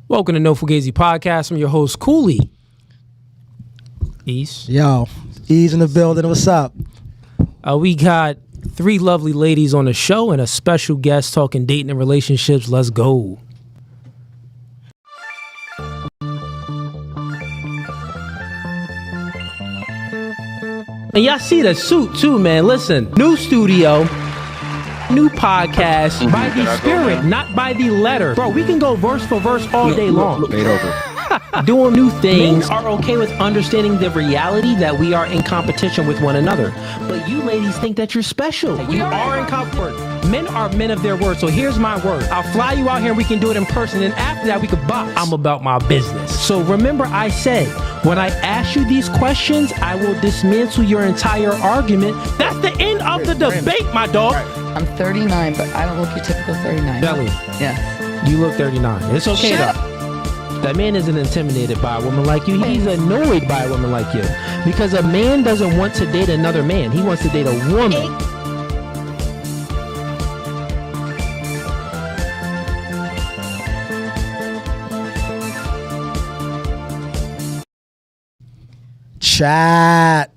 Welcome to No Fugazee Podcast. I'm your host, Cooley. Ease. Yo, Ease in the building. What's up? We got three lovely ladies on the show and a special guest talking dating and relationships. Let's go. And y'all see the suit too, man. Listen, new studio, new podcast by the spirit, not by the letter. Bro, we can go verse for verse all day long. Made over. Doing new things are okay with understanding the reality that we are in competition with one another. But you ladies think that you're special. You are in comfort. Men are men of their word. So here's my word. I'll fly you out here and we can do it in person. And after that, we could box. I'm about my business. So remember I said, when I ask you these questions, I will dismantle your entire argument. That's the end of the debate, my dog. I'm 39, but I don't look your typical 39. Belly. Yeah. You look 39. It's okay though. That man isn't intimidated by a woman like you. He's annoyed by a woman like you. Because a man doesn't want to date another man. He wants to date a woman. Chat.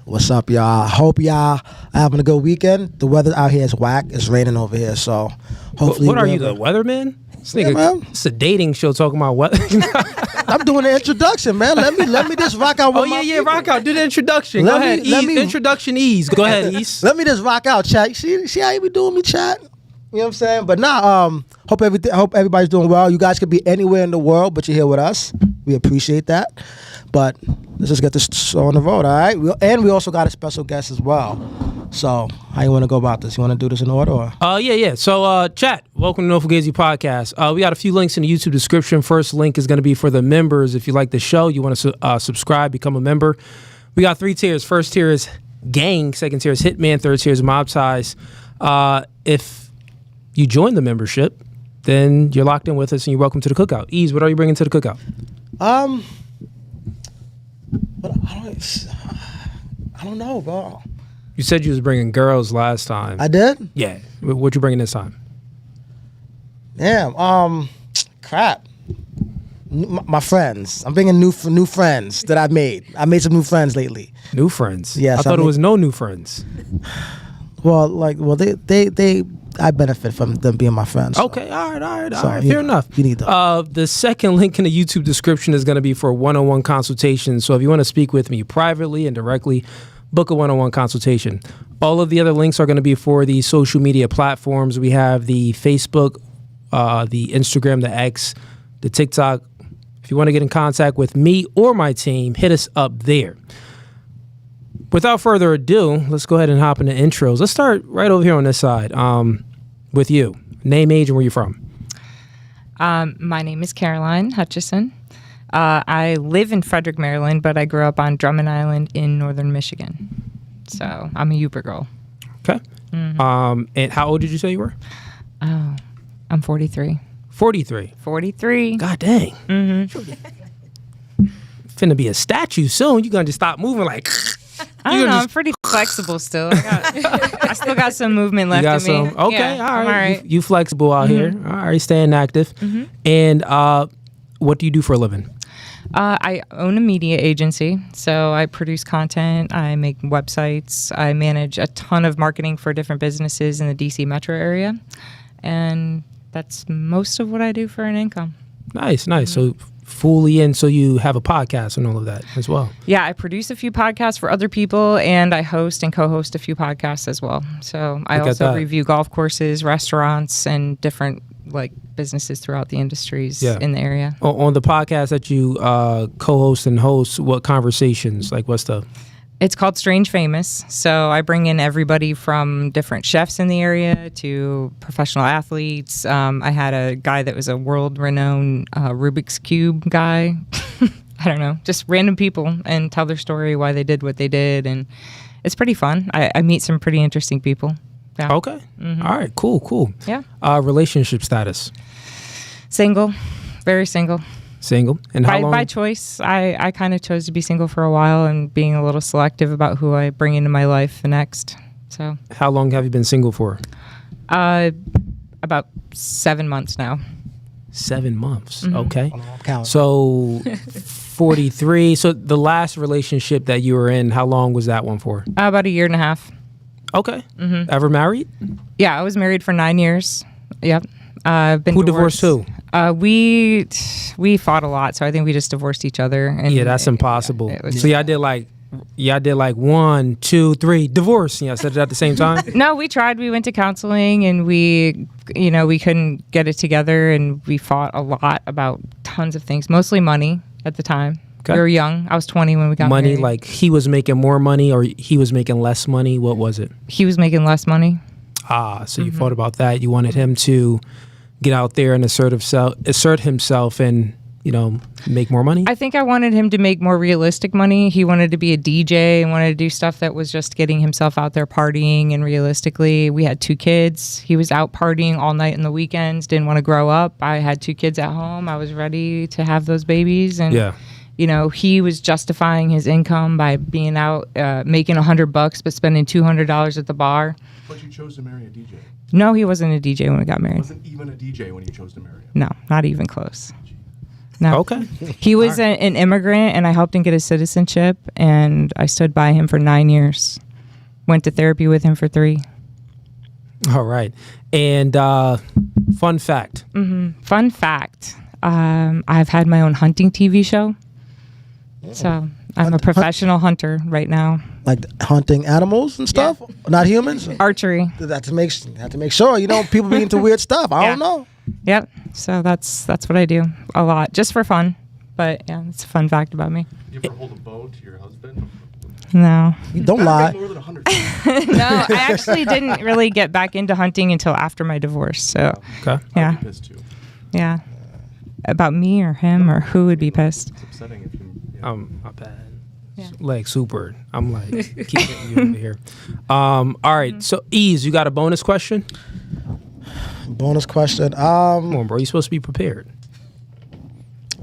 What's up, y'all? Hope y'all are having a good weekend. The weather out here is whack. It's raining over here, so hopefully. What are you, the weatherman? Yeah, man. It's a dating show talking about what? I'm doing the introduction, man. Let me just rock out. With Rock out. Do the introduction. Go ahead. Introduction ease. Go ahead, Ease. Let me just rock out, chat. See how you be doing me, chat? You know what I'm saying? But hope everybody's doing well. You guys could be anywhere in the world, but you're here with us. We appreciate that. But let's just get this show on the road, all right? We also got a special guest as well. So how you want to go about this? You want to do this in order? Or? Yeah. So, chat, welcome to No Fugazee Podcast. We got a few links in the YouTube description. First link is going to be for the members. If you like the show, you want to subscribe, become a member. We got 3 tiers. First tier is Gang. Second tier is Hitman. Third tier is Mob Size. If you join the membership, then you're locked in with us and you're welcome to the cookout. Ease, what are you bringing to the cookout? But I don't know, bro. You said you was bringing girls last time. I did? Yeah. What you bringing this time? Damn. Crap. My friends. I'm bringing new friends that I've made. I made some new friends lately. New friends? Yes. I thought it was no new friends. They I benefit from them being my friends. So. Okay, all right, fair enough. You need them. The second link in the YouTube description is going to be for a one-on-one consultation. So if you want to speak with me privately and directly, book a one-on-one consultation. All of the other links are going to be for the social media platforms. We have the Facebook, the Instagram, the X, the TikTok. If you want to get in contact with me or my team, hit us up there. Without further ado, let's go ahead and hop into intros. Let's start right over here on this side with you. Name, age, and where you're from. My name is Caroline Hutchison. I live in Frederick, Maryland, but I grew up on Drummond Island in northern Michigan. So I'm a Uber girl. Okay. Mm-hmm. And how old did you say you were? Oh, I'm 43. 43? 43. God dang. Mm-hmm. Finna be a statue soon. You're going to just stop moving like... I don't know. I'm pretty flexible still. I still got some movement left in me. Okay, yeah, all right. You flexible out here. All right, staying active. Mm-hmm. And what do you do for a living? I own a media agency, so I produce content. I make websites. I manage a ton of marketing for different businesses in the DC metro area. And that's most of what I do for an income. Nice. Mm-hmm. So fully in, so you have a podcast and all of that as well. Yeah, I produce a few podcasts for other people, and I host and co-host a few podcasts as well. So I also review golf courses, restaurants, and different businesses throughout the industries in the area. On the podcast that you co-host and host, what conversations? What's the... It's called Strange Famous. So I bring in everybody from different chefs in the area to professional athletes. I had a guy that was a world-renowned Rubik's Cube guy. I don't know, just random people, and tell their story, why they did what they did. And it's pretty fun. I meet some pretty interesting people. Yeah. Okay. Mm-hmm. All right, cool. Yeah. Relationship status? Single, very single. Single? And how long? By choice. I kind of chose to be single for a while and being a little selective about who I bring into my life next. So. How long have you been single for? About 7 months now. 7 months. Mm-hmm. Okay. I'm counting. So 43. So the last relationship that you were in, how long was that one for? About a year and a half. Okay. Ever married? Yeah, I was married for 9 years. Yep. I've been Who divorced who? We fought a lot, so I think we just divorced each other. And Yeah, that's impossible. it was- So y'all did like 1, 2, 3, divorce. Y'all said it at the same time? No, we tried. We went to counseling, and we couldn't get it together, and we fought a lot about tons of things, mostly money at the time. Okay. We were young. I was 20 when we got Money, married. like he was making more money or he was making less money? What was it? He was making less money. So you fought about that. You wanted him to get out there and assert himself and, make more money? I think I wanted him to make more realistic money. He wanted to be a DJ and wanted to do stuff that was just getting himself out there partying. And realistically, we had 2 kids. He was out partying all night in the weekends, didn't want to grow up. I had 2 kids at home. I was ready to have those babies. And, he was justifying his income by being out making $100 but spending $200 at the bar. But you chose to marry a DJ. No, he wasn't a DJ when we got married. Wasn't even a DJ when you chose to marry him. No, not even close. No. Okay. He was an immigrant, and I helped him get his citizenship, and I stood by him for 9 years. Went to therapy with him for 3. All right. And fun fact. Fun fact, I've had my own hunting TV show. So I'm a professional hunter right now. Like hunting animals and stuff, not humans. Archery. Have to make sure people be into weird stuff. I don't know. Yep. So that's what I do a lot, just for fun. But yeah, it's a fun fact about me. You ever hold a bow to your husband? No. Don't lie. More than 100. No, I actually didn't really get back into hunting until after my divorce. So Okay. yeah, I'd be pissed too. yeah. About me or him or who would be pissed? It's upsetting if you. My bad. Yeah. Like super. I'm like keeping you over here. All right. So Ease, you got a bonus question? Bonus question. Come on, bro. You're supposed to be prepared.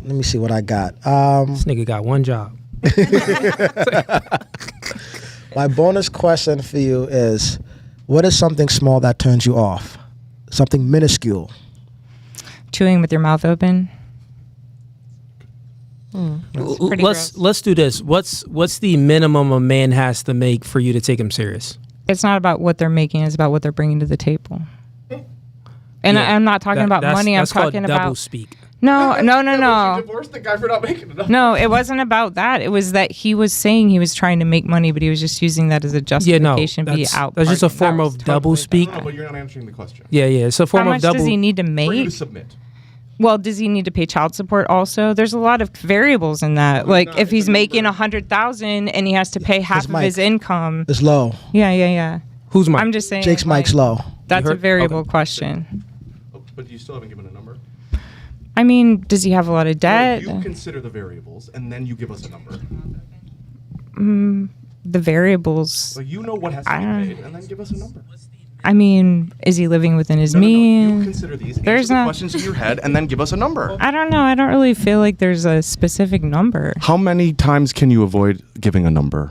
Let me see what I got. This nigga got one job. My bonus question for you is, what is something small that turns you off? Something minuscule. Chewing with your mouth open. Pretty gross. Let's do this. What's the minimum a man has to make for you to take him serious? It's not about what they're making; it's about what they're bringing to the table. And Yeah, I'm not talking about money. I'm that's called talking double about speak. no. You divorced the guy for not making enough. No, it wasn't about that. It was that he was saying he was trying to make money, but he was just using that as a justification to be out. That's just a partying. form That of was double totally speak. No, but you're not answering the question. Yeah, it's a form How of much double. does he need to For you to make? submit. Well, does he need to pay child support also? There's a lot of variables in that. No, Like it's if he's a making number. $100,000 and he has to pay half of Mike. his income. It's low. Yeah. Who's Mike? I'm just saying. Jake's like, mic's low. That's You a heard? variable Okay. question. Oh, but you still haven't given a number. I mean, does he have a lot of debt? No, you consider the variables, and then you give us a number. The variables. So you know what has to be paid, and then give us a number. I mean, is he living within his No, you means? consider these. There's Answer the not- questions in your head, and then give us a number. I don't know. I don't really feel like there's a specific number. How many times can you avoid giving a number?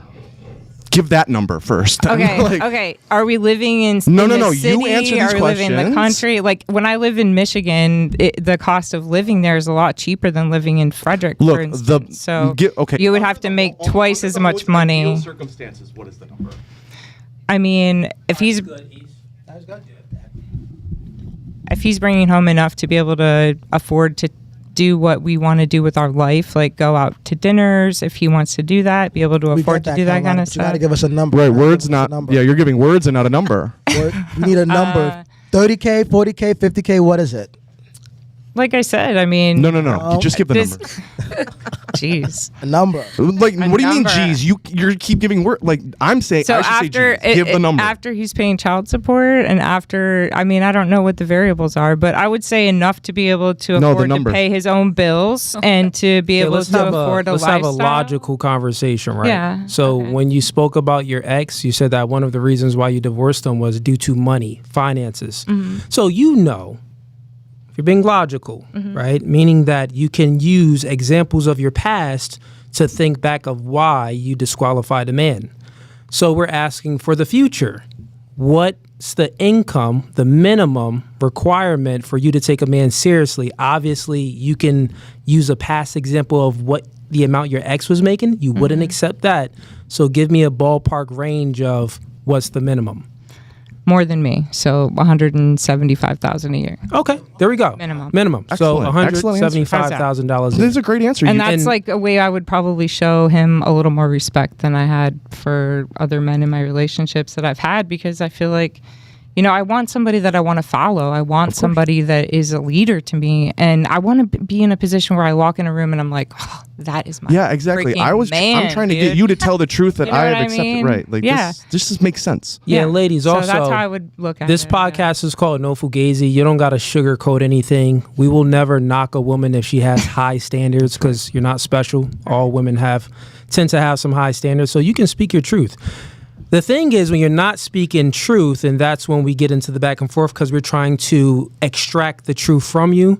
Give that number first. Okay, Like, okay. Are we living in No, in no, the no, you city? answer these Are we living in the questions. country? Like when I live in Michigan, the cost of living there is a lot cheaper than living in Frederick, Look, for instance. So okay. you would have to make twice as much money. Circumstances. What is the number? I mean, if he's bringing home enough to be able to afford to do what we want to do with our life, like go out to dinners, if he wants to do that, be able to We afford get to do that kind Carolina, of but you got to stuff. give us a number. Right, You gotta words give us a not. number. Yeah, you're giving words and not a number. We need a number. 30K, 40K, 50K. What is it? Like I said, I mean, No. No. You just give the This- number. Jeez. A number. Like, what do you mean, number. geez? You keep giving word. Like, I'm saying. So I should after say, geez. Give the number. after he's paying child support, and after, I mean, I don't know what the variables are, but I would say enough to be able to No, the afford to number. pay his own bills and to be able let's to have afford a let's lifestyle. have a logical conversation, right? Yeah, So okay. when you spoke about your ex, you said that one of the reasons why you divorced him was due to money, finances. Mm-hmm. So if you're being logical, Mm-hmm. right? Meaning that you can use examples of your past to think back of why you disqualified a man. So we're asking for the future. What what's the income, the minimum requirement for you to take a man seriously? Obviously, you can use a past example of what the amount your ex was making. You wouldn't accept that. So give me a ballpark range of what's the minimum. More than me, so $175,000 a year. Okay, there we go. Minimum. So Excellent. $175,000. This is a great answer. And You- that's like a way I would probably show him a little more respect than I had for other men in my relationships that I've had, because I feel like, you know, I want somebody that I want to follow. I want somebody that is a leader to me. And I want to be in a position where I walk in a room and I'm like, oh, that is my yeah, exactly. freaking man, I'm trying to dude. get you to tell the truth that You know I what have I accepted. mean? Right. Like Yeah. this just makes sense. Yeah, and ladies, so also, that's how I would look at this it. podcast is called No Fugazi. You don't got to sugarcoat anything. We will never knock a woman if she has high standards, because you're not special. All women tend to have some high standards, so you can speak your truth. The thing is, when you're not speaking truth, and that's when we get into the back and forth, because we're trying to extract the truth from you.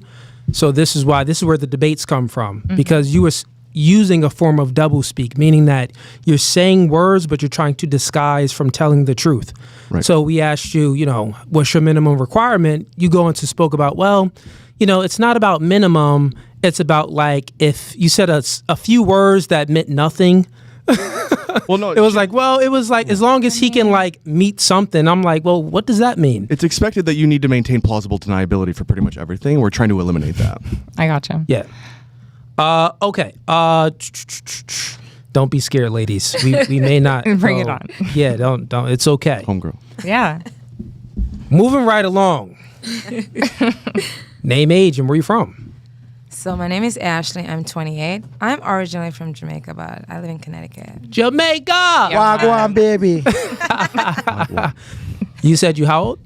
So this is where the debates come from, because you were using a form of doublespeak, meaning that you're saying words, but you're trying to disguise from telling the truth. Right. So we asked you, you know, what's your minimum requirement? You go into spoke about, well, you know, it's not about minimum. It's about, like, if you said a few words that meant nothing. Well, no, It was like as long as he can, like, meet something. I'm like, well, what does that mean? it's expected that you need to maintain plausible deniability for pretty much everything. We're trying to eliminate that. I gotcha. Yeah. Okay. Don't be scared, ladies. We may not Bring it go- on. Yeah, don't. It's okay. Homegirl. Yeah. Moving right along. Name, age, and where you from? So my name is Ashley. I'm 28. I'm originally from Jamaica, but I live in Connecticut. Jamaica. Wagwan, baby. You said you how old?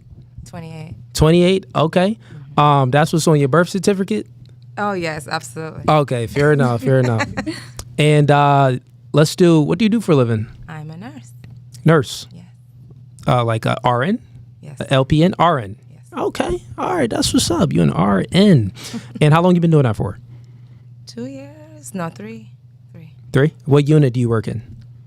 28. 28. Okay. That's what's on your birth certificate. Oh yes, absolutely. Okay. Fair enough. Fair enough. And let's do. What do you do for a living? I'm a nurse. Nurse. Yes. Like a RN. Yes. A LPN. RN. Yes. Okay. All right. That's what's up. You an RN. And how long you been doing that for? 2 years? No, 3. 3. What unit do you work in?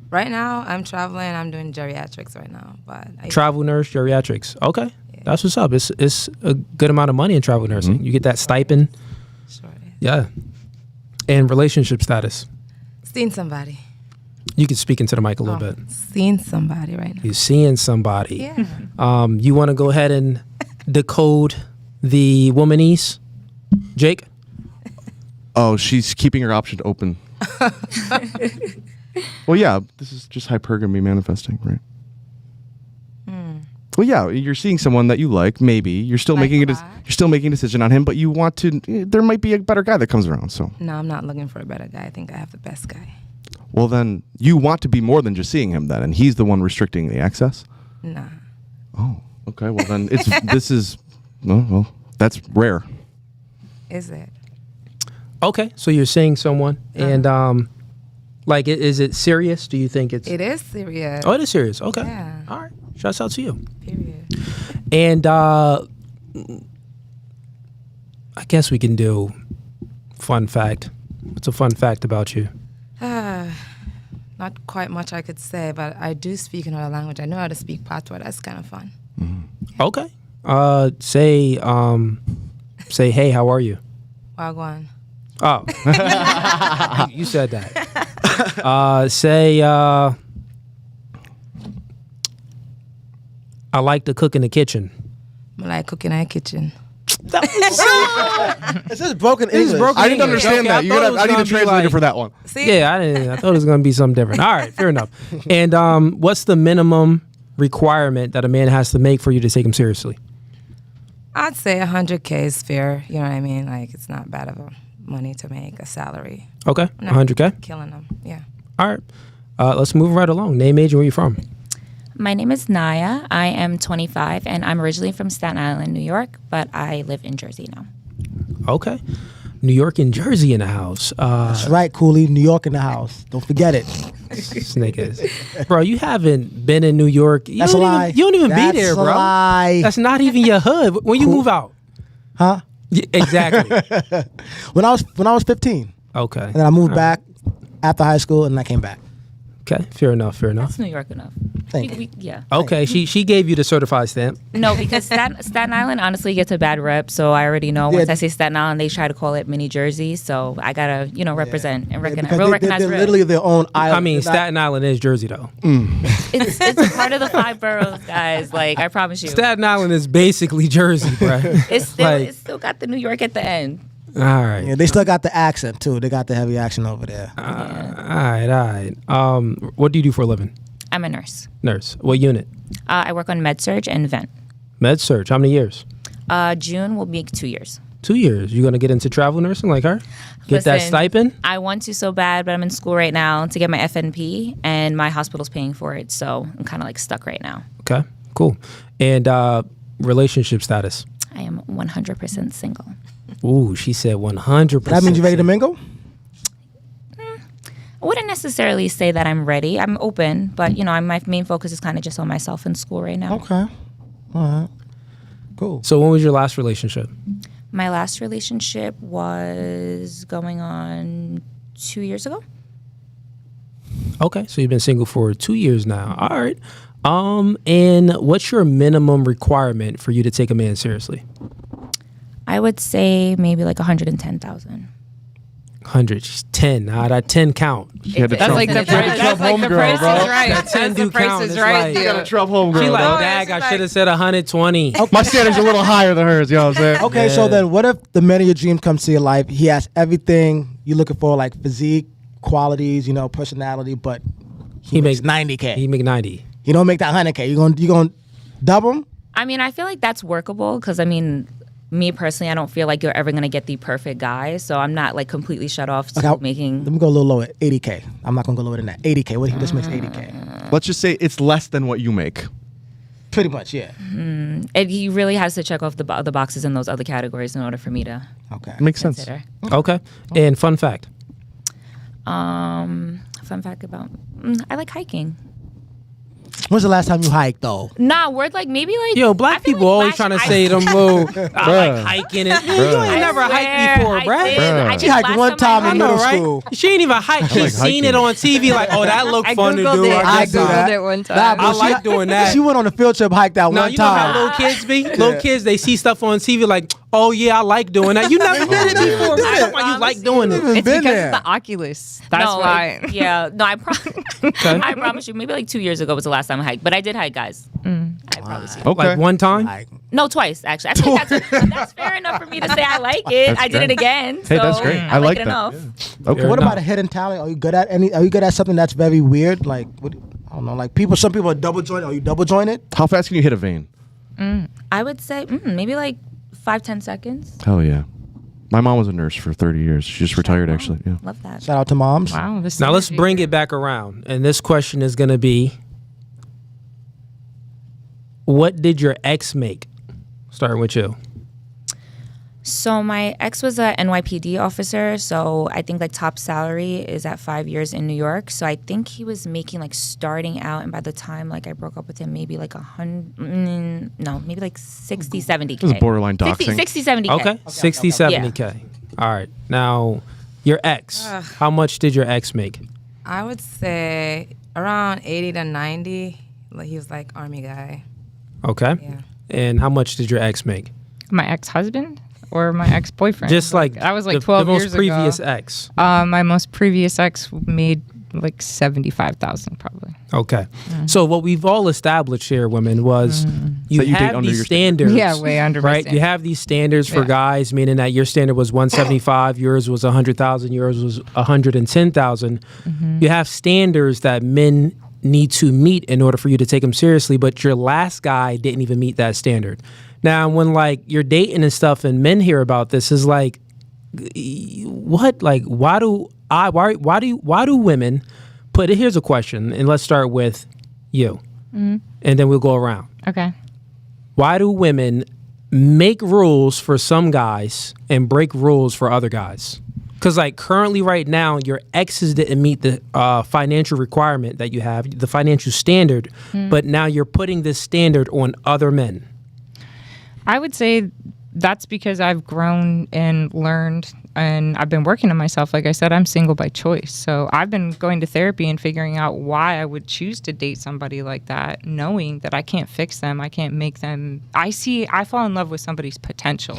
Right now, I'm traveling. I'm doing geriatrics right now, but Travel nurse, geriatrics. Okay. That's what's up. It's a good amount of money in travel nursing. You get that stipend. Sure it is. Yeah. And relationship status. Seeing somebody. You can speak into the mic a little bit. Seeing somebody right now. You're seeing somebody. Yeah. You want to go ahead and decode the womanese? Jake? Oh, she's keeping her option open. Well, yeah, this is just hypergamy manifesting, right? Well, yeah, you're seeing someone that you like. Maybe you're still Like making a a lot. you're still making a decision on him, but you want to. There might be a better guy that comes around. So, No, I'm not looking for a better guy. I think I have the best guy. well, then you want to be more than just seeing him. Then, and he's the one restricting the access. Nah. Oh, okay. Well, then that's rare. Is it? Okay. So you're seeing someone. And like, is it serious? Do you think it's... It is serious. Oh, it is serious. Okay. Yeah. All right. Shouts out to you. Period. And I guess we can do fun fact. What's a fun fact about you? Not quite much I could say, but I do speak another language. I know how to speak patois. That's kind of fun. Okay. Say, hey, how are you? Wagwan. Oh. You said that. Say, I like to cook in the kitchen. I like cooking in the kitchen. It's just broken English. broken I didn't English. understand Okay, I that. thought it was I need gonna a be translator like- for that one. See? Yeah, I thought it was going to be something different. All right, fair enough. And what's the minimum requirement that a man has to make for you to take him seriously? I'd say 100K is fair. You know what I mean? Like, it's not bad of a money to make a salary. Okay, No. 100K. Killing them. Yeah. All right. Let's move right along. Name, age, and where you from? My name is Naya. I am 25, and I'm originally from Staten Island, New York, but I live in Jersey now. Okay. New York and Jersey in the house. That's right, Cooley. New York in the house. Don't forget it. This nigga. Bro, you haven't been in New York. You That's a don't lie. Even, you don't even That's be there, a bro. lie. That's not even your hood. When you move out. Huh? Yeah, exactly. When I was 15, Okay. and then I moved back after high school, and I came back. Okay, fair enough. That's New York enough. Thank you. Yeah. Okay, she gave you the certified stamp. No, because Staten Island honestly gets a bad rep, so I already know once I say Staten Island, they try to call it mini Jersey. So I gotta, represent and recognize. Because they're literally their own island. I mean, Staten Island is Jersey though. It's a part of the 5 boroughs, guys. Like I promise you, Staten Island is basically Jersey, bro. it's still got the New York at the end. All right. Yeah, they still got the accent too. They got the heavy accent over there. All right. What do you do for a living? I'm a nurse. Nurse. What unit? I work on med-surg and vent. Med-surg. How many years? June will be 2 years. 2 years. You gonna get into travel nursing like her? Get that Listen, stipend? I want to so bad, but I'm in school right now to get my FNP, and my hospital's paying for it, so I'm kind of like stuck right now. Okay. Cool. And relationship status? I am 100% single. Ooh, she said 100%. That means you ready to mingle? I wouldn't necessarily say that I'm ready. I'm open, but my main focus is kind of just on myself in school right now. Okay. All right. Cool. So when was your last relationship? My last relationship was going on 2 years ago. Okay, so you've been single for 2 years now. All right. And what's your minimum requirement for you to take a man seriously? I would say maybe like 110,000. 100. She's 10. Now that 10 count. That's like the price is right. That 10 do count. It's like, You got a Trump homegirl. she like, bro. dag, I should have said 120. My standard's a little higher than hers. You know what I'm saying? Okay, so then what if the man of your dreams comes to your life? He has everything you're looking for, like physique, qualities, personality, but he makes 90K. He make 90. You don't make that 100K. You gonna double him? I mean, I feel like that's workable because, me personally, I don't feel like you're ever going to get the perfect guy. So I'm not like completely shut off to making. Let me go a little lower, 80K. I'm not going to go lower than that. 80K. What if he just makes 80K? Let's just say it's less than what you make. Pretty much, yeah. And he really has to check off the boxes in those other categories in order for me to Okay. Makes sense. consider. Okay. And fun fact. Fun fact about, I like hiking. When's the last time you hiked, though? Nah, word like maybe like. Yo, I black feel people like always last- trying to I- say them little, I like hiking. And, man, you ain't I never hiked swear, before, I bruh. did. I She think hiked last one time I in I know, middle right? school. She ain't even hiked. She's like seen hiking. it on TV like, oh, that look I fun to Googled do. it. I I guess so. Googled it one time. I like doing that. She went on a field trip, hiked that Now, one you know how time. little kids be? Little kids, they see stuff on TV like, oh, yeah, I like doing that. You never did it before. I don't know why you like doing it. It's been because there. it's the Oculus. That's why. I promise you, maybe like 2 years ago was the last time I hiked. But I did hike, guys. I promise you. Okay. Like one time? Like, No, twice actually. I think that's fair enough for me to say I like it. That's I did great. it again. Hey, that's so great. I I like it that. enough. Okay. Fair what enough. about a hidden talent? Are you good at something that's very weird? Like, I don't know. Like some people are double jointed. Are you double jointed? How fast can you hit a vein? I would say maybe like 5-10 seconds. Hell yeah. My mom was a nurse for 30 years. She just retired, actually. Yeah. Love that. Shout out to moms. Wow. Now let's bring it back around. And this question is going to be, what did your ex make? Starting with you. So my ex was a NYPD officer, so I think like top salary is at 5 years in New York. So I think he was making like starting out, and by the time like I broke up with him, maybe like maybe like 60, 70K. It was borderline doxing. 60, 70K. Okay. 60, 70K. All right. Now, your ex, how much did your ex make? I would say around 80 to 90. Like he was like army guy. Okay. Yeah. And how much did your ex make? My ex-husband or my ex-boyfriend? Just like I was like the 12 most years previous ago. ex. My most previous ex made like 75,000 probably. Okay. So what we've all established here, women, was you That you date have under these your standards. Yeah, way under my right? You standard. have these standards for Yeah. guys, meaning that your standard was 175, yours was 100,000, yours was 110,000. You have standards that men need to meet in order for you to take them seriously, but your last guy didn't even meet that standard. Now, when like you're dating and stuff, and men hear about this, is like, what? Like, why do women put it? Here's a question, and let's start with you, and then we'll go around. Okay. Why do women make rules for some guys and break rules for other guys? Because like currently right now, your exes didn't meet the financial requirement that you have, the financial standard, but now you're putting this standard on other men. I would say that's because I've grown and learned, and I've been working on myself. Like I said, I'm single by choice. So I've been going to therapy and figuring out why I would choose to date somebody like that, knowing that I can't fix them. I can't make them. I fall in love with somebody's potential.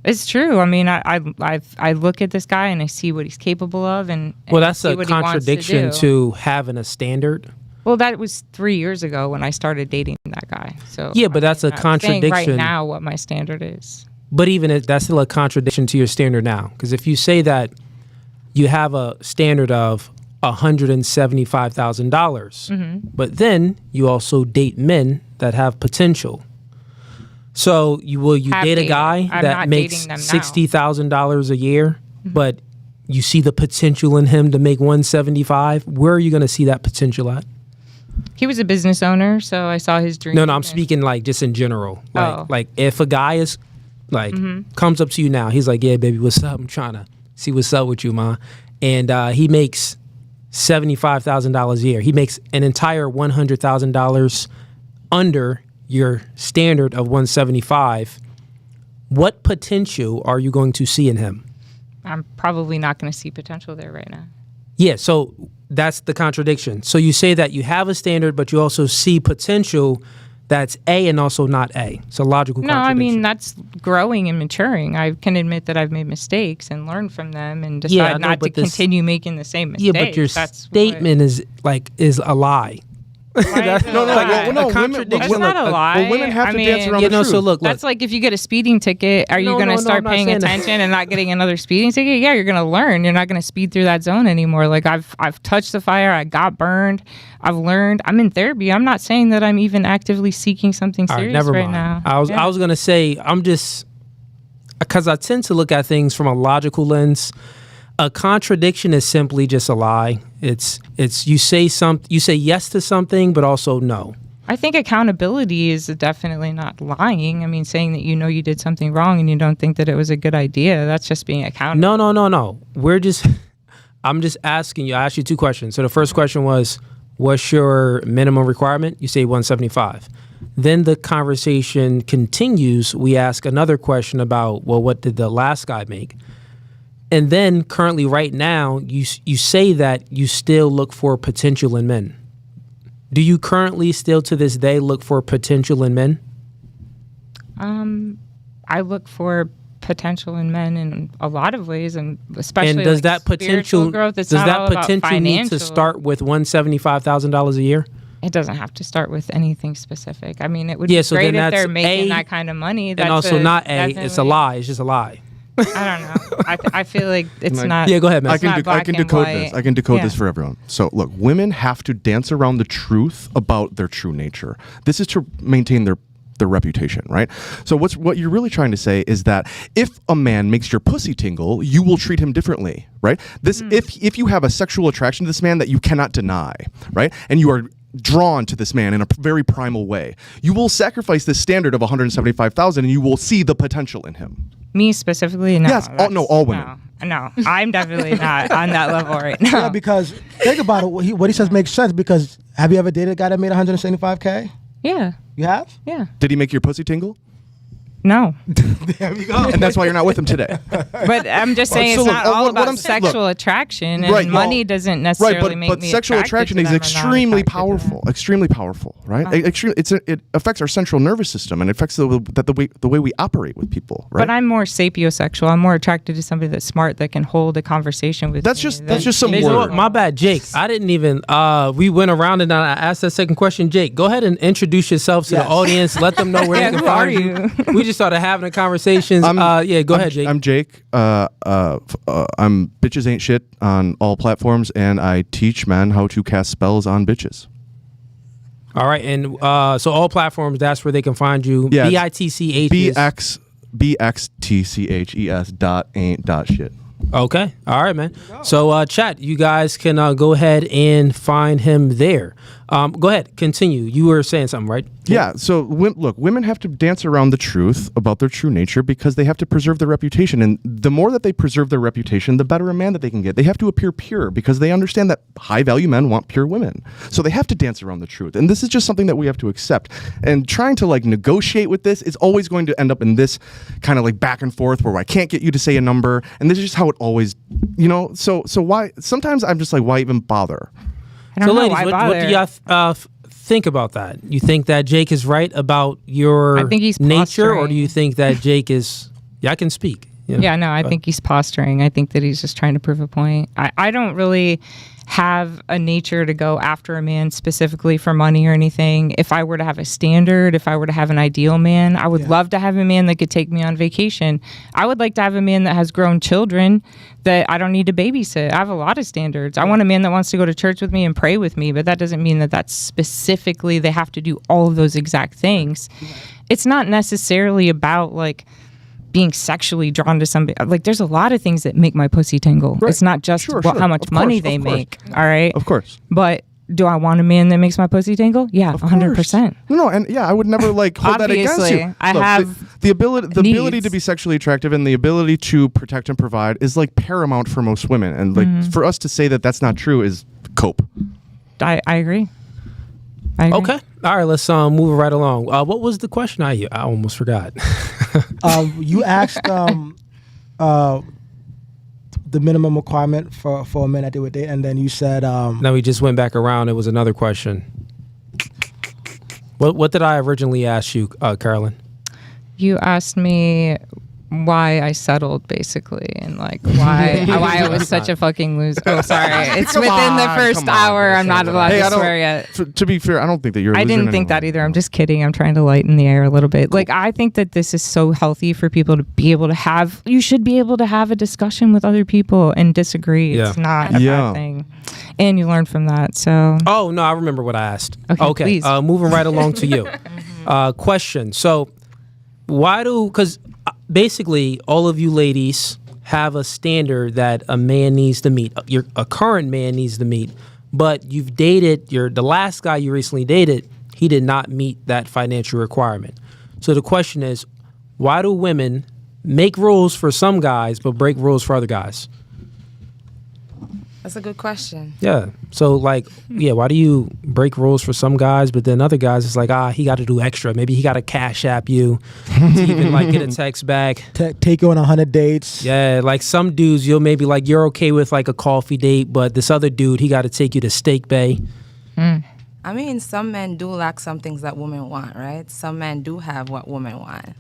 It's true. I mean, I look at this guy and I see what he's capable of, and Well, that's see a what he wants contradiction do. to having a standard. Well, that was 3 years ago when I started dating that guy. So Yeah, but that's a I'm saying contradiction. right now what my standard is. But even if that's still a contradiction to your standard now. Because if you say that you have a standard of $175,000, but then you also date men that have potential. So will you Have date a dated. guy I'm that not makes dating them now. $60,000 a year, but you see the potential in him to make 175? Where are you going to see that potential at? He was a business owner, so I saw his dream. No, I'm speaking like just in general. Like if a guy is like comes up to you now, he's like, "Yeah, baby, what's up? I'm trying to see what's up with you, ma." And he makes $75,000 a year. He makes an entire $100,000 under your standard of 175. What potential are you going to see in him? I'm probably not going to see potential there right now. Yeah, so that's the contradiction. So you say that you have a standard, but you also see potential that's A and also not A. It's a logical No, I contradiction. mean, that's growing and maturing. I can admit that I've made mistakes and learn from them and decide Yeah, I know, not to but this- continue making the same Yeah, mistakes. but your That's statement is a lie. No, contradiction. That's not a lie. Well, women have I to mean, dance around You the know, truth. so look. That's like if you get a speeding ticket, are you No, going to no, start I'm not paying saying that. attention and not getting another speeding ticket? Yeah, you're going to learn. You're not going to speed through that zone anymore. Like I've touched the fire. I got burned. I've learned. I'm in therapy. I'm not saying that I'm even actively seeking something All right, serious never right mind. now. I was gonna say I'm just because I tend to look at things from a logical lens. A contradiction is simply just a lie. It's you say yes to something, but also no. I think accountability is definitely not lying. I mean, saying that you know you did something wrong and you don't think that it was a good idea, that's just being accountable. No. I'm just asking you. I asked you two questions. So the first question was, what's your minimum requirement? You say 175. Then the conversation continues. We ask another question about, well, what did the last guy make? And then currently right now, you say that you still look for potential in men. Do you currently still to this day look for potential in men? I look for potential in men in a lot of ways, and especially And does like that potential spiritual growth. It's does not that all about potential need financial. to start with $175,000 a year? It doesn't have to start with anything specific. I mean, it would Yeah, be so great then if that's they're making A, that kind of money. And also not A. It's a definitely- lie. It's just a lie. I don't know. I feel like it's not. Yeah, go ahead, man. I it's can, not I black can and decode white. this. I can decode Yeah. this for everyone. So, look, women have to dance around the truth about their true nature. This is to maintain their reputation, right? So what you're really trying to say is that if a man makes your pussy tingle, you will treat him differently, right? This if you have a sexual attraction to this man that you cannot deny, right? And you are drawn to this man in a very primal way, you will sacrifice this standard of 175,000 and you will see the potential in him. Me specifically, no. Yes, all women. No, I'm definitely not on that level right now. Yeah, because think about it. What he says makes sense. Because have you ever dated a guy that made 175K? Yeah, You have? yeah. Did he make your pussy tingle? No, There we go. And that's why you're not with him today. but I'm just saying so it's look, not all what about I'm saying- sexual look. attraction, and Right, well, money doesn't necessarily make but me sexual attracted attraction to is them or extremely not attracted to them. powerful, extremely powerful, right? It affects our central nervous system and it affects the way we operate with people, right? But I'm more sapiosexual. I'm more attracted to somebody that's smart that can hold a conversation with That's me. just- that's just some You know word. what? My bad, Jake. I didn't even. We went around and I asked that second question. Jake, go ahead and introduce yourself to Yes. the audience. Let them know where Yeah, they can who are find you. We just started having a conversation. Yeah, go ahead, Jake. I'm Jake. I'm bitches ain't shit on all platforms, and I teach men how to cast spells on bitches. All right, and so all platforms. That's where they can find you. Yeah, BITCH. BXTCHES ain't shit. Okay. All right, man. So, chat, you guys can go ahead and find him there. Go ahead, continue. You were saying something, right? Yeah. So look, women have to dance around the truth about their true nature because they have to preserve their reputation. And the more that they preserve their reputation, the better a man that they can get. They have to appear pure because they understand that high value men want pure women. So they have to dance around the truth. And this is just something that we have to accept. And trying to like negotiate with this is always going to end up in this kind of like back and forth where I can't get you to say a number. And this is just how it always, so why, sometimes I'm just like, why even bother? I don't know, ladies, why what bother? do y'all think about that? You think that Jake is right about your I think he's nature, or do posturing. you think that Jake is? Yeah, I can speak. Yeah, no, I think he's posturing. I think that he's just trying to prove a point. I don't really have a nature to go after a man specifically for money or anything. If I were to have a standard, if I were to have an ideal man, I would love to have a man that could take me on vacation. I would like to have a man that has grown children that I don't need to babysit. I have a lot of standards. I want a man that wants to go to church with me and pray with me, but that doesn't mean that that's specifically they have to do all of those exact things. It's not necessarily about like being sexually drawn to somebody. Like there's a lot of things that make my pussy tingle. Right. It's not just Sure, how much of money course, they of course. make. All right. Of course. But do I want a man that makes my pussy tingle? Yeah, Of 100%. No, and yeah, I would never like hold that against Obviously, you. I Look, have the ability needs. to be sexually attractive and the ability to protect and provide is like paramount for most women. And like for us to say that that's not true is cope. I agree. I agree. Okay. All right. Let's move right along. What was the question? I almost forgot. You asked the minimum requirement for a man that they would date, and then you said Now we just went back around. It was another question. What did I originally ask you, Carolyn? You asked me why I settled, basically, and like why I was such a fucking loser. Oh, sorry. It's within the first hour. I'm not allowed to swear yet. To be fair, I don't think that you're. I didn't think that either. I'm just kidding. I'm trying to lighten the air a little bit. Like, I think that this is so healthy for people to be able to have. You should be able to have a discussion with other people and disagree. Yeah. It's not a bad thing. And you learn from that. So. Oh, no, I remember what I asked. Okay, please. Moving right along to you. Question. So, because basically all of you ladies have a standard that a man needs to meet. A current man needs to meet, but you've dated the last guy you recently dated. He did not meet that financial requirement. So the question is, why do women make rules for some guys but break rules for other guys? That's a good question. Yeah. So why do you break rules for some guys, but then other guys it's like, he got to do extra. Maybe he got to cash app you to even like get a text back. take you on 100 dates. Yeah, like some dudes you'll maybe like you're okay with like a coffee date, but this other dude he got to take you to Steak Bay. I mean, some men do lack some things that women want, right? Some men do have what women want.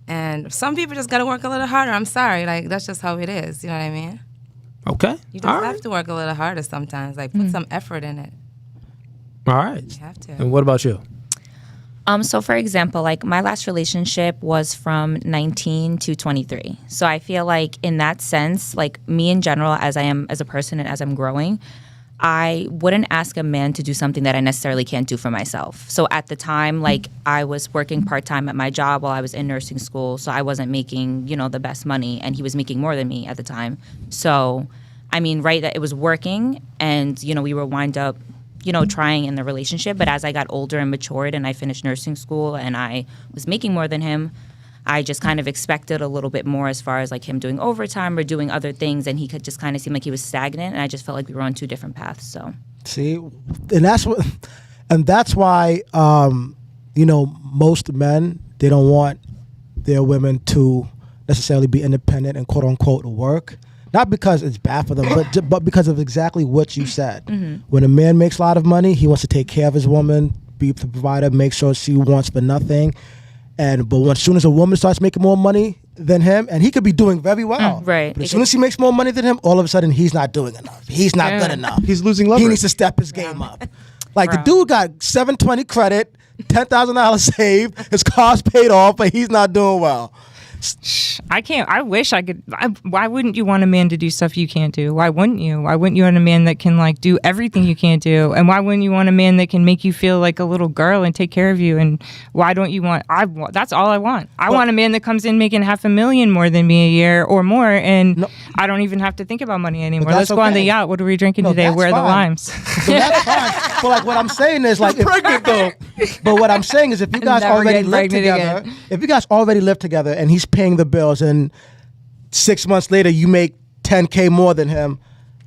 And some people just got to work a little harder. I'm sorry. Like, that's just how it is. You know what I mean? Okay. You just have to work a little harder sometimes. Like, put some effort in it. All right. You have to. And what about you? So for example, like my last relationship was from 19 to 23. So I feel like in that sense, like me in general, as I am as a person and as I'm growing, I wouldn't ask a man to do something that I necessarily can't do for myself. So at the time, like I was working part-time at my job while I was in nursing school. So I wasn't making, the best money, and he was making more than me at the time. So, I mean, right, that it was working, and, we were wind up, trying in the relationship. But as I got older and matured and I finished nursing school and I was making more than him, I just kind of expected a little bit more as far as like him doing overtime or doing other things, and he could just kind of seem like he was stagnant, and I just felt like we were on two different paths. So See, and that's why most men, they don't want their women to necessarily be independent and quote unquote work. Not because it's bad for them, but because of exactly what you said. Mm-hmm. When a man makes a lot of money, he wants to take care of his woman, be the provider, make sure she wants for nothing. But as soon as a woman starts making more money than him, and he could be doing very well, right? But as soon as she makes more money than him, all of a sudden he's not doing enough. He's not good enough. He's losing leverage. He needs to step his game up. Like the dude got 720 credit, $10,000 saved, his car's paid off, but he's not doing well. I can't. I wish I could. Why wouldn't you want a man to do stuff you can't do? Why wouldn't you? Why wouldn't you want a man that can like do everything you can't do? And why wouldn't you want a man that can make you feel like a little girl and take care of you? And why don't you want? That's all I want. I want a man that comes in making $500,000 more than me a year or more, and I don't even have to think about money anymore. Let's go on the yacht. What are we drinking today? Where are the limes? So that's fine. But like what I'm saying is like, pregnant though. But what I'm saying is, if you guys already live together, if you guys already live together and he's paying the bills, and 6 months later you make $10K more than him,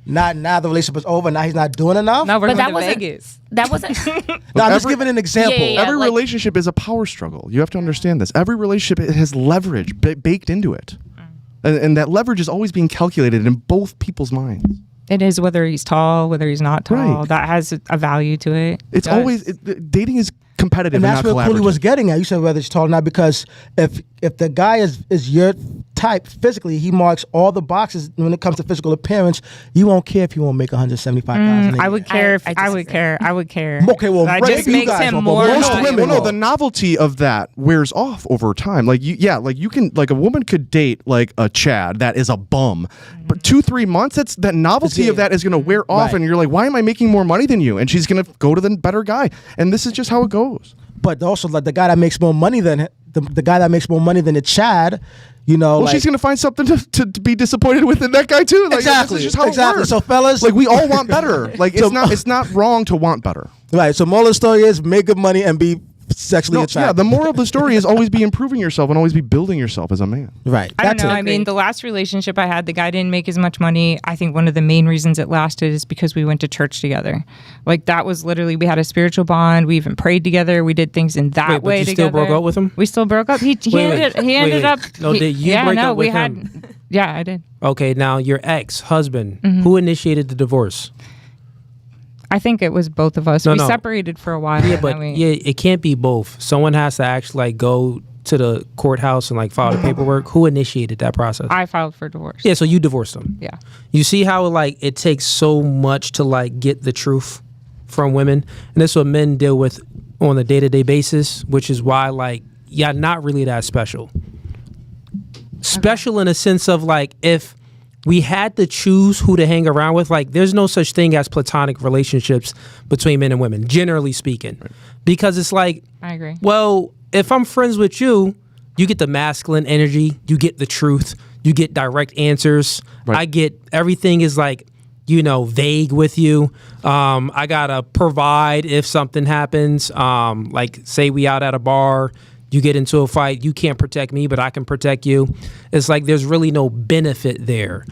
now the relationship is over. Now he's not doing enough. Now we're But going that to wasn't- Vegas. That wasn't. No, I'm just giving an example. Yeah. Every like- relationship is a power struggle. You have to understand this. Every relationship has leverage baked into it. And that leverage is always being calculated in both people's minds. It is, whether he's tall, whether he's not tall. Right. That has a value to it. It's always dating is competitive And and, that's not what collaborative. Cooley was getting at. You said whether it's tall or not, because if the guy is your type physically, he marks all the boxes when it comes to physical appearance. You won't care if he won't make $175,000. I would care if I I would disagree. care. I would care. Okay, well, that maybe just you makes guys him won't, but more. most annoying. women Well, no, won't. the novelty of that wears off over time. Like you can like a woman could date like a Chad that is a bum, but 2-3 months that novelty of that is going to wear off, Right. and you're like, why am I making more money than you? And she's going to go to the better guy, and this is just how it goes. But also, like the guy that makes more money than the guy that makes more money than the Chad, Well, like, she's going to find something to be disappointed with in that guy too. Like, Exactly, This is just how exactly. it works. So, fellas- like we all want better. Like it's not wrong to want better. right. So, moral of the story is make good money and be sexually No, attractive. yeah, the moral of the story is always be improving yourself and always be building yourself as a man. right. I don't That's know. it. I mean, the last relationship I had, the guy didn't make as much money. I think one of the main reasons it lasted is because we went to church together. Like that was literally, we had a spiritual bond. We even prayed together. We did things in that Wait, but way you together. still broke up with him? We still broke up. He ended up. No, did you break up with him? Yeah, I did. Okay, now your ex-husband, Mm-hmm. who initiated the divorce? I think it was both of us. No, we no. separated for a while. Yeah, and but then we- it can't be both. Someone has to actually like go to the courthouse and like file the paperwork. Who initiated that process? I filed for divorce. Yeah, so you divorced him. Yeah. You see how like it takes so much to like get the truth from women, and that's what men deal with on a day-to-day basis, which is why like you're not really that special. Special in a sense of like if we had to choose who to hang around with, like there's no such thing as platonic relationships between men and women, generally speaking, because it's like, I agree. well, if I'm friends with you, you get the masculine energy, you get the truth, you get direct answers. Right. I get everything is like, vague with you. I gotta provide if something happens. Like say we out at a bar, you get into a fight, you can't protect me, but I can protect you. It's like there's really no benefit there.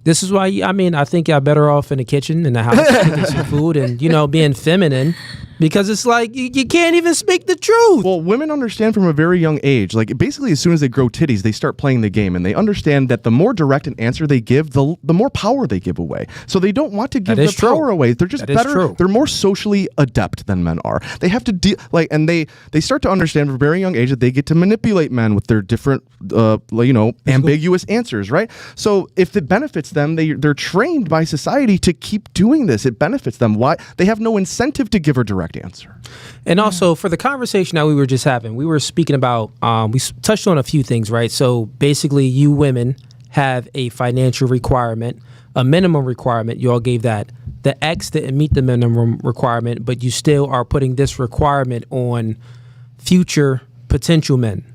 This is why, I think y'all better off in the kitchen, in the house, cooking some food and, being feminine. Because it's like, you can't even speak the truth. Well, women understand from a very young age, like basically as soon as they grow titties, they start playing the game, and they understand that the more direct an answer they give, the more power they give away. So they don't want to give That the is true. power away. They're just That is better. true. They're more socially adept than men are. They have to and they start to understand from a very young age that they get to manipulate men with their different, ambiguous answers, right? So if it benefits them, they're trained by society to keep doing this. It benefits them. Why? They have no incentive to give a direct answer. And also for the conversation that we were just having, we were speaking about, we touched on a few things, right? So basically you women have a financial requirement, a minimum requirement. You all gave that. The ex didn't meet the minimum requirement, but you still are putting this requirement on future potential men.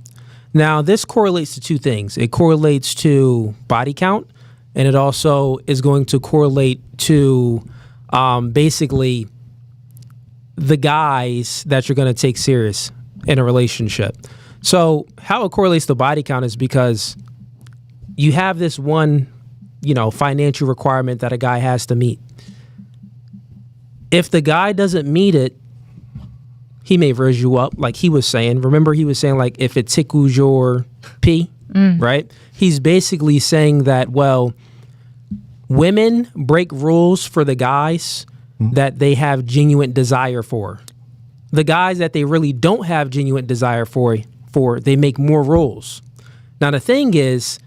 Now, this correlates to two things. It correlates to body count, and it also is going to correlate to basically the guys that you're going to take serious in a relationship. So how it correlates to body count is because you have this one, financial requirement that a guy has to meet. If the guy doesn't meet it, he may raise you up, like he was saying. Remember, he was saying, like, if it tickles your pee, right? He's basically saying that, well, women break rules for the guys that they have genuine desire for. The guys that they really don't have genuine desire for, they make more rules. Now, the thing is,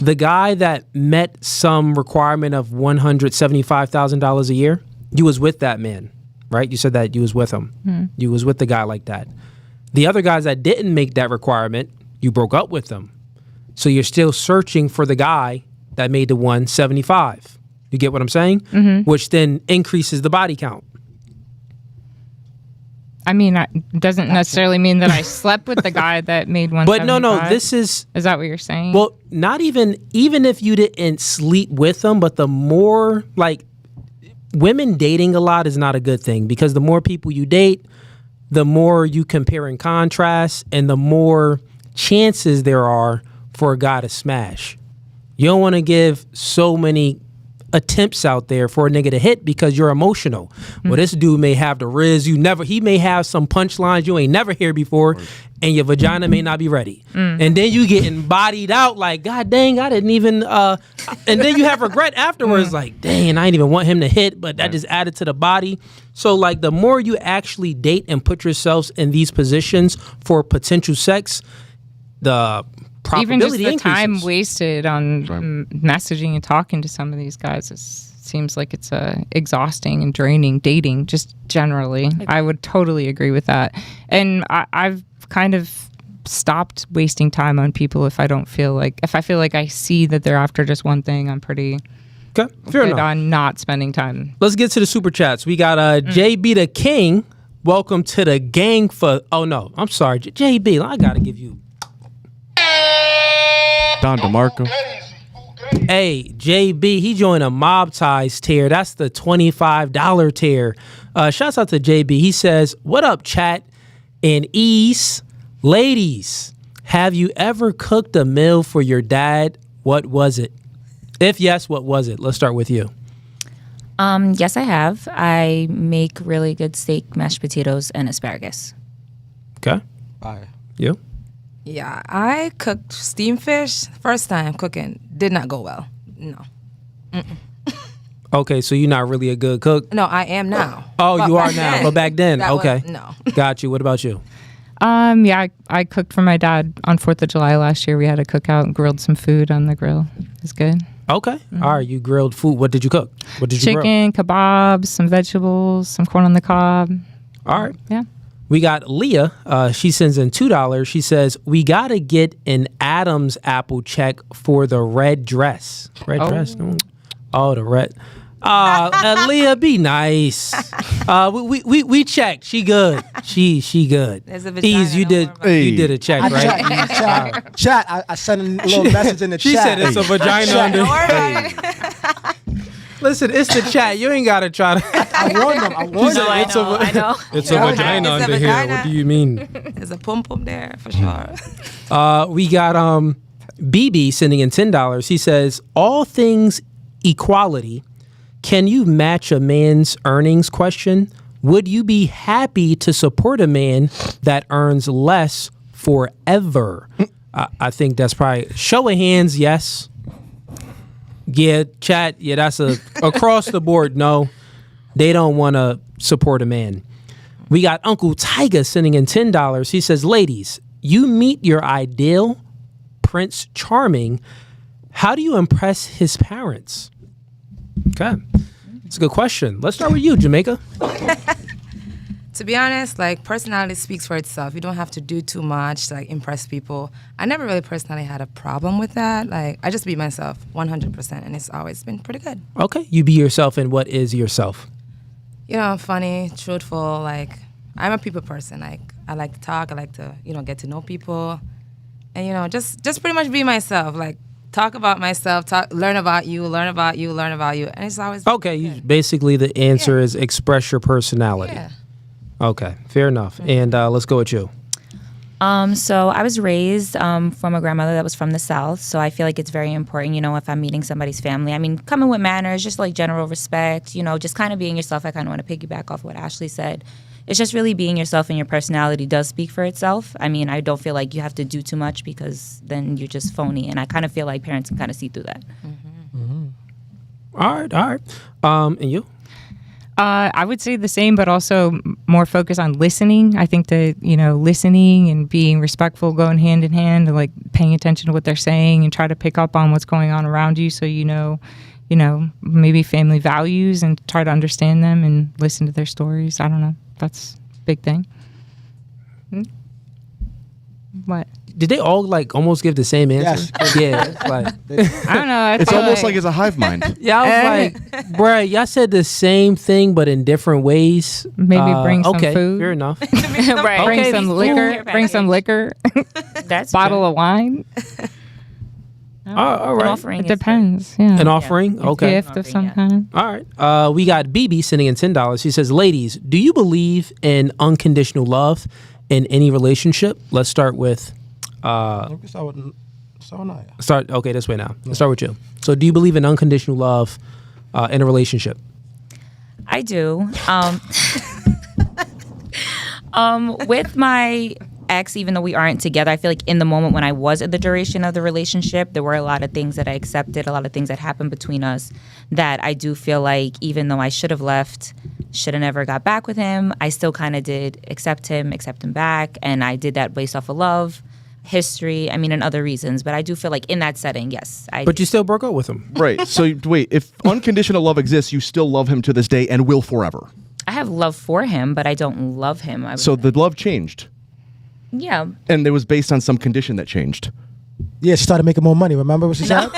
the guy that met some requirement of $175,000 a year, you was with that man, right? You said that you was with him. You was with the guy like that. The other guys that didn't make that requirement, You broke up with them. So you're still searching for the guy that made the 175. You get what I'm saying? Mm-hmm. Which then increases the body count. I mean, it doesn't necessarily mean that I slept with the guy that made 175. But no, this is... Is that what you're saying? Well, not even if you didn't sleep with them, but the more, like, women dating a lot is not a good thing, because the more people you date, the more you compare and contrast, and the more chances there are for a guy to smash. You don't want to give so many attempts out there for a nigga to hit because you're emotional. Well, this dude may have the riz he may have some punchlines you ain't never heard before, and your vagina may not be ready. And then you getting bodied out like, God dang, I didn't even and then you have regret afterwards, like, dang, I didn't even want him to hit, but that just added to the body. So like, the more you actually date and put yourselves in these positions for potential sex, the even just the increases. time wasted on messaging and talking to some of these guys seems like it's exhausting and draining. Dating, just generally, I would totally agree with that. And I've kind of stopped wasting time on people if I feel like I see that they're after just one thing. I'm pretty fair good enough on not spending time. Let's get to the super chats. We got JB the King. Welcome to the gang for. Oh no, I'm sorry, JB. I gotta give you. Don DeMarco. Hey, JB, he joined a Mob Ties tier. That's the $25 tier. Shouts out to JB. He says, what up, chat and ease? Ladies, have you ever cooked a meal for your dad? What was it? If yes, what was it? Let's start with you. Yes, I have. I make really good steak, mashed potatoes, and asparagus. Okay. Fire. You? Yeah, I cooked steamed fish. First time cooking, did not go well. No. Okay, so you're not really a good cook? No, I am now. Oh, But you are back now. then, But back then, that okay. was- no. Got you. What about you? Yeah, I cooked for my dad on 4th of July last year. We had a cookout and grilled some food on the grill. It was good. Okay. All right, you grilled food. What did you cook? What did you grill? Chicken, kebabs, some vegetables, some corn on the cob. All right. Yeah. We got Leah. She sends in $2. She says, we got to get an Adam's apple check for the red dress. Red dress? No. Oh, the red. Leah, be nice. We checked. She good. She good. There's a vagina, Ease, you don't did worry you did a check, I right? chat. I sent a little message in the She chat. said it's a vagina under. Listen, it's the chat. You ain't gotta try to. I warned them. I warned them. It's I know. It's a Yeah. vagina It's a under here. vagina. What do you mean? There's a pum pum there for sure. We got BB sending in $10. He says, all things equality, can you match a man's earnings? Question. Would you be happy to support a man that earns less forever? I think that's probably show of hands. Yes. Yeah, chat. Yeah, that's across the board. No, they don't want to support a man. We got Uncle Tyga sending in $10. He says, ladies, you meet your ideal Prince Charming. How do you impress his parents? Okay. It's a good question. Let's start with you, Jamaica. To be honest, like, personality speaks for itself. You don't have to do too much to, like, impress people. I never really personally had a problem with that. Like, I just be myself 100%, and it's always been pretty good. Okay. You be yourself, and what is yourself? You know, I'm funny, truthful. Like, I'm a people person. Like, I like to talk. I like to, get to know people. And, just pretty much be myself. Like, talk about myself, learn about you. And it's always Okay. Basically, the answer is express your personality. Yeah. Okay. Fair enough. And let's go with you. So I was raised from a grandmother that was from the South. So I feel like it's very important, if I'm meeting somebody's family. I mean, coming with manners, just like general respect, just kind of being yourself. I kind of want to piggyback off what Ashley said. It's just really being yourself, and your personality does speak for itself. I mean, I don't feel like you have to do too much, because then you're just phony. And I kind of feel like parents can kind of see through that. All right. And you? I would say the same, but also more focus on listening. I think that, listening and being respectful, going hand in hand, and like paying attention to what they're saying and try to pick up on what's going on around you, so maybe family values, and try to understand them and listen to their stories. I don't know. That's a big thing. What? did they all like almost give the same answer? Yes. Yeah. It's like, I don't know. I It's feel almost like it's a hive mind. yeah, I was like, bruh, y'all said the same thing but in different ways. Maybe bring some okay, food. fair enough. Right. Bring Okay, some food. liquor. Bring some liquor. That's Bottle of wine. All An right. offering. It is good. depends. Yeah. An offering? Okay. Gift of some Yeah. kind. All right. We got BB sending in $10. He says, ladies, do you believe in unconditional love in any relationship? Let's start with okay, this way now. Let's start with you. So do you believe in unconditional love in a relationship? I do. With my ex, even though we aren't together, I feel like in the moment when I was in the duration of the relationship, there were a lot of things that I accepted, a lot of things that happened between us that I do feel like even though I should have left, should have never got back with him, I still kind of did accept him back. And I did that based off of love, history, and other reasons. But I do feel like in that setting, yes. But you still broke up with him. Right. So wait, if unconditional love exists, you still love him to this day and will forever. I have love for him, but I don't love him. So the love changed. Yeah. And it was based on some condition that changed. Yeah, she started making more money. Remember what she said?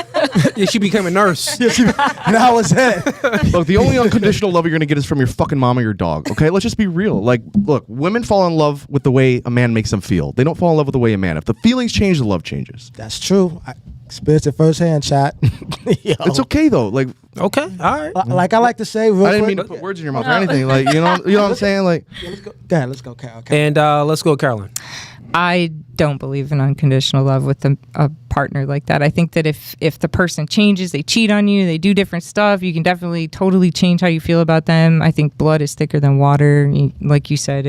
Yeah, she became a nurse. That was it. Look, the only unconditional love you're going to get is from your fucking mom or your dog. Okay, let's just be real. Like, look, women fall in love with the way a man makes them feel. They don't fall in love with the way a man. If the feelings change, the love changes. That's true. I experienced it firsthand, chat. Yo. It's okay though. Like, Okay, all right. Like I like to say, real I didn't quick. mean to put words in your mouth or anything. Like, you know what I'm saying? Like, Go ahead, let's go. Okay. And let's go, Carolyn. I don't believe in unconditional love with a partner like that. I think that if the person changes, they cheat on you, they do different stuff, you can definitely totally change how you feel about them. I think blood is thicker than water. Like you said,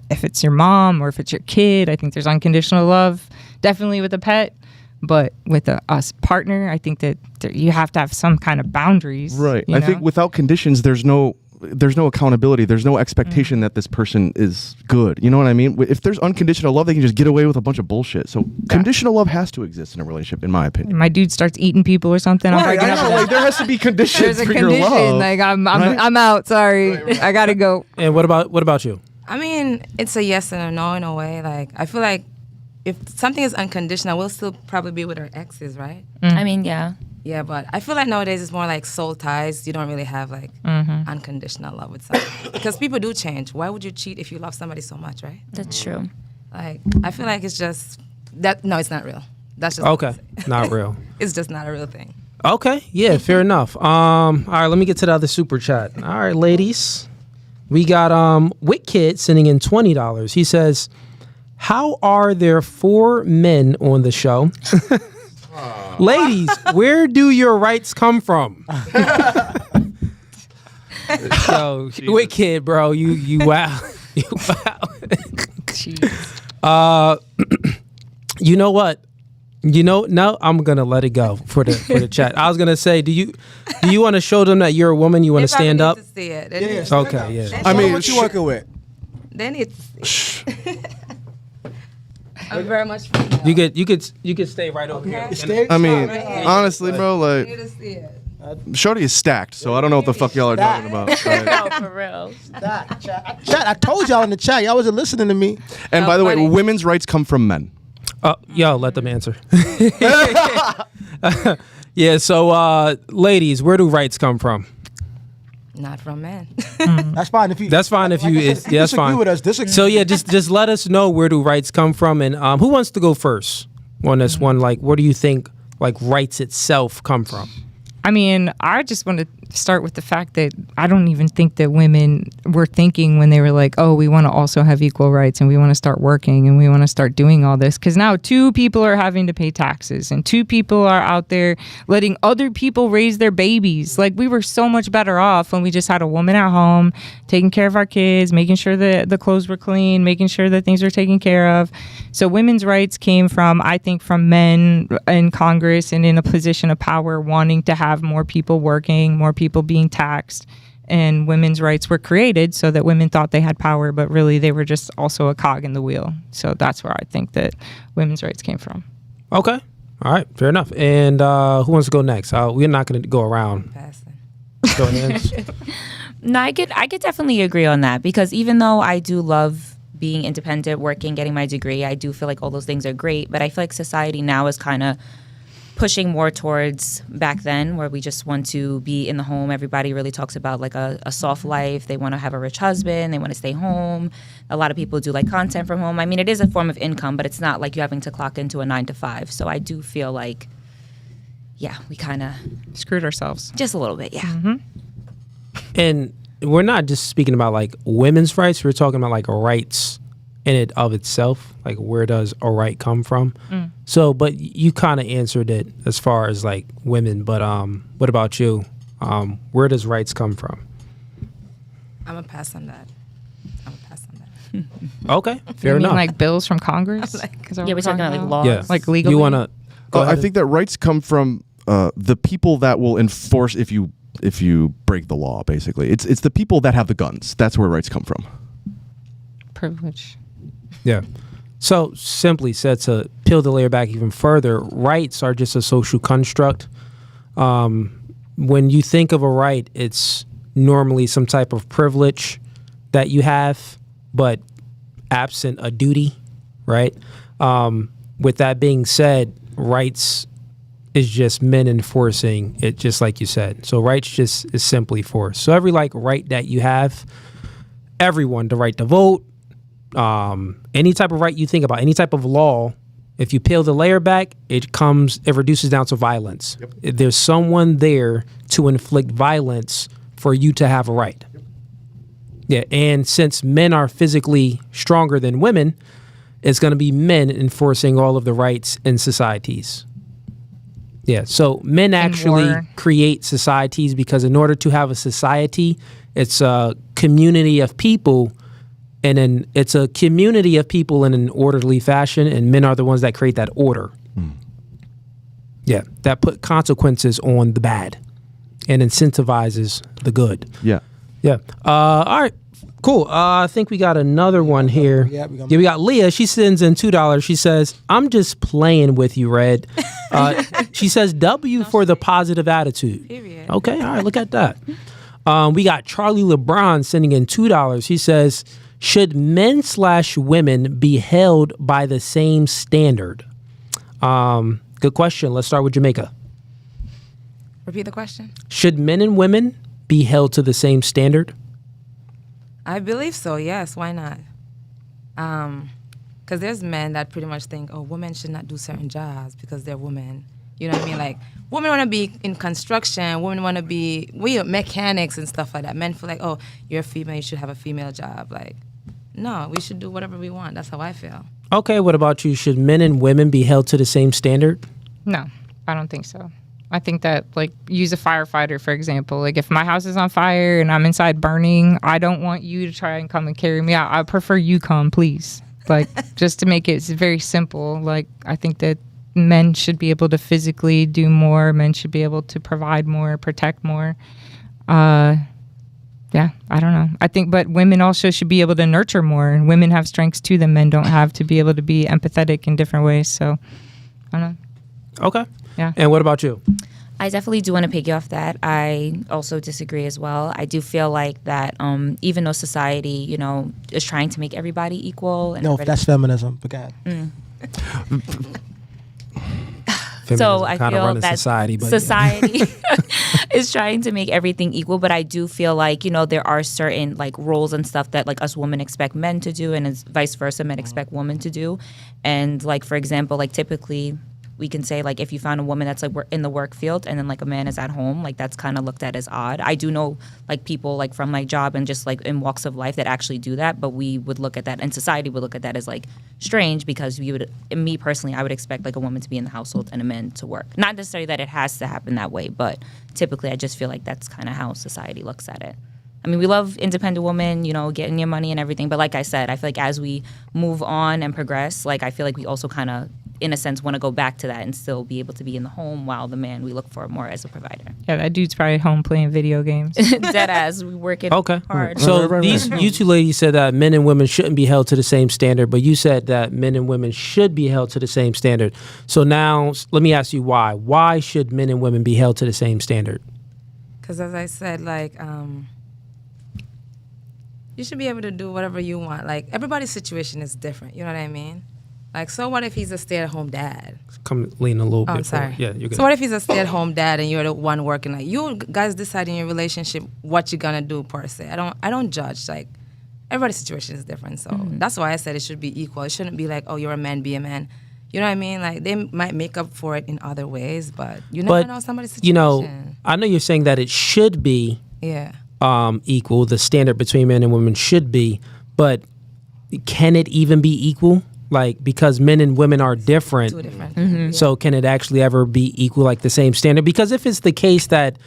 if it's your mom or if it's your kid, I think there's unconditional love. Definitely with a pet. But with a partner, I think that you have to have some kind of boundaries. right. you I know? think without conditions, there's no accountability. There's no expectation that this person is good. You know what I mean? If there's unconditional love, they can just get away with a bunch of bullshit. So conditional love has to exist in a relationship, in my opinion. my dude starts eating people or something. I'm Right, breaking I up know, with like, there has to be conditions There's a for condition. your love. Like I'm right? I'm out. Sorry, I gotta go. And what about you? It's a yes and a no in a way. Like, I feel like if something is unconditional, we'll still probably be with our exes, right? Yeah. Yeah, but I feel like nowadays it's more like soul ties. You don't really have like unconditional love with somebody. Because people do change. Why would you cheat if you love somebody so much, right? That's true. Like, I feel like it's just that. No, it's not real. That's just Okay, not real. It's just not a real thing. Okay, yeah, fair enough. All right, let me get to the other super chat. All right, ladies, we got Witkid sending in $20. He says, "How are there 4 men on the show?" Ladies, where do your rights come from? Yo, Witkid, bro, you wow, you wow. You know what? No, I'm gonna let it go for the chat. I was gonna say, do you want to show them that you're a woman? You want to stand up? They need to see it. Okay, yeah. I mean, what you working with? They need to see it. I'm very much. You could stay right over here. I mean, honestly, bro, They need like, to see it. Shorty is stacked, so I don't know what the fuck y'all are talking about. Right? No, for real. Chat, I told y'all in the chat. Y'all wasn't listening to me. And by the way, funny. women's rights come from men. Yo, let them answer. Yeah. So, ladies, where do rights come from? Not from men. That's fine if you. That's fine if you. Like I said, if you That's disagree fine. with us. Disagree. So yeah, just let us know where do rights come from, and who wants to go first on this one? Like, where do you think like rights itself come from? I just want to start with the fact that I don't even think that women were thinking when they were like, oh, we want to also have equal rights and we want to start working and we want to start doing all this. Because now 2 people are having to pay taxes and 2 people are out there letting other people raise their babies. Like, we were so much better off when we just had a woman at home taking care of our kids, making sure that the clothes were clean, making sure that things were taken care of. So women's rights came from, I think, from men in Congress and in a position of power wanting to have more people working, more people being taxed, and women's rights were created so that women thought they had power, but really they were just also a cog in the wheel. So that's where I think that women's rights came from. Okay, all right, fair enough. And who wants to go next? We're not going to go around. Passing. Go hands. No, I could definitely agree on that because even though I do love being independent, working, getting my degree. I do feel like all those things are great, but I feel like society now is kind of pushing more towards back then, where we just want to be in the home. Everybody really talks about like a soft life. They want to have a rich husband. They want to stay home. A lot of people do like content from home. I mean, it is a form of income, but it's not like you having to clock into a 9 to 5. So I do feel like, yeah, we kind of Screwed ourselves. just a little bit, yeah. Mm-hmm. And we're not just speaking about like women's rights. We're talking about like rights in it of itself. Like, where does a right come from? So, but you kind of answered it as far as like women. But what about you? Where does rights come from? I'm gonna pass on that. Okay, fair You mean enough. like bills from Congress? Like- Is that what Yeah, we're talking about like laws. yeah, Like legally? You want to? I think that rights come from the people that will enforce if you break the law. Basically, it's the people that have the guns. That's where rights come from. privilege. Yeah. So simply said, to peel the layer back even further, rights are just a social construct. When you think of a right, it's normally some type of privilege that you have, but absent a duty, right? With that being said, rights is just men enforcing it, just like you said. So rights just is simply force. So every like right that you have, everyone, the right to vote, any type of right you think about, any type of law, if you peel the layer back, it reduces down to violence. Yep. There's someone there to inflict violence for you to have a right. Yep. Yeah, and since men are physically stronger than women, it's going to be men enforcing all of the rights in societies. Yeah, so men actually create societies because in order to have a society, it's a community of people. And then it's a community of people in an orderly fashion, and men are the ones that create that order. Yeah, that put consequences on the bad and incentivizes the good. Yeah. Yeah. All right. Cool. I think we got another one here. Yeah, we got Leah. She sends in $2. She says, "I'm just playing with you, Red." She says, "W for the positive attitude." Period. Okay. All right. Look at that. We got Charlie LeBron sending in $2. He says, "Should men/women be held by the same standard?" Good question. Let's start with Jamaica. Repeat the question. Should men and women be held to the same standard? I believe so. Yes. Why not? Because there's men that pretty much think, oh, women should not do certain jobs because they're women. You know what I mean? Like, women want to be in construction. Women want to be mechanics and stuff like that. Men feel like, oh, you're a female, you should have a female job. Like, no, we should do whatever we want. That's how I feel. Okay, what about you? Should men and women be held to the same standard? No, I don't think so. I think that, like, use a firefighter, for example. Like, if my house is on fire and I'm inside burning, I don't want you to try and come and carry me out. I prefer you come, please. Like, just to make it very simple. Like, I think that men should be able to physically do more. Men should be able to provide more, protect more. Yeah, I don't know. I think, but women also should be able to nurture more. And women have strengths too that men don't have, to be able to be empathetic in different ways. So, I don't know. Okay. Yeah. And what about you? I definitely do want to piggy off that. I also disagree as well. I do feel like that even though society, you know, is trying to make everybody equal. And No, that's feminism. But go ahead. So I feel that society is trying to make everything equal, but I do feel like, you know, there are certain like roles and stuff that like us women expect men to do, and it's vice versa, men expect women to do. And like, for example, like typically we can say like if you found a woman that's like in the work field and then like a man is at home, like that's kind of looked at as odd. I do know like people like from my job and just like in walks of life that actually do that, but we would look at that, and society would look at that as like strange, because we would, me personally, I would expect like a woman to be in the household and a man to work. Not necessarily that it has to happen that way, but typically I just feel like that's kind of how society looks at it. I mean, we love independent women, you know, getting your money and everything, but like I said, I feel like as we move on and progress, like I feel like we also kind of, in a sense, want to go back to that and still be able to be in the home, while the man we look for more as a provider. Yeah, that dude's probably at home playing video games. Dead ass, we working hard. So you two ladies said that men and women shouldn't be held to the same standard, but you said that men and women should be held to the same standard. So now let me ask you why. Why should men and women be held to the same standard? Because as I said, like, you should be able to do whatever you want. Like, everybody's situation is different. You know what I mean? Like, so what if he's a stay-at-home dad? Come lean a little bit. I'm sorry. Forward. Yeah, you're good. So what if he's a stay-at-home dad and you're the one working? Like, you guys decide in your relationship what you're gonna do per se. I don't judge. Like, everybody's situation is different. So that's why I said it should be equal. It shouldn't be like, oh, you're a man, be a man. You know what I mean? Like, they might make up for it in other ways, but you never know somebody's situation. You know, I know you're saying that it should be equal. The standard between men and women should be, but can it even be equal? Like, because men and women are different. Two different. So can it actually ever be equal, like the same standard? Because if it's the case that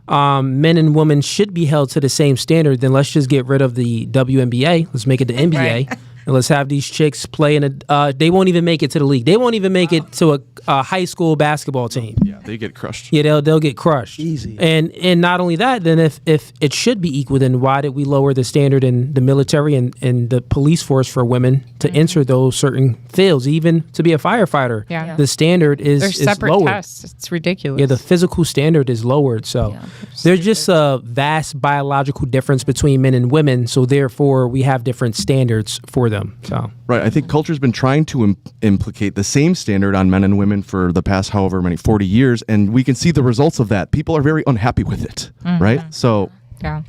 men and women should be held to the same standard, then let's just get rid of the WNBA. Let's make it the NBA. Right. And let's have these chicks play in a. They won't even make it to the league. They won't even make it to a high school basketball team. Yeah, they get crushed. Yeah, they'll get crushed. Easy. And not only that, then if it should be equal, then why did we lower the standard in the military and the police force for women to enter those certain fields, even to be a firefighter? Yeah. The standard is There's separate lowered. tests. It's ridiculous. Yeah, the physical standard is lowered. So there's just a vast biological difference between men and women. So therefore, we have different standards for them. So. Right. I think culture's been trying to implicate the same standard on men and women for the past however many 40 years, and we can see the results of that. People are very unhappy with it, right? So, yeah.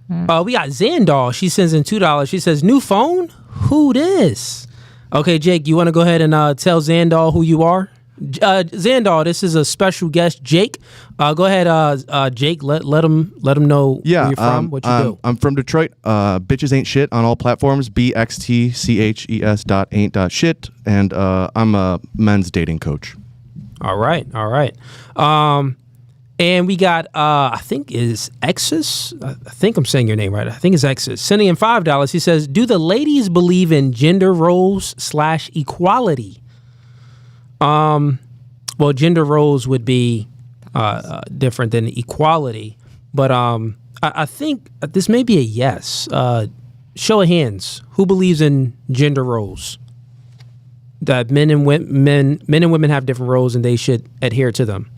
We got Zandal. She sends in $2. She says, "New phone? Who this?" Okay, Jake, you want to go ahead and tell Zandal who you are? Zandal, this is a special guest, Jake. Go ahead, Jake. Let him know where you're from, what you do. I'm from Detroit. Bitches ain't shit on all platforms. BXTCHES.ain't.shit, and I'm a men's dating coach. All right. And we got I think is Exus. I think I'm saying your name right. I think it's Exus. Sending in $5. He says, "Do the ladies believe in gender roles / equality?" Well, gender roles would be different than equality, but I think this may be a yes. Show of hands, who believes in gender roles? That men and women have different roles, and they should adhere to them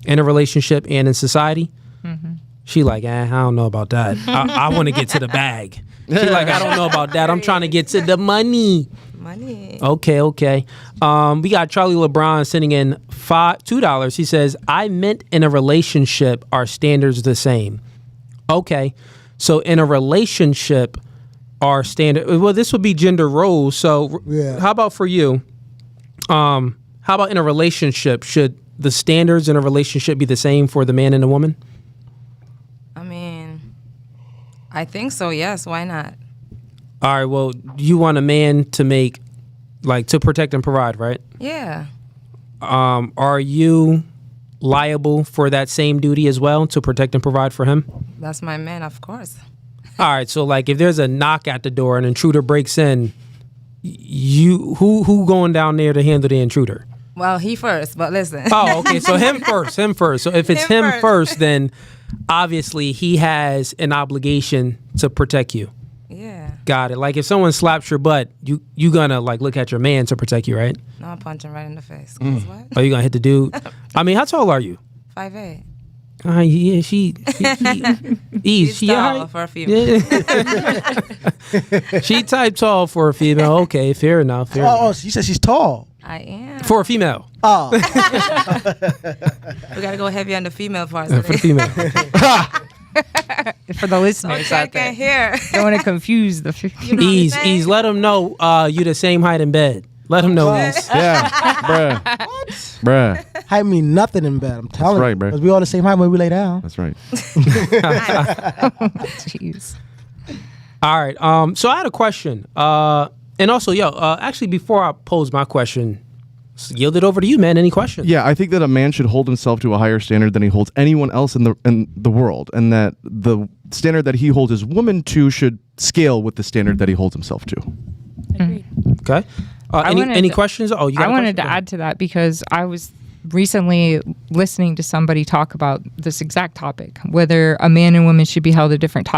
in a relationship and in society. Mm-hmm. She like, I don't know about that. I want to get to the bag. She like, I don't know about that. I'm trying to get to the money. Okay. We got Charlie LeBron sending in $2. He says, "I meant in a relationship, our standards the same." Okay, so in a relationship, our standard. Well, this would be gender roles. So, how about for you? How about in a relationship? Should the standards in a relationship be the same for the man and the woman? I mean, I think so. Yes. Why not? All right, well, you want a man to make, like, to protect and provide, right? Yeah. Are you liable for that same duty as well, to protect and provide for him? That's my man, of course. All right, so, like, if there's a knock at the door, an intruder breaks in, who going down there to handle the intruder? Well, he first, but listen. Oh, okay, so him first. So if it's him first, then obviously he has an obligation to protect you. Yeah. Got it. Like if someone slaps your butt, you gonna like look at your man to protect you, right? No, I'm punching right in the face. What? Are you gonna hit the dude? I mean, how tall are you? 5'8". Yeah, she She's tall for a female. Yeah. She type tall for a female. Okay, fair enough. Oh, you said she's tall. I am. For a female. Oh. We gotta go heavy on the female part. For the female. For the listeners I out there. can't hear. Don't want to confuse the. Ease. Let them know you the same height in bed. Let them know, Ease. Yeah, bruh. Height mean nothing in bed. I'm telling right, you. bro. Because we all the same height when we lay down. That's right. Jeez. All right. So I had a question. And also, actually, before I pose my question, yield it over to you, man. Any questions? Yeah, I think that a man should hold himself to a higher standard than he holds anyone else in the world, and that the standard that he holds his woman to should scale with the standard that he holds himself to. Agreed. Okay. Any questions? Oh, you got I wanted to add to that because I was recently listening to somebody talk about this exact topic, whether a man and woman should be held a different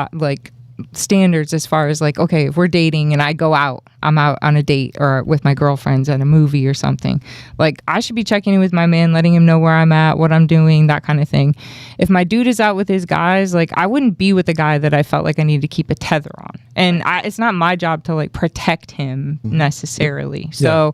standards as far as like, okay, if we're dating and I go out, I'm out on a date or with my girlfriends at a movie or something, like I should be checking in with my man, letting him know where I'm at, what I'm doing, that kind of thing. If my dude is out with his guys, like I wouldn't be with a guy that I felt like I needed to keep a tether on. And it's not my job to like protect him necessarily. So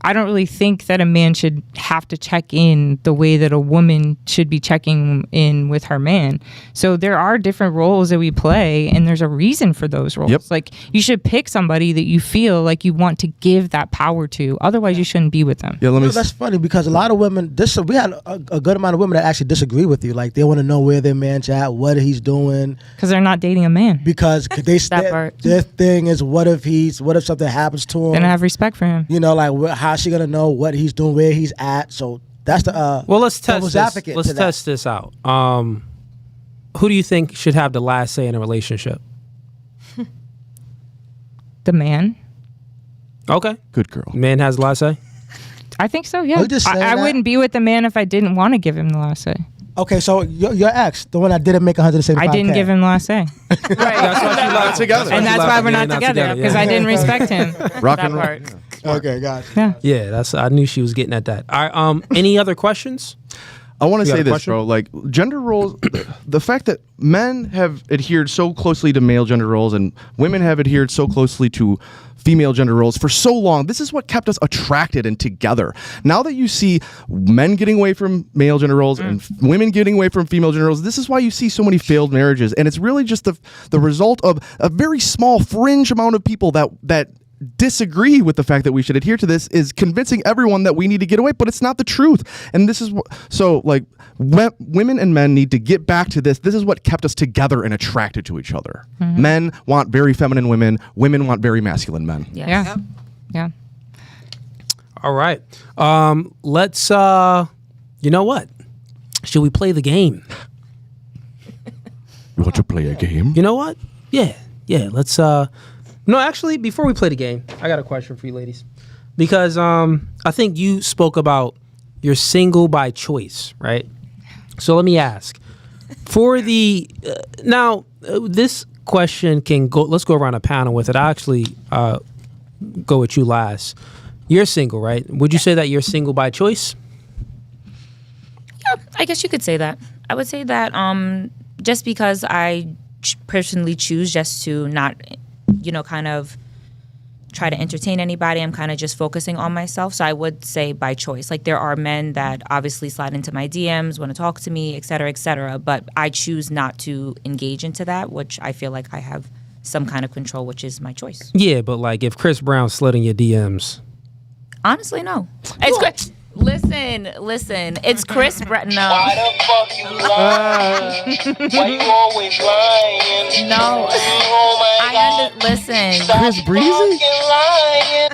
I don't really think that a man should have to check in the way that a woman should be checking in with her man. So there are different roles that we play, and there's a reason for those roles. Yep. Like you should pick somebody that you feel like you want to give that power to. Otherwise, you shouldn't be with them. Yeah, That's funny because a lot of women. We had a good amount of women that actually disagree with you. Like they want to know where their man's at, what he's doing, Because they're not dating a man. because they That part. their thing is what if something happens to him? Then I have respect for him. You know, like how's she gonna know what he's doing, where he's at? So that's the Well, let's test devil's this. advocate Let's to that. test this out. Who do you think should have the last say in a relationship? The man. Okay, Good girl. man has the last say. I think so, yeah. Are you just saying I that? wouldn't be with the man if I didn't want to give him the last say. Okay, so your ex, the one that didn't make 175K. I didn't give him the last say. That's why she left together. And that's why we're not together, yeah. because I didn't respect him. Rock That and roll. part. Okay, gotcha. Yeah. Yeah, I knew she was getting at that. All right. Any other questions? I want to You got say a this, question? bro. Like gender roles, the fact that men have adhered so closely to male gender roles and women have adhered so closely to female gender roles for so long, this is what kept us attracted and together. Now that you see men getting away from male gender roles and women getting away from female gender roles, this is why you see so many failed marriages. And it's really just the result of a very small fringe amount of people that disagree with the fact that we should adhere to this is convincing everyone that we need to get away, but it's not the truth. And this is so like women and men need to get back to this. This is what kept us together and attracted to each other. Men want very feminine women want very masculine men. Yes. Yeah. Yeah. All right. Let's. You know what? Should we play the game? You want to play a game? You know what? Yeah. Let's. No, actually, before we play the game, I got a question for you, ladies, because I think you spoke about you're single by choice, right? So let me ask, for the this question can go. Let's go around a panel with it. I actually go with you last. You're single, right? Would you say that you're single by choice? Yeah, I guess you could say that. I would say that just because I personally choose just to not, kind of try to entertain anybody, I'm kind of just focusing on myself. So I would say by choice. Like there are men that obviously slide into my DMs, want to talk to me, et cetera, but I choose not to engage into that, which I feel like I have some kind of control, which is my choice. Yeah, but like if Chris Brown slid in your DMs. Honestly, no. It's Chris. Listen. It's Chris Brown. No. Why the fuck you lying? Why you always lying? No. Oh my God. Listen. Chris Breezy? Fucking lying.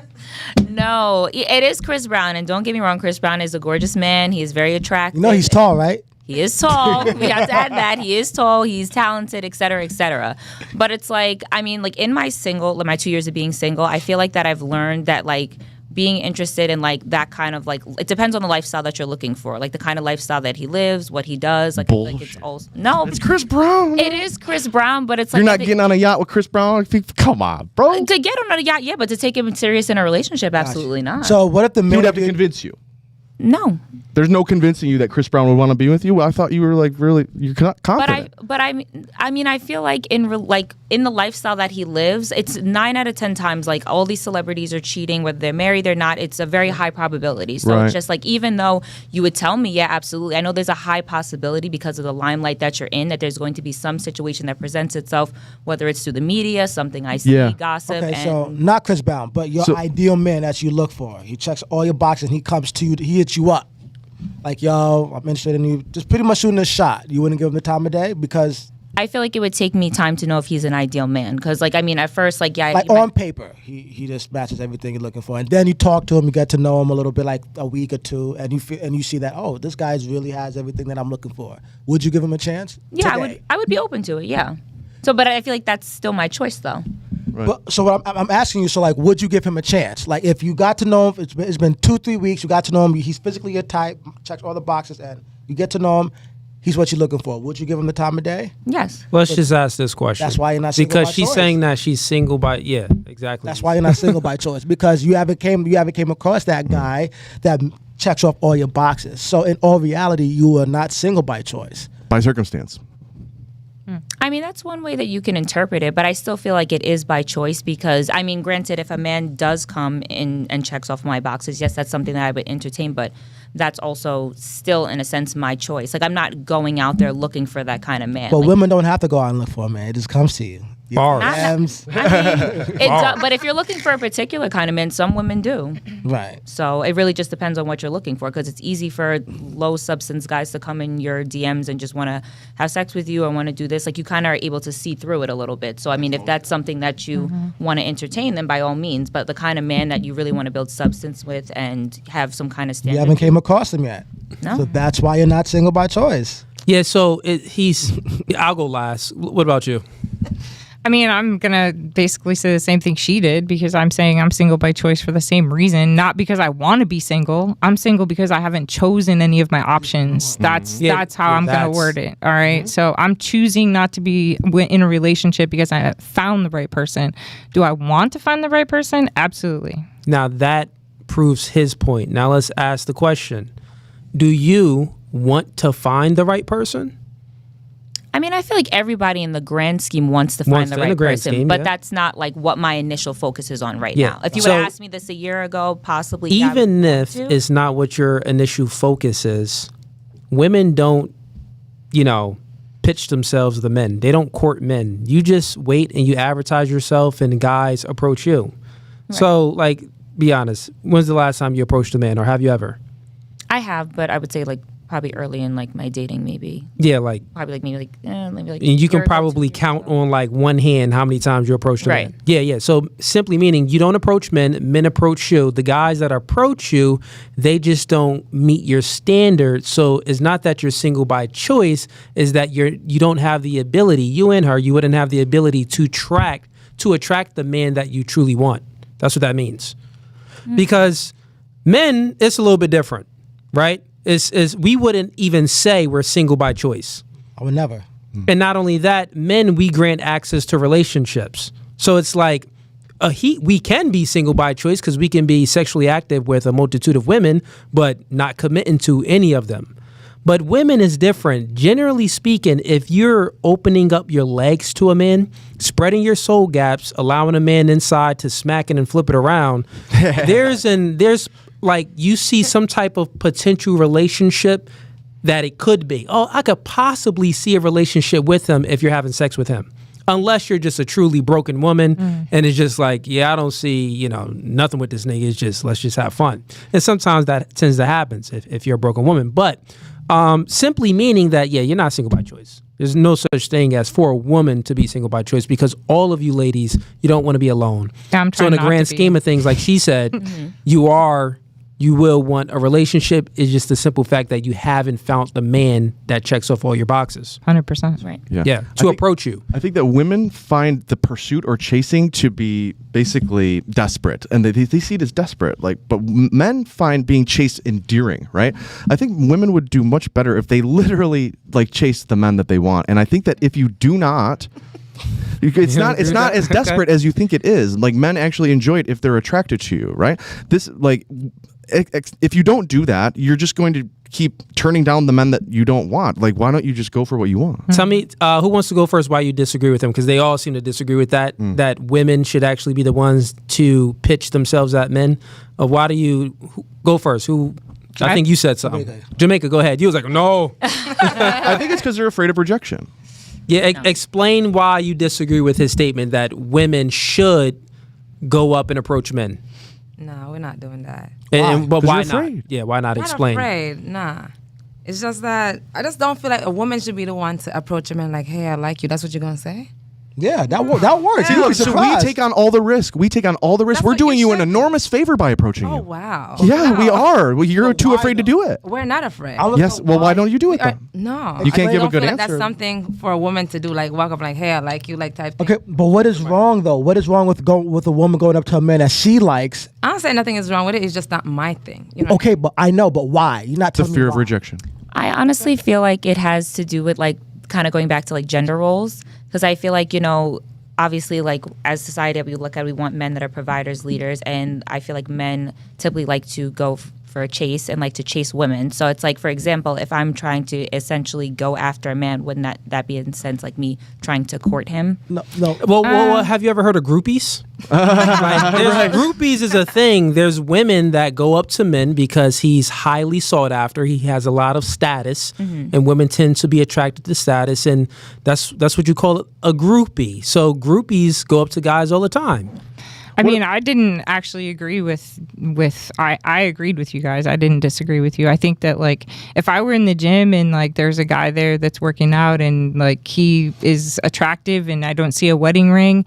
No, it is Chris Brown, and don't get me wrong, Chris Brown is a gorgeous man. He is very attractive. You know he's tall, right? He is tall. We have to add that. He is tall. He's talented, et cetera, et cetera. But it's like, I mean, like in my 2 years of being single, I feel like that I've learned that like being interested in like that kind of like, it depends on the lifestyle that you're looking for, like the kind of lifestyle that he lives, what he does. Like, I feel like it's also no, It's Chris Brown. it is Chris Brown, but it's like You're not getting on a yacht with Chris Brown? Come on, bro. to get on a yacht, yeah, but to take him serious in a relationship, absolutely not. So what if the He man would have to convince you. no. There's no convincing you that Chris Brown would want to be with you. Well, I thought you were like really you're confident. But I mean, I feel like in the lifestyle that he lives, it's 9 out of 10 times like all these celebrities are cheating, whether they're married or not. It's a very high probability. So Right. it's just like, even though you would tell me, yeah, absolutely, I know there's a high possibility because of the limelight that you're in that there's going to be some situation that presents itself, whether it's through the media, something I see, Yeah. gossip. Okay, and so not Chris Brown, but your So- ideal man that you look for. He checks all your boxes and he comes to you, he hits you up. Like, yo, I'm interested in you. Just pretty much shooting a shot. You wouldn't give him the time of day because, I feel like it would take me time to know if he's an ideal man. Because, like, I mean, at first, like, yeah, like he might- on paper, he just matches everything you're looking for. And then you talk to him, you get to know him a little bit, like a week or two, and you see that, oh, this guy really has everything that I'm looking for. Would you give him a chance? yeah, Today? I would be open to it, yeah. So, but I feel like that's still my choice, though. But, so what I'm asking you, so like, would you give him a chance? Like, if you got to know him, it's been 2-3 weeks, you got to know him, he's physically your type, checks all the boxes, and you get to know him, he's what you're looking for, would you give him the time of day? Yes. Let's just ask this question. That's why you're not single because by she's choice. saying that she's single by exactly. That's why you're not single by choice, because you haven't came across that guy that checks off all your boxes. So in all reality, you are not single by choice. By circumstance. I mean, that's one way that you can interpret it, but I still feel like it is by choice because, I mean, granted, if a man does come in and checks off my boxes, yes, that's something that I would entertain, but that's also still, in a sense, my choice. Like, I'm not going out there looking for that kind of man. But Like, women don't have to go out and look for a man. It just comes to you. Bars. Yams. but if you're looking for a particular kind of man, some women do. Right. So it really just depends on what you're looking for because it's easy for low substance guys to come in your DMs and just want to have sex with you or want to do this. Like you kind of are able to see through it a little bit. So I mean, if that's something that you want to entertain, then by all means. But the kind of man that you really want to build substance with and have some kind of You standard. haven't came across him yet. No. So that's why you're not single by choice. Yeah, so I'll go last. What about you? I mean, I'm going to basically say the same thing she did because I'm saying I'm single by choice for the same reason, not because I want to be single. I'm single because I haven't chosen any of my options. That's how I'm going to word it. All right. So I'm choosing not to be in a relationship because I found the right person. Do I want to find the right person? Absolutely. Now that proves his point. Now let's ask the question. Do you want to find the right person? I mean, I feel like everybody in the grand scheme wants to find the right person, but yeah. that's not like what my initial focus is on right Yeah. now. If you would have asked me this a year ago, possibly. Even if it's not what your initial focus is, women don't, pitch themselves to the men. They don't court men. You just wait and you advertise yourself and guys approach you. Right. So, like, be honest. When's the last time you approached a man, or have you ever? I have, but I would say like probably early in like my dating, maybe. Yeah, like probably maybe like. And you can probably count on like one hand how many times you approached a man. Yeah. So simply meaning you don't approach men, men approach you. The guys that approach you, they just don't meet your standards. So it's not that you're single by choice, is that you don't have the ability. You and her, you wouldn't have the ability to attract the man that you truly want. That's what that means. Because men, it's a little bit different, right? Is we wouldn't even say we're single by choice. I would never. And not only that, men, we grant access to relationships. So it's like we can be single by choice because we can be sexually active with a multitude of women, but not committing to any of them. But women is different. Generally speaking, if you're opening up your legs to a man, spreading your soul gaps, allowing a man inside to smack it and flip it around, there's like you see some type of potential relationship that it could be. Oh, I could possibly see a relationship with him if you're having sex with him. Unless you're just a truly broken woman and it's just like, yeah, I don't see, nothing with this nigga. It's just, let's just have fun. And sometimes that tends to happen if you're a broken woman. But simply meaning that, yeah, you're not single by choice. There's no such thing as for a woman to be single by choice because all of you ladies, you don't want to be alone. So in the grand scheme of things, like she said, you will want a relationship. It's just the simple fact that you haven't found the man that checks off all your boxes. 100%. Right. Yeah. Approach you. I think that women find the pursuit or chasing to be basically desperate, and they see it as desperate. But men find being chased endearing, right? I think women would do much better if they literally chase the men that they want. And I think that if you do not. It's not as desperate as you think it is. Like men actually enjoy it if they're attracted to you, right? If you don't do that, you're just going to keep turning down the men that you don't want. Like, why don't you just go for what you want? Tell me, who wants to go first? Why you disagree with them? Because they all seem to disagree with that. That women should actually be the ones to pitch themselves at men. Why do you go first? I think you said something. Jamaica, go ahead. You was like, no. I think it's because they're afraid of rejection. Yeah, explain why you disagree with his statement that women should go up and approach men. No, we're not doing that. But why not? Yeah, why not explain? Not afraid, nah. It's just that I just don't feel like a woman should be the one to approach a man like, hey, I like you. That's what you're going to say? Yeah, that works. See, look, so we take on all the risk. That's We're doing you an should. enormous favor by approaching you. Oh, wow. Yeah, we Wow. are. Well, you're too afraid to do it. We're not afraid. Yes, well, why don't you do it then? No. You can't I give a don't good feel like answer. That's something for a woman to do, like walk up like, hey, I like you, like type thing. Okay, but what is wrong though? What is wrong with a woman going up to a man that she likes? I don't say nothing is wrong with it. It's just not my thing. You know? Okay, but I know, but why? You're not The telling me fear of why. rejection. I honestly feel like it has to do with like kind of going back to like gender roles, because I feel like, obviously, like as society we look at, we want men that are providers, leaders, and I feel like men typically like to go for a chase and like to chase women. So it's like, for example, if I'm trying to essentially go after a man, wouldn't that be in a sense like me trying to court him? No. Well, have you ever heard of groupies? Groupies is a thing. There's women that go up to men because he's highly sought after. He has a lot of status, and women tend to be attracted to status, and that's what you call a groupie. So groupies go up to guys all the time. I mean, I didn't actually agree with I agreed with you guys. I didn't disagree with you. I think that like if I were in the gym and like there's a guy there that's working out and like he is attractive and I don't see a wedding ring,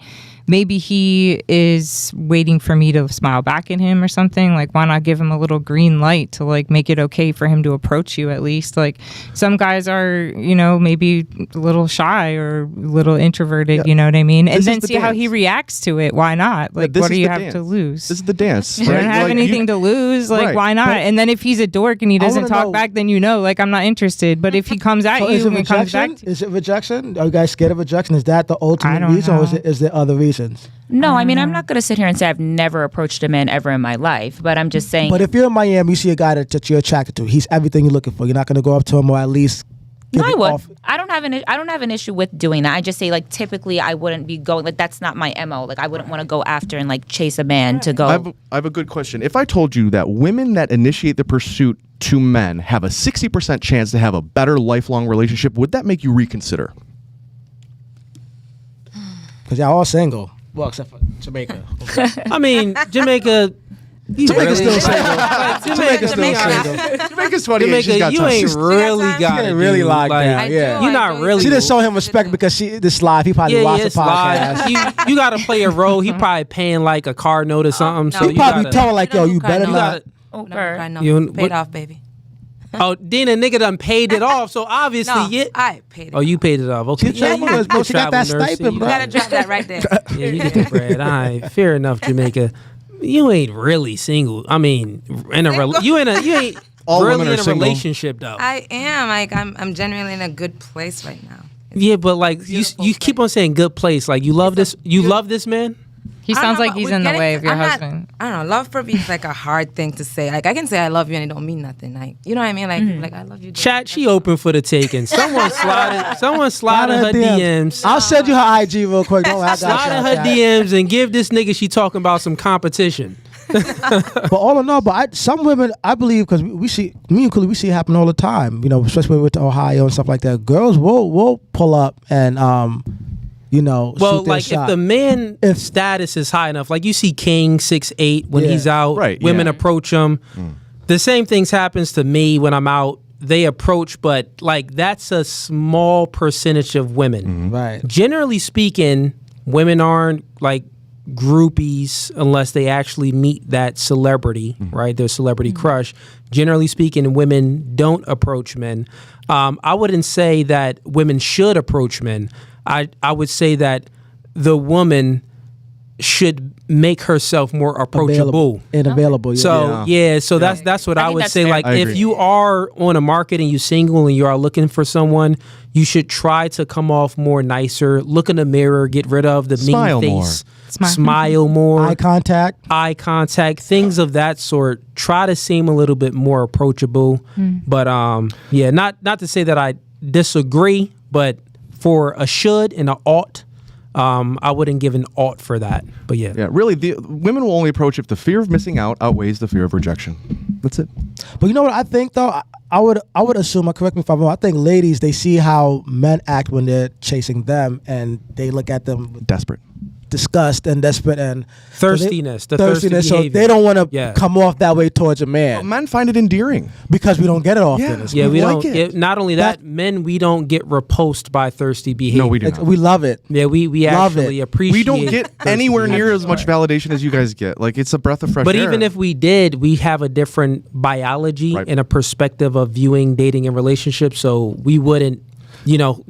maybe he is waiting for me to smile back at him or something. Like, why not give him a little green light to like make it okay for him to approach you at least? Like, some guys are, maybe a little shy or a little introverted, you know what I mean? And then see how he reacts to it. Why not? Like, what do you have to lose? This is the dance. You don't have anything to lose. Like, why not? And then if he's a dork and he doesn't talk back, then like, I'm not interested. But if he comes at you and comes back is it rejection? Are you guys scared of rejection? Is that the ultimate reason, or is there other reasons? No, I mean, I'm not going to sit here and say I've never approached a man ever in my life, but I'm just saying. But if you're in Miami, you see a guy that you're attracted to. He's everything you're looking for. You're not going to go up to him or at least. No, I would. I don't have an issue with doing that. I just say like typically I wouldn't be going like that's not my MO. Like I wouldn't want to go after and like chase a man to go. I have a good question. If I told you that women that initiate the pursuit to men have a 60% chance to have a better lifelong relationship, would that make you reconsider? Because y'all all single. Well, except for Jamaica. I mean, Jamaica. Jamaica's still single. Jamaica's still single. Jamaica's funny. Jamaica, you ain't really got it. Really locked down. Yeah, you're not really. She didn't show him respect because this live. He probably watched the podcast. You got to play a role. He probably paying like a car note or something. No. So he probably telling like, yo, you better not. No, paid off, baby. Oh, Dina, nigga done paid it off. So obviously, I paid it. Oh, you paid it off. Okay. She got that stipend, bro. You gotta drop that right there. Yeah, you get the bread. All right, fair enough, Jamaica. You ain't really single. I mean, you ain't All really women are in a single. relationship though. I am. Like I'm genuinely in a good place right now. Yeah, but like you keep on saying good place. Like you love this man. He sounds like he's in the way of your husband. I don't know. Love for me is like a hard thing to say. Like I can say I love you and it don't mean nothing. Like you know what I mean? Like I love you. Chat, she open for the taking. Someone sliding her DMs. I'll send you her IG real quick. Don't I got Sliding her DMs and give this nigga she talking about some competition. But all in all, some women, I believe, because we see, me and Cooley, we see it happen all the time. Especially when we went to Ohio and stuff like that. Girls will pull up and well, shoot their like shot. if the man status is high enough, like you see King 6'8" when he's out, women approach him. The same things happens to me when I'm out. They approach, but like that's a small percentage of women. Right. Generally speaking, women aren't like groupies unless they actually meet that celebrity, right? Their celebrity crush. Generally speaking, women don't approach men. I wouldn't say that women should approach men. I would say that the woman should make herself more approachable and available. So that's what I would say. Fair. Like if you are on a market and you're single and you are looking for someone, you should try to come off more nicer. Look in the mirror, get rid of the mean face. Smile more. Eye contact. Things of that sort. Try to seem a little bit more approachable. But not to say that I disagree, but for a should and a ought, I wouldn't give an ought for that. But yeah, really, the women will only approach if the fear of missing out outweighs the fear of rejection. That's it. But you know what I think though? I would assume, correct me if I'm wrong, I think ladies, they see how men act when they're chasing them and they look at them with Desperate. disgust and desperate and thirstiness. So they don't want to come off that way towards a man. Well, men find it endearing because we don't get it often. Yeah, we like don't. it. Not only that, men, we don't get repulsed by thirsty behavior. No, we do not. We love it. Yeah, we love actually it. appreciate. We don't get anywhere near as much validation as you guys get. Like it's a breath of fresh air. But even if we did, we have a different biology and a perspective of viewing dating and relationships. So we wouldn't,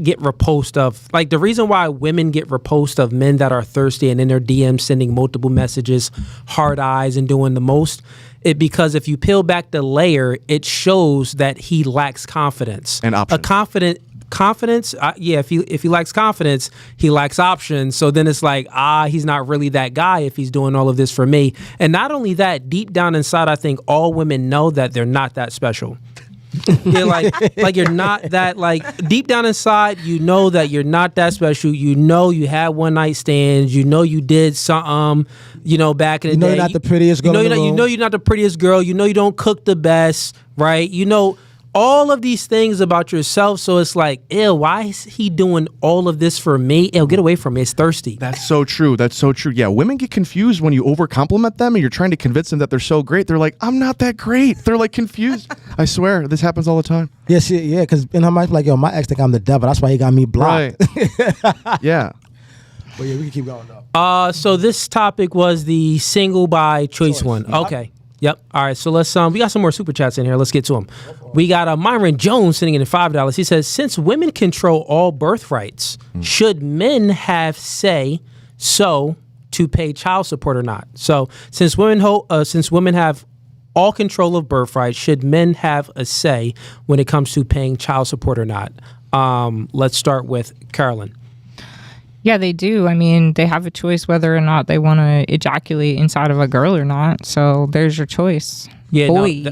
get repulsed of, like the reason why women get repulsed of men that are thirsty and in their DMs sending multiple messages, hard eyes and doing the most because if you peel back the layer, it shows that he lacks confidence And options. Confidence. If he lacks confidence, he lacks options. So then it's like, he's not really that guy if he's doing all of this for me. And not only that, deep down inside, I think all women know that they're not that special. You're like you're not that, like, deep down inside, you know that you're not that special. You know you had one night stands. You know you did something, back in the day. You're not the prettiest girl in the room. You know you're not the prettiest girl. You know you don't cook the best, right? You know all of these things about yourself. So it's like, ew, why is he doing all of this for me? Ew, get away from me. It's thirsty. That's so true. That's so true. Yeah, women get confused when you over-compliment them and you're trying to convince them that they're so great. They're like, I'm not that great. They're like confused. I swear, this happens all the time. Yes, yeah, because in her mind, like, yo, my ex think I'm the devil. That's why he got me blocked. Right. Yeah. But yeah, we can keep going though. So this topic was the single by choice one. Yep. Okay. Yep. All right. So let's we got some more super chats in here. Let's get to them. We got Myron Jones sitting in at $5. He says, since women control all birthrights, should men have say so to pay child support or not? So since women have all control of birthrights, should men have a say when it comes to paying child support or not? Let's start with Carolyn. Yeah, they do. I mean, they have a choice whether or not they want to ejaculate inside of a girl or not. So there's your choice. Yeah, Boy,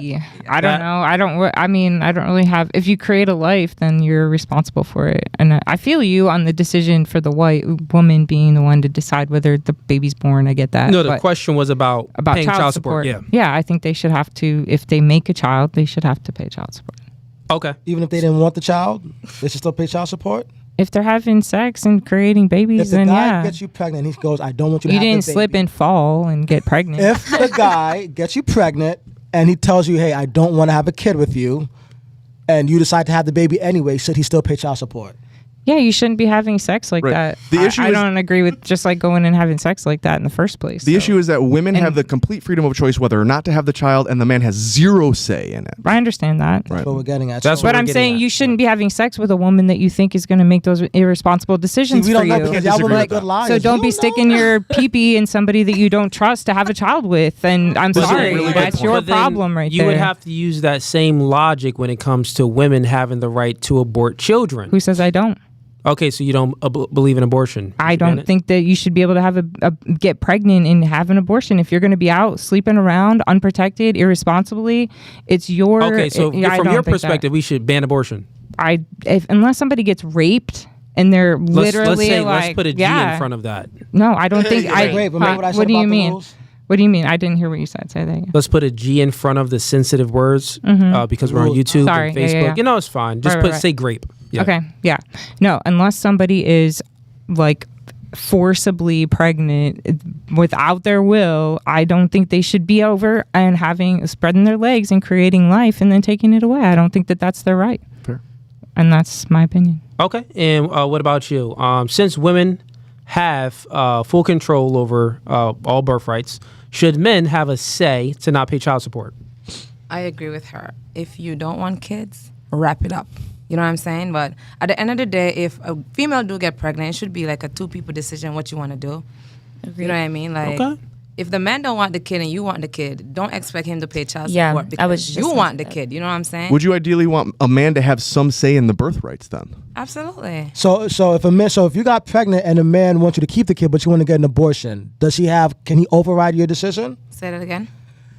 I don't know. I don't really have. If you create a life, then you're responsible for it. And I feel you on the decision for the white woman being the one to decide whether the baby's born. I get that. No, the question was about paying child support. Yeah, I think they should have to. If they make a child, they should have to pay child support. Okay. Even if they didn't want the child, they should still pay child support? If they're having sex and creating babies, If the then guy gets you pregnant and he goes, I don't want you to have the baby. didn't slip and fall and get pregnant. If the guy gets you pregnant and he tells you, hey, I don't want to have a kid with you, and you decide to have the baby anyway, should he still pay child support? Yeah, you shouldn't be having sex like Right. that. The issue I is- don't agree with just like going and having sex like that in the first place. The issue is that women have the complete freedom of choice whether or not to have the child, and the man has zero say in it. I understand that. That's what we're getting at. That's So- what But I'm getting saying at. you shouldn't be having sex with a woman that you think is going to make those irresponsible decisions we for don't know you. because Can't y'all women disagree are with good that. liars. So don't You be know sticking that. your pee-pee in somebody that you don't trust to have a child with. And I'm But sorry, then- that's but your then problem right you there. would have to use that same logic when it comes to women having the right to abort children. Who says I don't? Okay, so you don't believe in abortion? I don't think that you should be able to have get pregnant and have an abortion. If you're going to be out sleeping around unprotected, irresponsibly, it's your. Okay, so I from don't your think perspective, we should ban abortion. unless somebody gets raped and they're literally Let's put a G in front of that. No, I don't think. Wait, remember what I said what do you about the mean? rules? What do you mean? I didn't hear what you said. Say that again. Let's put a G in front of the sensitive words because we're on YouTube Sorry, and yeah, Facebook. yeah, yeah. It's fine. Just Right. say grape. Yeah. Okay, yeah. No, unless somebody is like forcibly pregnant without their will, I don't think they should be over and spreading their legs and creating life and then taking it away. I don't think that that's their right. Fair. And that's my opinion. Okay, and what about you? Since women have full control over all birthrights, should men have a say to not pay child support? I agree with her. If you don't want kids, wrap it up. You know what I'm saying? But at the end of the day, if a female do get pregnant, it should be like a two-people decision what you want to do. You know what I mean? Like, Okay. if the man don't want the kid and you want the kid, don't expect him to pay child Yeah, support I because was just you thinking want the that. kid. You know what I'm saying? Would you ideally want a man to have some say in the birthrights then? Absolutely. So if you got pregnant and a man wants you to keep the kid but you want to get an abortion, can he override your decision? Say that again.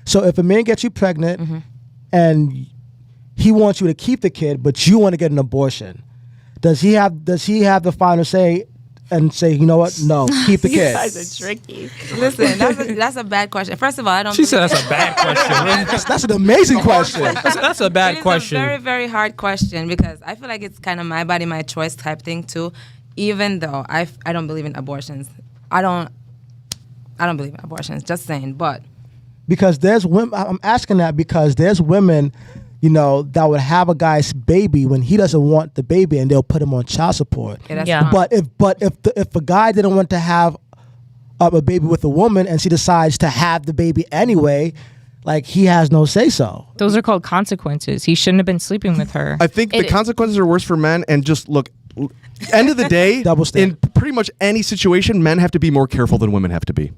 So if a man gets you pregnant and he wants you to keep the kid but you want to get an abortion, does he have the final say and say, you know what? No, keep the kid. tricky. Listen, that's a bad question. First of all, I don't. She said believe- that's a bad question. That's an amazing question. That's a bad It is question. a very, very hard question because I feel like it's kind of my body, my choice type thing too. Even though I don't believe in abortions, I don't believe in abortions. Just saying, but Because there's women. I'm asking that because there's women, that would have a guy's baby when he doesn't want the baby, and they'll put him on child support. yeah, that's Yeah. fine. But if a guy didn't want to have a baby with a woman and she decides to have the baby anyway, like he has no say so. Those are called consequences. He shouldn't have been sleeping with her. I think the consequences are worse for men. And just look, end of the day, Double in standard. pretty much any situation, men have to be more careful than women have to be.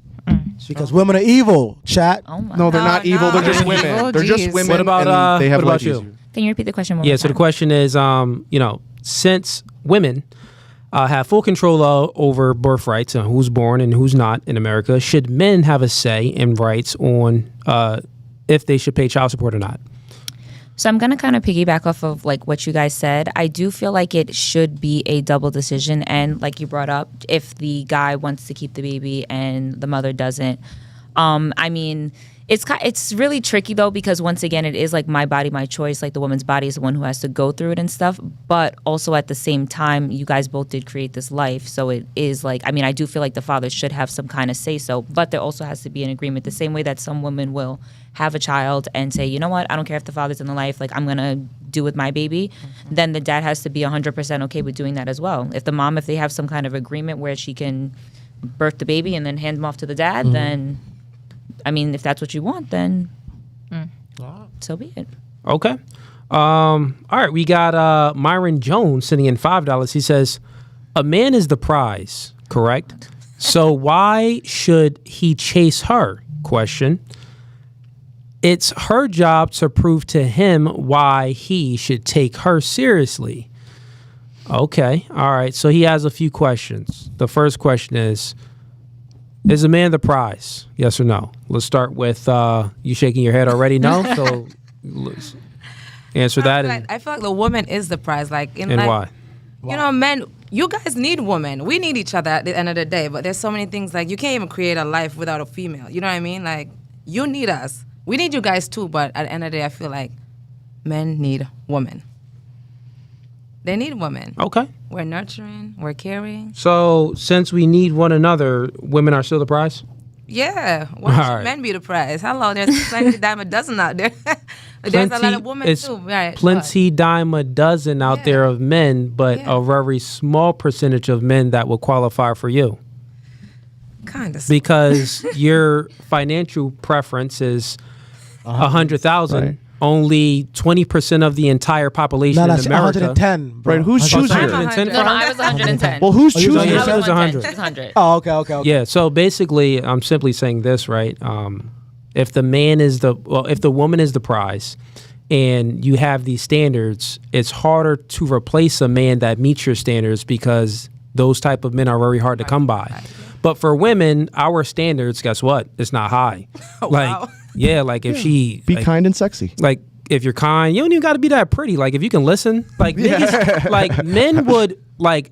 Because women are evil, chat. Oh my. No, they're not evil. They're just They're women. evil, They're just jeez. women. What about, and they have what about life you? easier. Can you repeat the question one Yeah, more so the time? question is, since women have full control over birth rights and who's born and who's not in America, should men have a say in rights on if they should pay child support or not? So I'm going to kind of piggyback off of like what you guys said. I do feel like it should be a double decision. And like you brought up, if the guy wants to keep the baby and the mother doesn't, I mean, it's really tricky though, because once again, it is like my body, my choice. Like the woman's body is the one who has to go through it and stuff. But also at the same time, you guys both did create this life. So it is like, I mean, I do feel like the father should have some kind of say so, but there also has to be an agreement the same way that some women will have a child and say, you know what, I don't care if the father's in the life, like I'm going to do with my baby. Then the dad has to be 100% okay with doing that as well. If the mom, if they have some kind of agreement where she can birth the baby and then hand him off to the dad, then, I mean, if that's what you want, then so be it. Okay. All right. We got Myron Jones sending in $5. He says, a man is the prize, correct? So why should he chase her? Question. It's her job to prove to him why he should take her seriously. Okay. All right. So he has a few questions. The first question is a man the prize? Yes or no? Let's start with you shaking your head already. No? So let's answer that. I feel like the woman is the prize. Like in And life, why? you know, men, you guys need women. We need each other at the end of the day. But there's so many things, like you can't even create a life without a female. You know what I mean? Like you need us. We need you guys too. But at the end of the day, I feel like men need women. They need women. Okay. We're nurturing. We're caring. So since we need one another, women are still the prize? Yeah. Why should Alright. men be the prize? Hello, there's plenty dime a dozen out there. But there's a lot of women it's too. Right. plenty dime a dozen out there of men, but Yeah. a very small percentage of men that will qualify for you. Kind of. Because your financial preference is 100,000. Right. Only 20% of the entire population No, in that's America. 110. Bro. Right, who's choosing I'm it? 110? No, I was 110. Well, who's Oh, you choosing was it? I was 100. 100. Oh, okay. Yeah, so basically, I'm simply saying this, right? If the woman is the prize, and you have these standards, it's harder to replace a man that meets your standards because those type of men are very hard to come by. But for women, our standards, guess what? It's not high. Wow. Like if she Be like, kind and sexy. like if you're kind, you don't even got to be that pretty. Like if you can listen, like niggas, like men would like,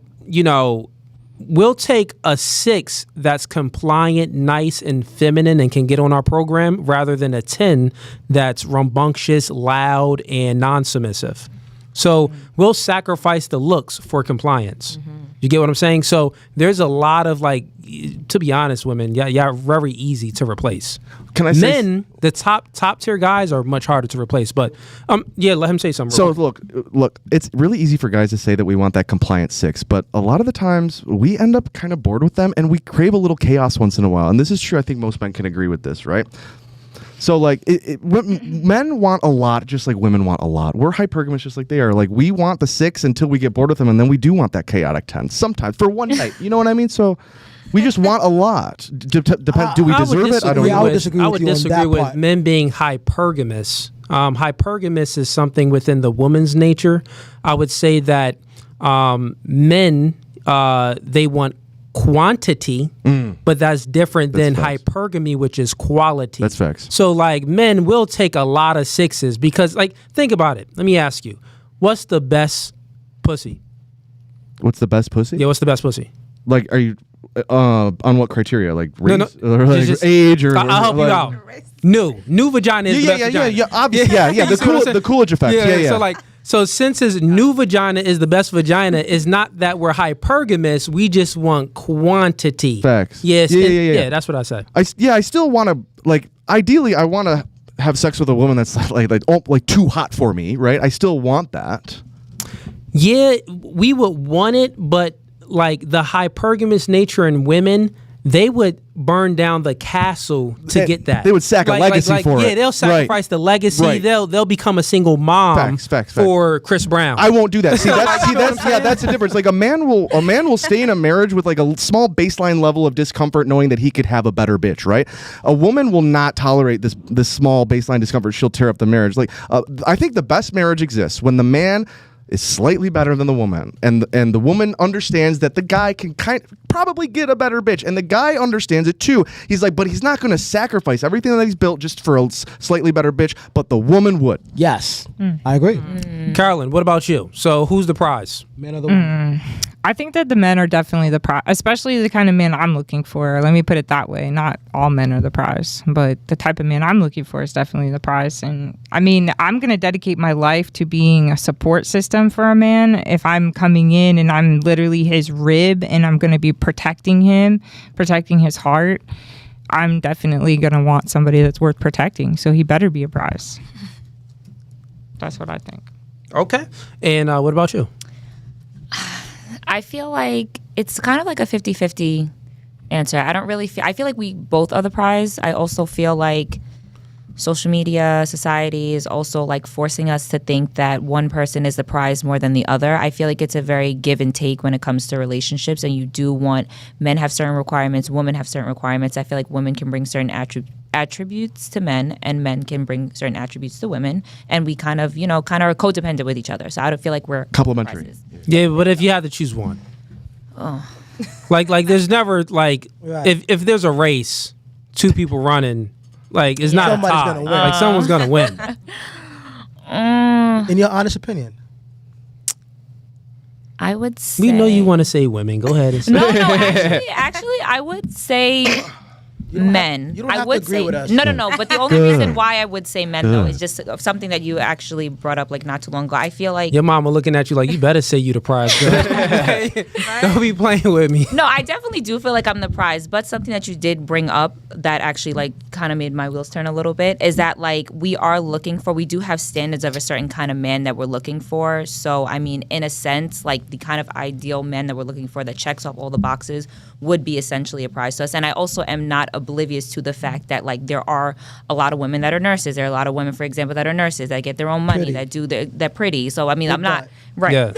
we'll take a 6 that's compliant, nice, and feminine and can get on our program rather than a 10 that's rambunctious, loud, and non-submissive. So we'll sacrifice the looks for compliance. You get what I'm saying? So there's a lot of to be honest, women, yeah, very easy to replace. Can I say Men, the top tier guys are much harder to replace. But let him say something. So real quick. look, it's really easy for guys to say that we want that compliant 6, but a lot of the times we end up kind of bored with them and we crave a little chaos once in a while. And this is true. I think most men can agree with this, right? So men want a lot just like women want a lot. We're hypergamous just like they are. Like we want the 6 until we get bored with them, and then we do want that chaotic 10 sometimes for one night. You know what I mean? So we just want a lot. Depends. Do we deserve it? I don't Yeah, know. I would disagree I with would you on disagree that with part. men being hypergamous. Hypergamous is something within the woman's nature. I would say that men, they want quantity, but that's different than facts. hypergamy, which is quality. That's facts. So men will take a lot of 6s because think about it. Let me ask you, what's the best pussy? What's the best pussy? Yeah, what's the best pussy? Like, are you on what criteria? Like race, or like just- age, or I'll help you like- out. New vagina is the best vagina. Obviously, yeah. You see what I'm saying? The Coolidge effect. Yeah. So since his new vagina is the best vagina, is not that we're hypergamous. We just want quantity. Facts. Yes. Yeah. That's what I said. I still want to ideally I want to have sex with a woman that's like too hot for me, right? I still want that. Yeah, we would want it, but the hypergamous nature in women they would burn down the castle to get that. They would sack a legacy for it. Yeah, they'll sacrifice the legacy. Right. They'll become a single mom Facts. for Chris Brown. I won't do that. See, that's the difference. Like a man will stay in a marriage with like a small baseline level of discomfort, knowing that he could have a better bitch, right? A woman will not tolerate this small baseline discomfort. She'll tear up the marriage. Like I think the best marriage exists when the man is slightly better than the woman, and the woman understands that the guy can probably get a better bitch, and the guy understands it too. He's like, but he's not going to sacrifice everything that he's built just for a slightly better bitch, but the woman would. Yes, I agree. Carolyn, what about you? So who's the prize? Man of the woman. I think that the men are definitely the prize, especially the kind of man I'm looking for. Let me put it that way. Not all men are the prize, but the type of man I'm looking for is definitely the prize. And I mean, I'm going to dedicate my life to being a support system for a man. If I'm coming in and I'm literally his rib and I'm going to be protecting him, protecting his heart, I'm definitely going to want somebody that's worth protecting. So he better be a prize. That's what I think. Okay. And what about you? I feel like it's kind of like a 50-50 answer. I don't really feel, I feel like we both are the prize. I also feel like social media, society is also like forcing us to think that one person is the prize more than the other. I feel like it's a very give and take when it comes to relationships, and you do want, men have certain requirements, women have certain requirements. I feel like women can bring certain attributes to men, and men can bring certain attributes to women, and we kind of are codependent with each other. So I don't feel like we're Complementary. prizes. Yeah, but if you had to choose one, like there's never like if there's a race, two people running, like it's not a Somebody's tie. gonna win. Like someone's gonna win. In your honest opinion. I would say We know you want to say women. Go ahead and say. No, actually, I would say men. you don't I have to would agree say with us. no. But the only reason why I would say men though is just something that you actually brought up like not too long ago. I feel like Your mama looking at you like you better say you the prize, girl. Don't be playing with me. no, I definitely do feel like I'm the prize. But something that you did bring up that actually like kind of made my wheels turn a little bit is that like we do have standards of a certain kind of man that we're looking for. So I mean, in a sense, like the kind of ideal man that we're looking for that checks off all the boxes would be essentially a prize to us. And I also am not oblivious to the fact that like there are a lot of women that are nurses. There are a lot of women, for example, that are nurses that get their own money, they're pretty. So I mean, I'm not right. Yeah.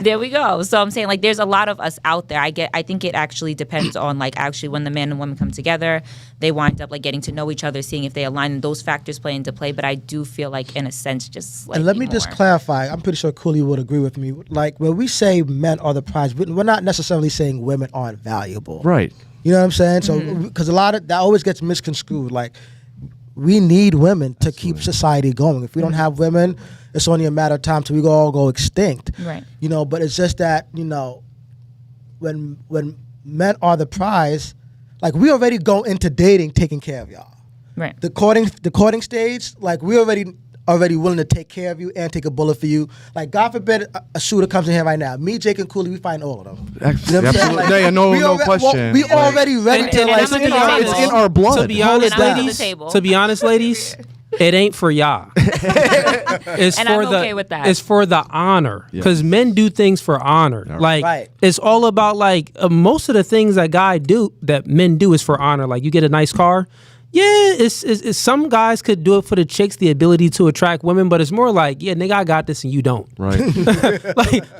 There we go. So I'm saying like there's a lot of us out there. I think it actually depends on like actually when the man and woman come together, they wind up like getting to know each other, seeing if they align, and those factors play into play. But I do feel like in a sense just like. And let me just clarify. I'm pretty sure Cooley would agree with me. Like when we say men are the prize, we're not necessarily saying women aren't valuable. Right. You know what I'm saying? So because a lot of that always gets misconstrued. Like we need women to keep society going. If we don't have women, it's only a matter of time till we all go extinct. Right. You know, but it's just that, when men are the prize, like we already go into dating taking care of y'all. Right. The courting stage, like we already willing to take care of you and take a bullet for you. Like God forbid a shooter comes in here right now. Me, Jake, and Cooley, we find all of them. You know what I'm saying? No question. We already ready to like. I'm at the table. It's in our blood. To be honest, And I'm under the ladies. table. To be honest, ladies. It ain't for y'all. It's And for I'm okay with that. It's for the honor, because men do things for honor. Like Right. it's all about like most of the things that men do is for honor. Like you get a nice car. Yeah, it's some guys could do it for the chicks, the ability to attract women, but it's more like, yeah, nigga, I got this and you don't. Right.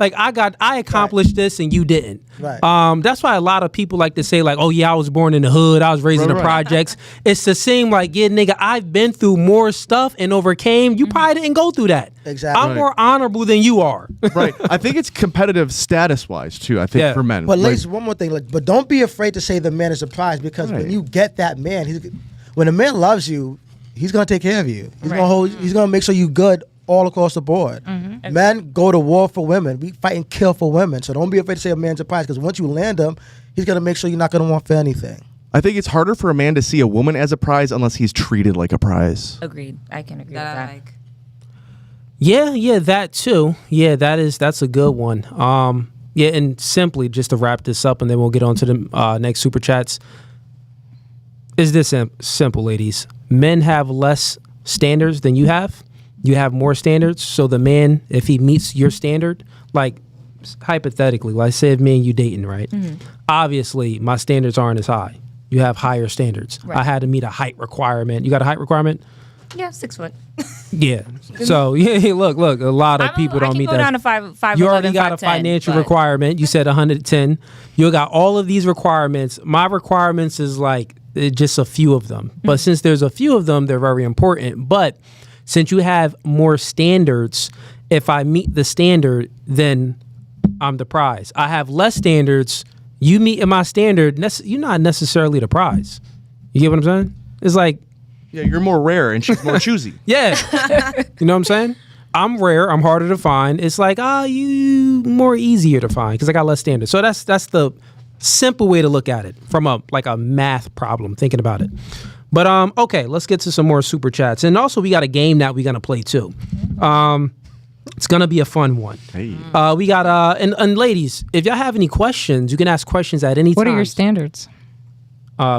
like I accomplished this and you didn't. Right. That's why a lot of people like to say like, oh yeah, I was born in the hood, I was raised in the projects. It's the same like, yeah, nigga, I've been through more stuff and overcame. You probably didn't go through that. Exactly. I'm more honorable than you are. Right. I think it's competitive status wise too. I think for men. But Like, ladies, one more thing. Like, but don't be afraid to say the man is a prize, because when you get that man, when a man loves you, he's gonna take care of you. He's gonna make sure you good all across the board. Men go to war for women. We fight and kill for women. So don't be afraid to say a man's a prize, because once you land him, he's gonna make sure you're not gonna want for anything. I think it's harder for a man to see a woman as a prize unless he's treated like a prize. Agreed. I can agree with That I that. like. Yeah, that too. Yeah, that's a good one. Yeah, and simply just to wrap this up, and then we'll get on to the next super chats. Is this simple, ladies? Men have less standards than you have. You have more standards. So the man, if he meets your standard, like hypothetically, like say if me and you dating, right? Obviously, my standards aren't as high. You have higher standards. Right. I had to meet a height requirement. You got a height requirement? Yeah, 6 foot. Yeah. So yeah, look, a lot of people don't meet I that. can go down to 5'11", You already got a 5'10", financial but- requirement. You said 110. You got all of these requirements. My requirements is like just a few of them. But since there's a few of them, they're very important. But since you have more standards, if I meet the standard, then I'm the prize. I have less standards. You meet my standard, you're not necessarily the prize. You get what I'm saying? It's like, Yeah, you're more rare and she's more choosy. yeah. You know what I'm saying? I'm rare. I'm harder to find. It's like, you more easier to find because I got less standards. So that's the simple way to look at it from a math problem, thinking about it. But okay, let's get to some more super chats. And also we got a game that we're gonna play too. It's gonna be a fun one. Hey. We got and ladies, if y'all have any questions, you can ask questions at any time. What are your standards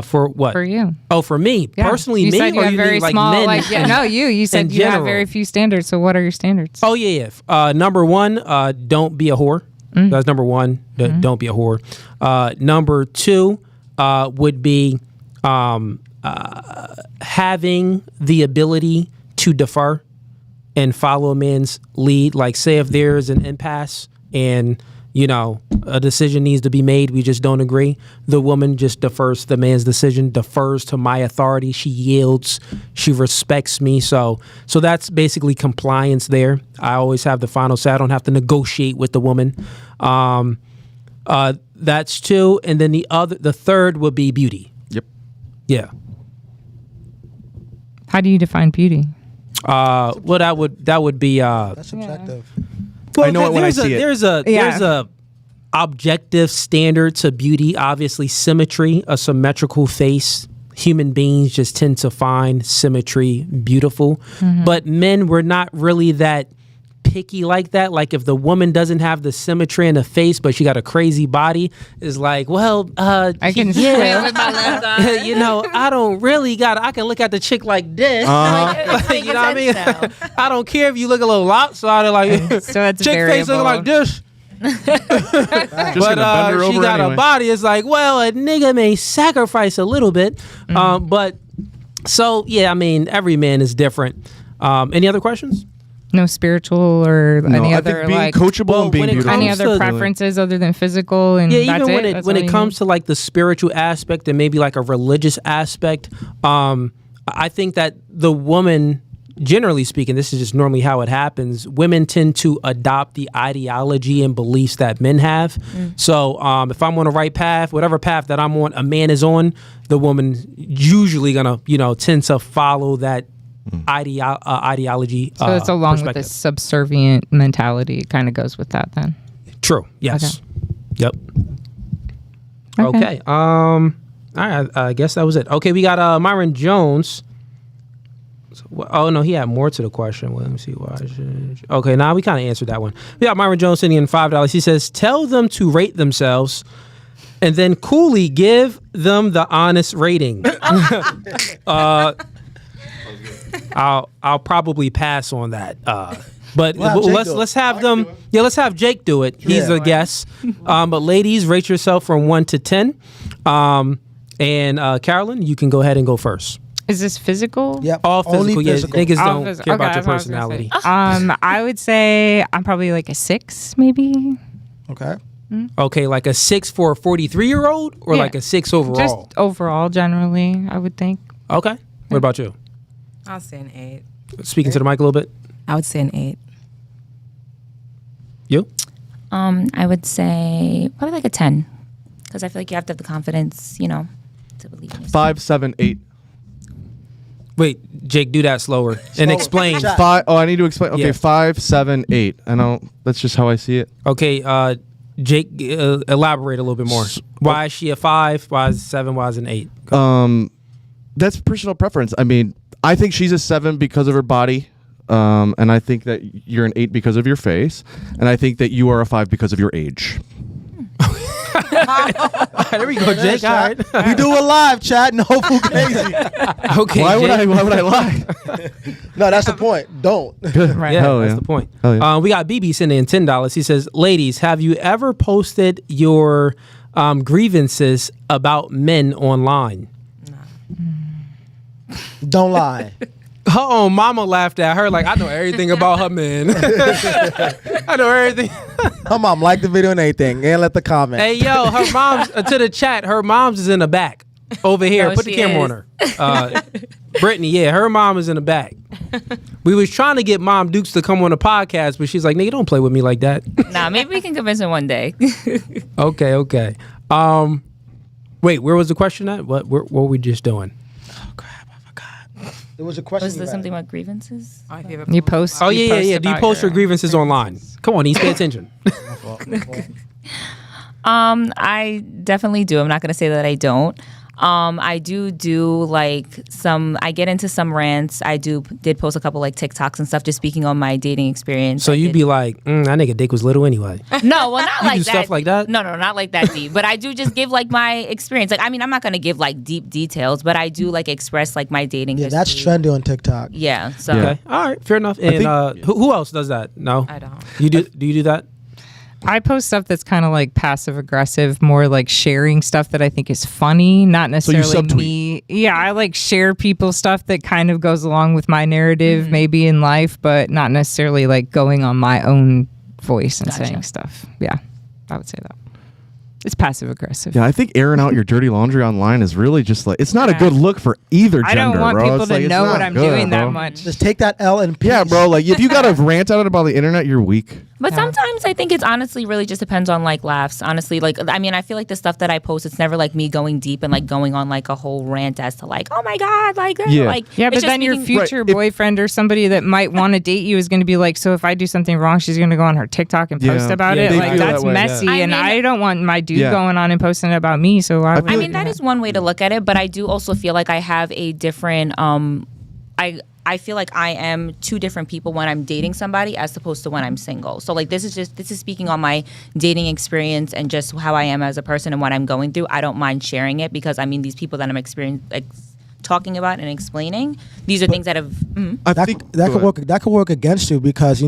for what? for you? Oh, for me Yeah. personally, you me said you or have you very mean like small. men? No, you. You said in you have general? very few standards. So what are your standards? Oh yeah. Number one, don't be a whore. That's number one. Don't be a whore. Number two would be having the ability to defer and follow a man's lead. Like say if there's an impasse and a decision needs to be made, we just don't agree. The woman just defers to the man's decision, defers to my authority. She yields. She respects me. So that's basically compliance there. I always have the final say. I don't have to negotiate with the woman. That's two. And then the third would be beauty. Yep. Yeah. How do you define beauty? Well, that would be. That's subjective. Well, I know it when I see it. There's a objective standard to beauty. Obviously, symmetry, a symmetrical face. Human beings just tend to find symmetry beautiful, but men were not really that picky like that. Like if the woman doesn't have the symmetry in the face, but she got a crazy body, is like, well, I can yeah, with my left eye. I don't really I can look at the chick like this. Like, you know what I mean? I don't care if you look a little lopsided, like So it's chick face looking like this. Just But gonna bend her she over got anyway. a body. It's like, well, a nigga may sacrifice a little bit, but so yeah. I mean, every man is different. Any other questions? No spiritual or any I other think being like coachable Well, and being when it beautiful. any comes other to- preferences other than physical and Yeah, that's even it? when it comes to like the spiritual aspect and maybe like a religious aspect, I think that the woman, generally speaking, this is just normally how it happens. Women tend to adopt the ideology and beliefs that men have. So if I'm on the right path, whatever path that I'm on, a man is on, the woman usually gonna tend to follow that ideology. so it's along with perspective. this subservient mentality. It kind of goes with that then. True. Yes. Yep. Okay. All right. I guess that was it. Okay. We got Myron Jones. Oh no, he had more to the question. Well, let me see why. Okay, now we kind of answered that one. We got Myron Jones sending in $5. He says, "Tell them to rate themselves, and then Cooley give them the honest rating." I'll probably pass on that. But We'll have Jake do it. let's have them. Yeah, let's have Jake do it. He's Yeah. a guest. But ladies, rate yourself from 1 to 10. And Carolyn, you can go ahead and go first. Is this physical? Yep. All Only physical. Yeah, physical. niggas All don't physical. care about Okay, your that's what I was gonna personality. say. I would say I'm probably like a 6, maybe. Okay. Okay, like a 6 for a 43-year-old, or Yeah. like a 6 overall. Just overall, generally, I would think. Okay. What about you? I'll say an 8. Speaking to the mic a little bit. I would say an 8. You? I would say probably like a 10, because I feel like you have to have the confidence, to believe in yourself. 5, 7, 8. Wait, Jake, do that slower and Slower. explain. Shot. 5. Oh, I need to explain. Okay, Yeah. 5, 7, 8. I know that's just how I see it. Okay, Jake, elaborate a little bit more. Why is she a 5? Why is it 7? Why is it an 8? That's personal preference. I mean, I think she's a 7 because of her body. And I think that you're an 8 because of your face. And I think that you are a 5 because of your age. There we go, Jake. All right. We do it live, chat. No Fugazi. Okay. Why would Jake. I lie? No, that's the point. Don't. Right. Yeah, Hell that's yeah. the point. Hell yeah. We got BB sending in $10. He says, ladies, have you ever posted your grievances about men online? Don't lie. Her own mama laughed at her like, I know everything about her man. I know everything. Her mom liked the video and everything. And let the comment. Hey, yo, her mom's, to the chat, her mom's is in the back over here. No, Put the she camera is. on her. Brittany, yeah, her mom is in the back. We was trying to get Mom Dukes to come on the podcast, but she's like, nigga, don't play with me like that. Nah, maybe we can convince her one day. Okay. Wait, where was the question at? What were we just doing? There was a question. Was there you had. something about grievances? You post. Oh, yeah. Do you about post your grievances online? Come on, East, pay attention. I definitely do. I'm not going to say that I don't. I do like I get into some rants. I did post a couple like TikToks and stuff just speaking on my dating experience. So you'd be like, that nigga dick was little anyway. No, well, not like do that. stuff like that? No, not like that deep. But I do just give like my experience. Like, I mean, I'm not going to give like deep details, but I do like express like my dating Yeah, history. that's trendy on TikTok. Yeah. So Okay, all right, fair enough. And who else does that? No, I don't. You do? Do you do that? I post stuff that's kind of like passive aggressive, more like sharing stuff that I think is funny, not necessarily subtweet. me. Yeah, I like share people's stuff that kind of goes along with my narrative, maybe in life, but not necessarily like going on my own voice and saying stuff. Yeah, I would say that. It's passive aggressive. Yeah, I think airing out your dirty laundry online is really just like, it's not a good look for either gender, I don't want bro. people It's to like, it's know not what I'm good, doing bro. that much. Just take that L and peace. Yeah, bro. Like, if you got to rant out about the internet, you're weak. But sometimes I think it's honestly really just depends on like laughs. Honestly, like, I mean, I feel like the stuff that I post, it's never like me going deep and like going on like a whole rant as to like, oh my God, like, Yeah. like, Yeah, it's but just then your speaking- future Right, if- boyfriend or somebody that might want to date you is going to be like, so if I do something wrong, she's going to go on her TikTok and post Yeah. about Yeah, it. they Like, feel that's that way, yeah. messy, I and mean- I don't want my dude Yeah. going on and posting it about me. So why would I mean, that is one way to look at it, but I do also feel like I have a different, I feel like I am two different people when I'm dating somebody as opposed to when I'm single. So like this is speaking on my dating experience and just how I am as a person and what I'm going through. I don't mind sharing it because I mean these people that I'm talking about and explaining, these are things that have. I That, think that go could ahead. work. That could work against you because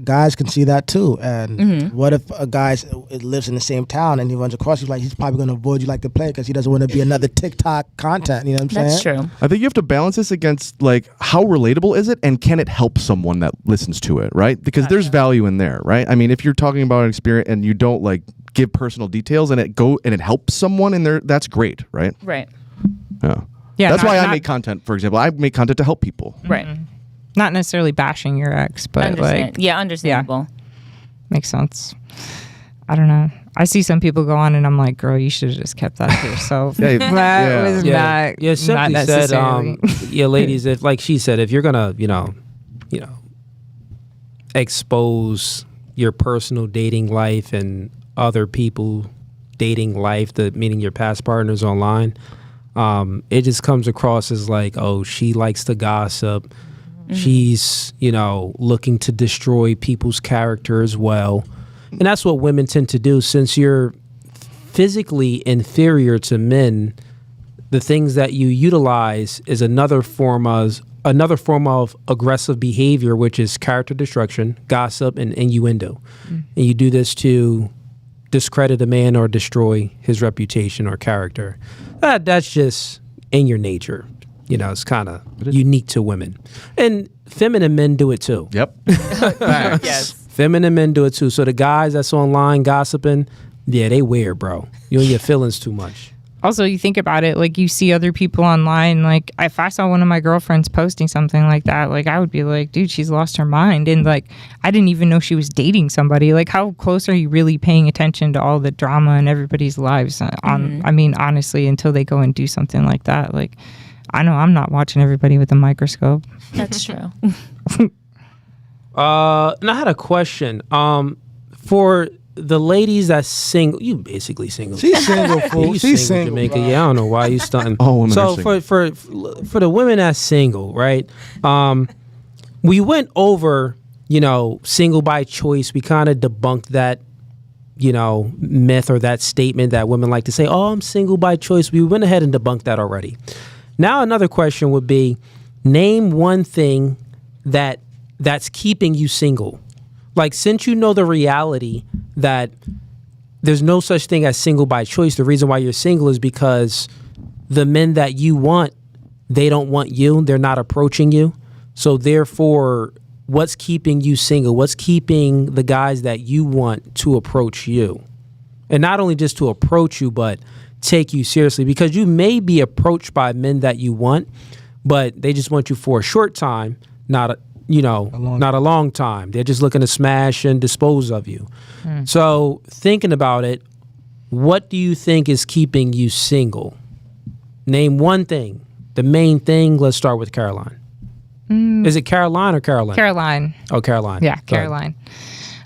guys can see that too. And what if a guy lives in the same town and he runs across you? Like he's probably going to avoid you like the plague because he doesn't want to be another TikTok content. You know what I'm saying? That's true. I think you have to balance this against like how relatable is it and can it help someone that listens to it, right? Because there's value in there, right? I mean, if you're talking about an experience and you don't like give personal details and it helps someone in there, that's great, right? Right. Yeah. Yeah, That's not- why I not- make content. For example, I make content to help people. Right. Not necessarily bashing your ex, but Understand. like, Yeah, understandable. makes sense. I don't know. I see some people go on and I'm like, girl, you should have just kept that to yourself. Yeah, that yeah. was Yeah, not, simply not said, necessarily. yeah, ladies, if like she said, if you're gonna, expose your personal dating life and other people dating life, meaning your past partners online, it just comes across as like, oh, she likes to gossip. She's, looking to destroy people's character as well. And that's what women tend to do. Since you're physically inferior to men, the things that you utilize is another form of aggressive behavior, which is character destruction, gossip, and innuendo. And you do this to discredit a man or destroy his reputation or character. That's just in your nature. It's kind of unique to women. And feminine men do it too. Yep. Yes. Feminine men do it too. So the guys that's online gossiping, yeah, they weird, bro. You in your feelings too much. Also, you think about it, like you see other people online, like if I saw one of my girlfriends posting something like that, like I would be like, dude, she's lost her mind. And like, I didn't even know she was dating somebody. Like how close are you really paying attention to all the drama in everybody's lives? I mean, honestly, until they go and do something like that. Like, I know I'm not watching everybody with a microscope. That's true. And I had a question. For the ladies that's single, you basically single. She's single, Yeah, fool. you She's single, single. Jamaica. Yeah, I don't know why you stunting. All women so are single. for the women that's single, right? We went over, single by choice. We kind of debunked that myth or that statement that women like to say, oh, I'm single by choice. We went ahead and debunked that already. Now, another question would be, name one thing that's keeping you single. Like, since you know the reality that there's no such thing as single by choice, the reason why you're single is because the men that you want, they don't want you. They're not approaching you. So therefore, what's keeping you single? What's keeping the guys that you want to approach you? And not only just to approach you, but take you seriously, because you may be approached by men that you want, but they just want you for a short time, not a long time. They're just looking to smash and dispose of you. So thinking about it, what do you think is keeping you single? Name one thing, the main thing. Let's start with Caroline. Is it Caroline or Caroline? Caroline. Oh, Caroline. Yeah, Caroline.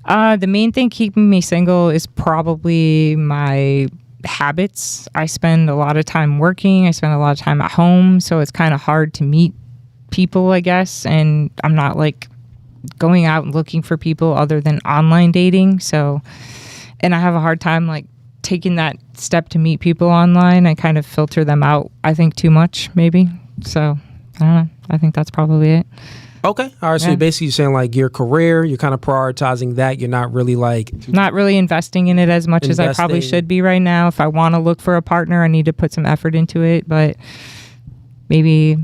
The main thing keeping me single is probably my habits. I spend a lot of time working. I spend a lot of time at home, so it's kind of hard to meet people, I guess. And I'm not like going out and looking for people other than online dating. So, and I have a hard time like taking that step to meet people online. I kind of filter them out, I think, too much, maybe. So, I don't know. I think that's probably it. Okay. All right. So Yeah. you're basically saying like your career, you're kind of prioritizing that. You're not really not really investing in it as much as I probably Investing. should be right now. If I want to look for a partner, I need to put some effort into it. But maybe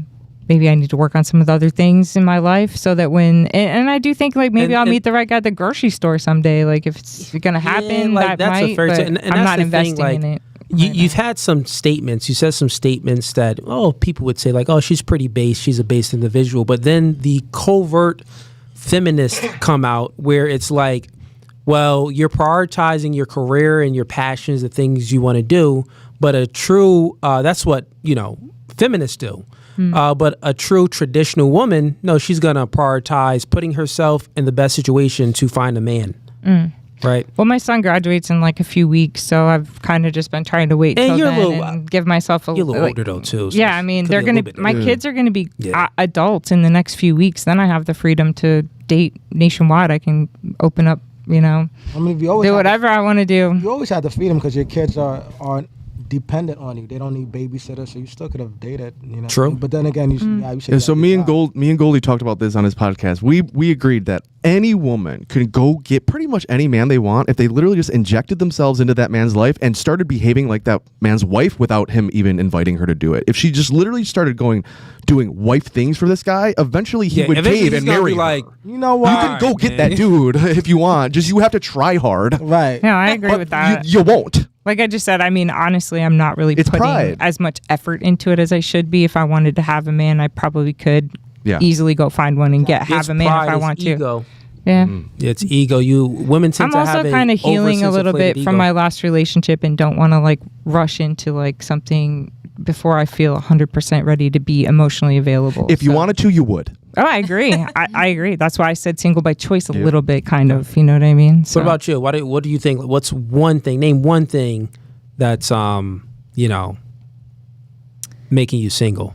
I need to work on some of the other things in my life so that and I do think like maybe I'll meet the right guy at the grocery store someday. Like if it's going to happen, like, that that's a might, fair but and I'm that's not the investing thing, like, in it. You've had some statements. You said some statements that, people would say like, oh, she's pretty base. She's a base individual. But then the covert feminists come out where it's like, well, you're prioritizing your career and your passions, the things you want to do. But a true, that's what, feminists do. But a true traditional woman, no, she's going to prioritize putting herself in the best situation to find a man. Right. Well, my son graduates in like a few weeks, so I've kind of just been trying to wait And till you're then and give myself a You're a little like, older though too. So yeah, I mean, they're gonna. My kids are gonna be adults in the next few weeks. Then I have the freedom to date nationwide. I can open up, I mean, you always do whatever I want to do. You always have the freedom because your kids aren't dependent on you. They don't need babysitters, so you still could have dated. True. But then again, you should. And so me and Goldie talked about this on his podcast. We agreed that any woman could go get pretty much any man they want if they literally just injected themselves into that man's life and started behaving like that man's wife without him even inviting her to do it. If she just literally started doing wife things for this guy, eventually he would cave and marry her. like, you know what? You can go get that dude if you want. Just you have to try hard. Right. Yeah, I agree with that. You won't. Like I just said, I mean, honestly, I'm not really putting pride. as much effort into it as I should be. If I wanted to have a man, I probably could easily go find one and have a man if I want to. Ego. Yeah. It's ego. Women tend I'm to have also kind of healing a little bit from my last relationship and don't want to like rush into like something before I feel 100% ready to be emotionally available. If you wanted to, you would. Oh, I agree. I agree. That's why I said single by choice a little bit, kind of. You know what I mean? So. What about you? What do you think? What's one thing? Name one thing that's making you single.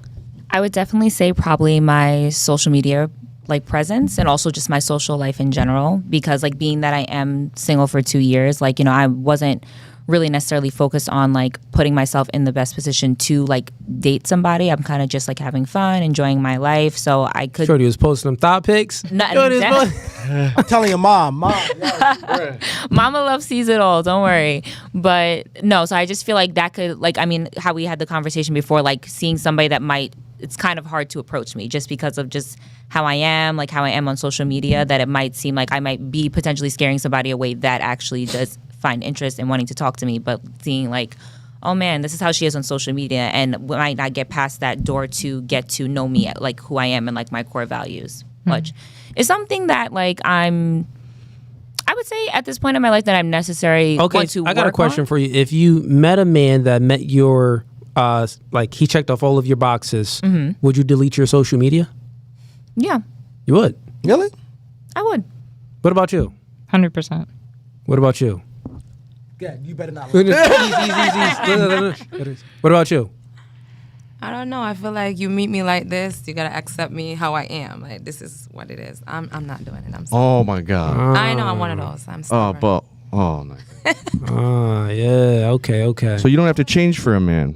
I would definitely say probably my social media like presence and also just my social life in general, because like being that I am single for 2 years, like, I wasn't really necessarily focused on like putting myself in the best position to like date somebody. I'm kind of just like having fun, enjoying my life. So I could. Shorty was posting them thought pics. I'm telling your mom. Mama Love sees it all. Don't worry. But no, so I just feel like that could like, I mean, how we had the conversation before, like seeing somebody that it's kind of hard to approach me just because of just how I am, like how I am on social media, that it might seem like I might be potentially scaring somebody away that actually does find interest in wanting to talk to me, but seeing like, oh man, this is how she is on social media, and might not get past that door to get to know me, like who I am and like my core values, which is something that like I would say at this point in my life that I'm necessary. Okay, to I got a work question on. for you. If you met a man that met your, like he checked off all of your boxes, would you delete your social media? Yeah, You would. Really? I would. What about you? 100%. What about you? Yeah, you better not. What about you? I don't know. I feel like you meet me like this, you gotta accept me how I am. Like this is what it is. I'm not doing it. I'm sorry. Oh my God. I know I'm one of those. I'm sorry. But Oh, nice. Yeah. Okay. So you don't have to change for a man.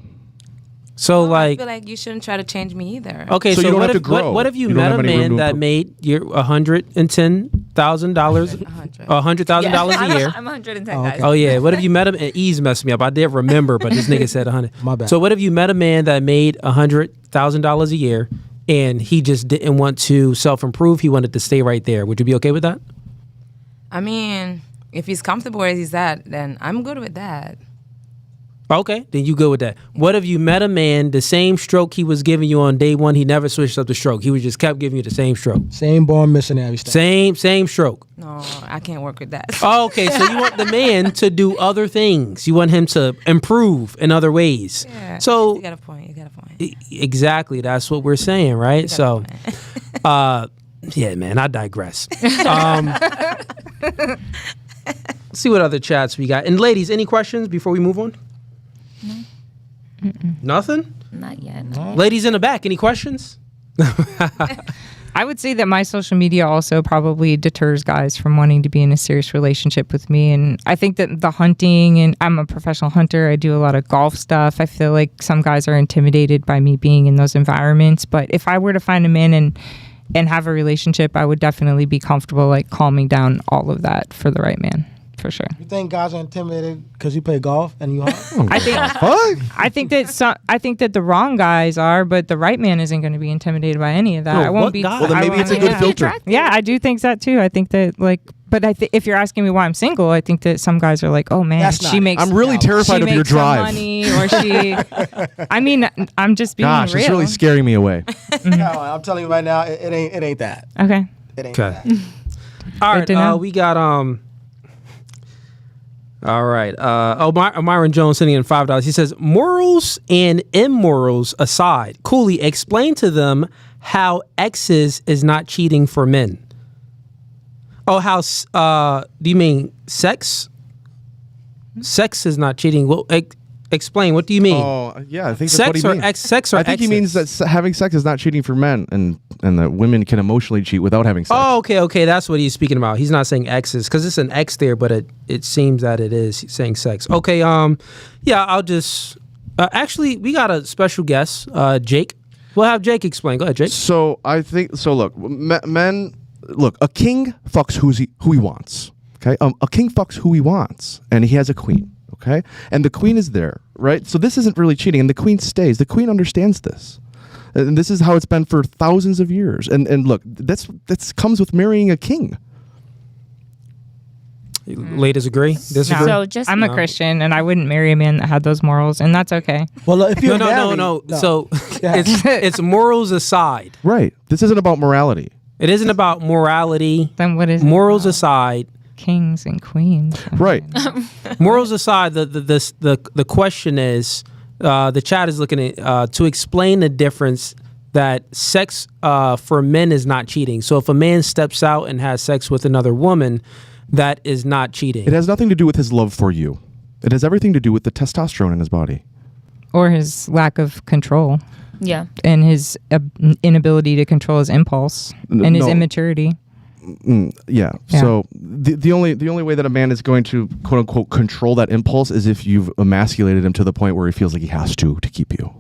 So I like, feel like you shouldn't try to change me either. okay. So So, you don't what, have if, to grow. what if you You don't met have a any room man to that improve. made your $110,000, $100,000 a year? I'm 110 Oh, guys. okay. Oh yeah. What if you met him? And Ease messed me up. I did remember, but this nigga said 100. My bad. So what if you met a man that made $100,000 a year, and he just didn't want to self-improve? He wanted to stay right there. Would you be okay with that? I mean, if he's comfortable where he's at, then I'm good with that. Okay, then you good with that. What if you met a man, the same stroke he was giving you on day one, he never switched up the stroke. He was just kept giving you the same stroke. Same born missionary stuff. Same stroke. No, I can't work with that. Oh, okay, so you want the man to do other things. You want him to improve in other ways. Yeah, So you got a point. exactly, that's what we're saying, right? So, yeah, man, I digress. Let's see what other chats we got. And ladies, any questions before we move on? Nothing? Not yet. Ladies in the back, any questions? I would say that my social media also probably deters guys from wanting to be in a serious relationship with me. And I think that the hunting, and I'm a professional hunter, I do a lot of golf stuff. I feel like some guys are intimidated by me being in those environments. But if I were to find a man and have a relationship, I would definitely be comfortable like calming down all of that for the right man. For sure. You think guys are intimidated because you play golf and you hunt? I think that the wrong guys are, but the right man isn't going to be intimidated by any of that. No, I won't what be. guy? Well, then I maybe won't- it's a good filter. Yeah, I do think that too. I think that like, but if you're asking me why I'm single, I think that some guys are like, oh man, That's not she it. makes. I'm really terrified she of your makes some drive. money, or she. I mean, I'm just being Gosh, real. it's really scaring me away. No, I'm telling you right now, it ain't that. Okay. It ain't Okay. that. All Good to right, know. we got all right. Myron Jones sending in $5. He says, morals and immorals aside, Cooley, explain to them how exes is not cheating for men. Oh, how do you mean sex? Sex is not cheating. Well, explain. What do you mean? Oh, yeah, I think that's Sex what or he means. sex or I think he means that having sex is not cheating for men, and that women can emotionally cheat without having sex. Oh, okay. That's what he's speaking about. He's not saying exes because it's an X there, but it seems that it is saying sex. Okay. Yeah. I'll just actually we got a special guest, Jake. We'll have Jake explain. Go ahead, Jake. So I think so. Look, men. Look, a king fucks who he wants. Okay. A king fucks who he wants, and he has a queen. Okay, and the queen is there, right? So this isn't really cheating, and the queen stays. The queen understands this. And this is how it's been for thousands of years. And look, that's comes with marrying a king. Ladies agree? Disagree? So just I'm a Christian, and I wouldn't marry a man that had those morals, and that's okay. Well, if you're No. So it's morals aside. Right. This isn't about morality. It isn't about morality. Then what is it Morals about? aside. Kings and queens? Right. Morals aside, the question is, the chat is looking at to explain the difference that sex for men is not cheating. So if a man steps out and has sex with another woman, that is not cheating. It has nothing to do with his love for you. It has everything to do with the testosterone in his body. Or his lack of control. Yeah. And his inability to control his impulse and his No. immaturity. Yeah. So the only way that a man is going to quote unquote control that impulse is if you've emasculated him to the point where he feels like he has to keep you.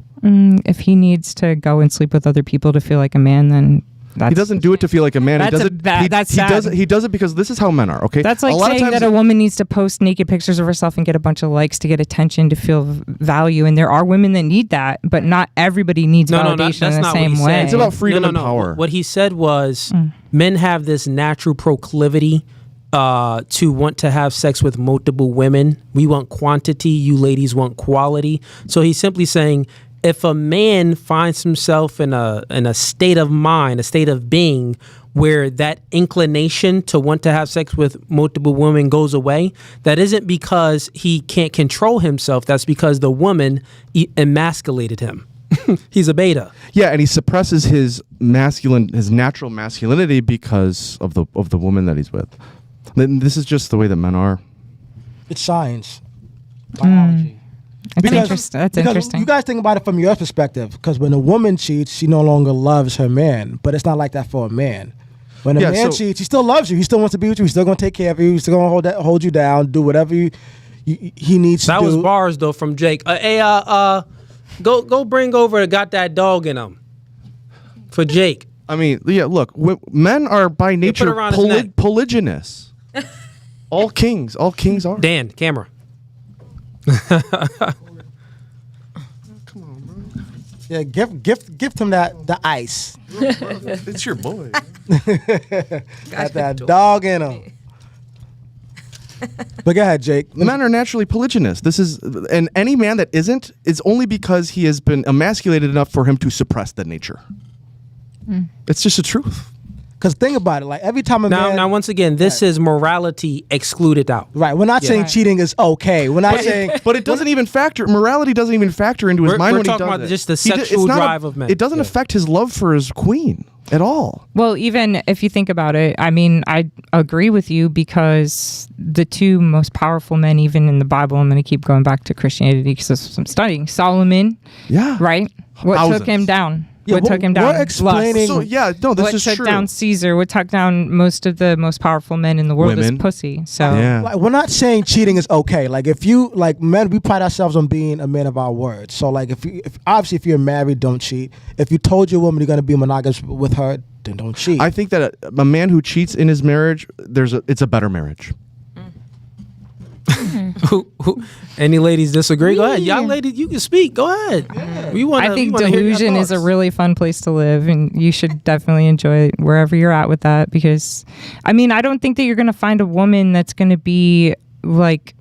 If he needs to go and sleep with other people to feel like a man, then that's, He doesn't do it to feel like a man. That's he does a it. bad- he, that's he sad. does it. He does it because this is how men are. Okay. That's like a lot saying of times that a woman needs to post naked pictures of herself and get a bunch of likes to get attention to feel value. And there are women that need that, but not everybody needs validation that's in the not what same he way. said. It's about freedom and No. power. What he said was men have this natural proclivity to want to have sex with multiple women. We want quantity. You ladies want quality. So he's simply saying, if a man finds himself in a state of mind, a state of being where that inclination to want to have sex with multiple women goes away, that isn't because he can't control himself. That's because the woman emasculated him. He's a beta. Yeah, and he suppresses his natural masculinity because of the woman that he's with. Then this is just the way that men are. It's science, biology. That's interesting. You guys think about it from your perspective, because when a woman cheats, she no longer loves her man, but it's not like that for a man. When a Yeah, man so- cheats, he still loves you. He still wants to be with you. He's still going to take care of you. He's still going to hold you down, do whatever he needs to That do. was bars though from Jake. Go bring over Got That Dog in him for Jake. I mean, yeah. Look, men are by nature around his neck. polygynous. All kings are. Dan, camera. Yeah, gift him the ice. It's your boy. Got that dog in him. But go ahead, Jake. Men are naturally polygynous. And any man that isn't is only because he has been emasculated enough for him to suppress that nature. It's just the truth. Because think about it, like every time a man. Now, once again, this is morality excluded out. Right, we're not saying cheating is okay. We're not saying. But it doesn't even factor. Morality doesn't even factor into his mind we're when he does talking about it. just the He d- it's sexual not drive of men. It doesn't affect his love for his queen at all. Well, even if you think about it, I mean, I agree with you because the two most powerful men, even in the Bible, I'm going to keep going back to Christianity because I'm studying. Solomon, Yeah. right? What Thousands. took him down? Yeah, What took him down? we're explaining- So yeah, no, this What is took true. down Caesar? What took down most of the most powerful men in the world Women. is pussy. So Yeah. Like, we're not saying cheating is okay. Like if you like men, we pride ourselves on being a man of our word. So like if obviously if you're married, don't cheat. If you told your woman you're going to be monogamous with her, then don't cheat. I think that a man who cheats in his marriage, it's a better marriage. Any ladies disagree? Go ahead. Y'all ladies, you can speak. Go ahead. We want. I think delusion is a really fun place to live, and you should definitely enjoy it wherever you're at with that. Because, I mean, I don't think that you're going to find a woman that's going to be like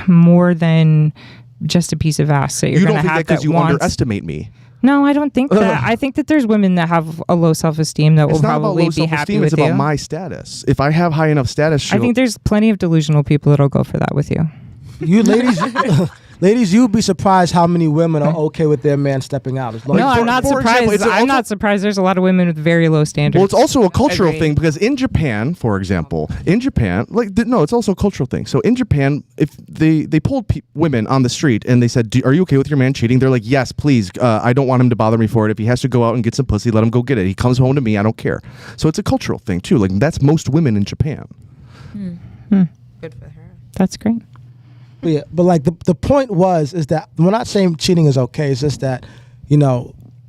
more than just a piece of ass that you're You going don't to think have that because you wants. underestimate me. No, I don't think that. I think that there's women that have a low self-esteem that It's will not about probably low be happy self-esteem. with It's you. about my status. If I have high enough status, I think there's plenty of delusional people that'll go for that with you. you ladies, you'd be surprised how many women are okay with their man stepping out. As long No, as- I'm not for surprised. example, I'm not surprised. There's a lot of women with very low standards. Well, it's also a cultural Agreed. thing because in Japan, for example, it's also a cultural thing. So in Japan, if they pulled women on the street and they said, "Are you okay with your man cheating?" They're like, "Yes, please. I don't want him to bother me for it. If he has to go out and get some pussy, let him go get it. He comes home to me. I don't care." So it's a cultural thing too. Like that's most women in Japan. Good for her. That's great. Yeah, but like the point is that we're not saying cheating is okay. It's just that,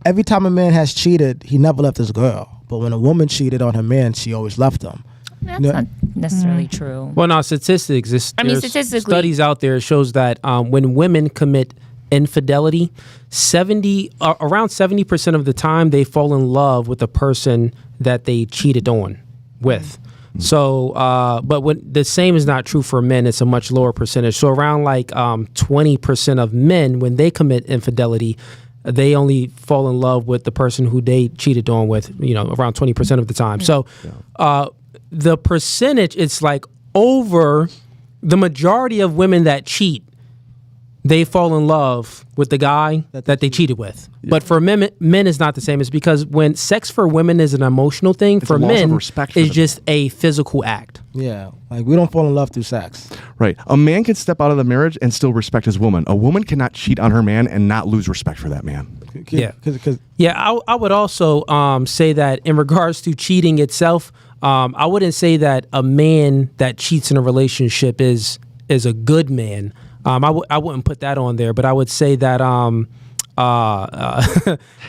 every time a man has cheated, he never left his girl. But when a woman cheated on her man, she always left him. That's No. not necessarily true. Well, no, statistics. There's statistically- studies out there shows that when women commit infidelity, around 70% of the time they fall in love with the person that they cheated on with. So, but the same is not true for men. It's a much lower percentage. So around 20% of men, when they commit infidelity, they only fall in love with the person who they cheated on with, around 20% of the time. So the percentage, it's like over the majority of women that cheat, they fall in love with the guy that they cheated with. Yeah. But for men is not the same. It's because when sex for women is an emotional thing, for men it's just a physical act. Yeah, like we don't fall in love through sex. Right. A man can step out of the marriage and still respect his woman. A woman cannot cheat on her man and not lose respect for that man. Yeah. Cause I would also say that in regards to cheating itself, I wouldn't say that a man that cheats in a relationship is a good man. I wouldn't put that on there, but I would say that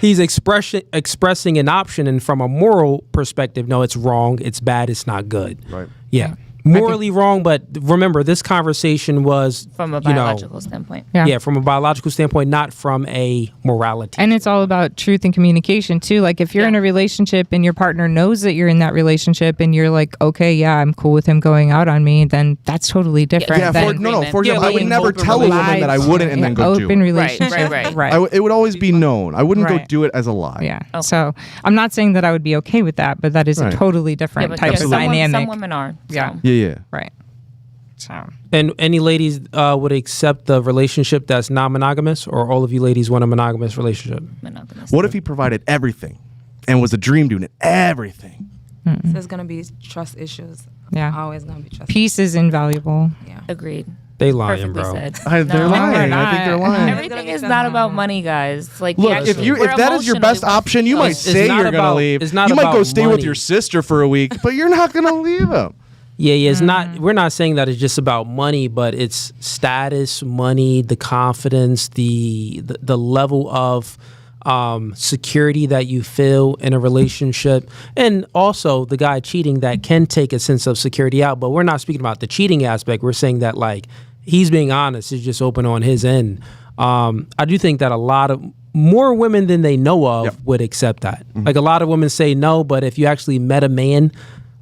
he's expressing an option, and from a moral perspective, no, it's wrong, it's bad, it's not good. Right. Yeah. Morally wrong, but remember, this conversation was From a biological standpoint. Yeah. from a biological standpoint, not from a morality. And it's all about truth and communication too. Like if you're in a relationship and your partner knows that you're in that relationship and you're like, okay, yeah, I'm cool with him going out on me, then that's totally different. Yeah, than for example, I would being never open tell a woman that I wouldn't and then go do open it. relationship. Right. It would always be known. I wouldn't go Right. do it as a lie. Yeah. So I'm not saying that I would be okay with that, but that is Right. a totally different type of dynamic. Some women are. So. Yeah. Yeah. Right. So. And any ladies would accept the relationship that's non-monogamous, or all of you ladies want a monogamous relationship? Monogamous. What if he provided everything and was a dream doing everything? So there's gonna be trust issues. Yeah. Always gonna be trust. Peace is invaluable. Yeah. Agreed. They lying, Perfectly bro. said. They're No, lying. we're I think they're not. lying. Everything is not about money, guys. Like, Look, yeah, if we're that is your best emotionally- option, you might It's say not you're gonna about- leave. it's not You might go about stay with money. your sister for a week, but you're not gonna leave him. Yeah, it's not. We're not saying that it's just about money, but it's status, money, the confidence, the level of security that you feel in a relationship, and also the guy cheating that can take a sense of security out. But we're not speaking about the cheating aspect. We're saying that like he's being honest, is just open on his end. I do think that a lot of more women than they know of would accept that. Like a lot of women say no, but if you actually met a man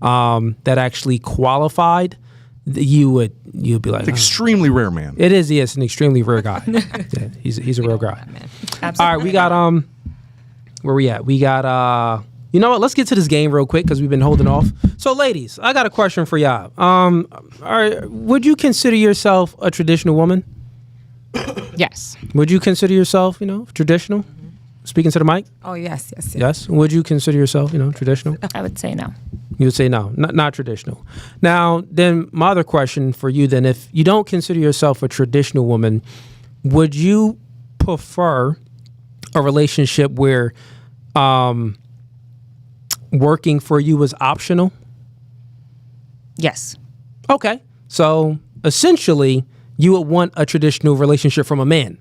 that actually qualified, you'd be like, Extremely rare, man. it is. Yes, an extremely rare guy. Yeah, he's a real guy. All right, we got where we at? We got you know what? Let's get to this game real quick because we've been holding off. So, ladies, I got a question for y'all. Would you consider yourself a traditional woman? Yes. Would you consider yourself, traditional? Speaking to the mic. Oh yes. Yes. Would you consider yourself, traditional? I would say no. You would say no, not traditional. Now, then my other question for you then, if you don't consider yourself a traditional woman, would you prefer a relationship where working for you was optional? Yes. Okay. So essentially, you would want a traditional relationship from a man.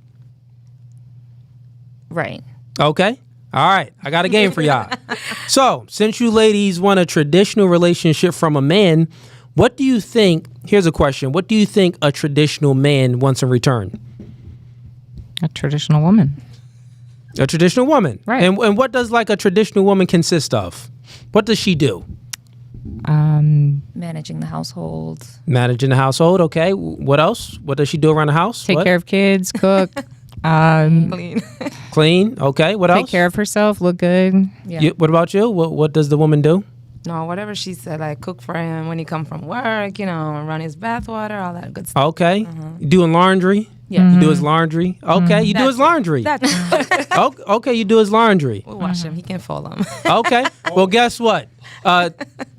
Right. Okay. All right. I got a game for y'all. So, since you ladies want a traditional relationship from a man, what do you think? Here's a question. What do you think a traditional man wants in return? A traditional woman. A traditional woman. Right. And what does like a traditional woman consist of? What does she do? Managing the household. Managing the household. Okay. What else? What does she do around the house? Take What? care of kids, cook, Clean. Clean. Okay. What else? take care of herself, look good. Yeah. What about you? What does the woman do? No, whatever she said, like cook for him when he come from work, run his bath water, all that good stuff. Okay. You doing laundry? Yeah. You do his laundry. Okay. You do his laundry. Okay. You do his laundry. We'll wash him. He can fold them. Okay. Well, guess what?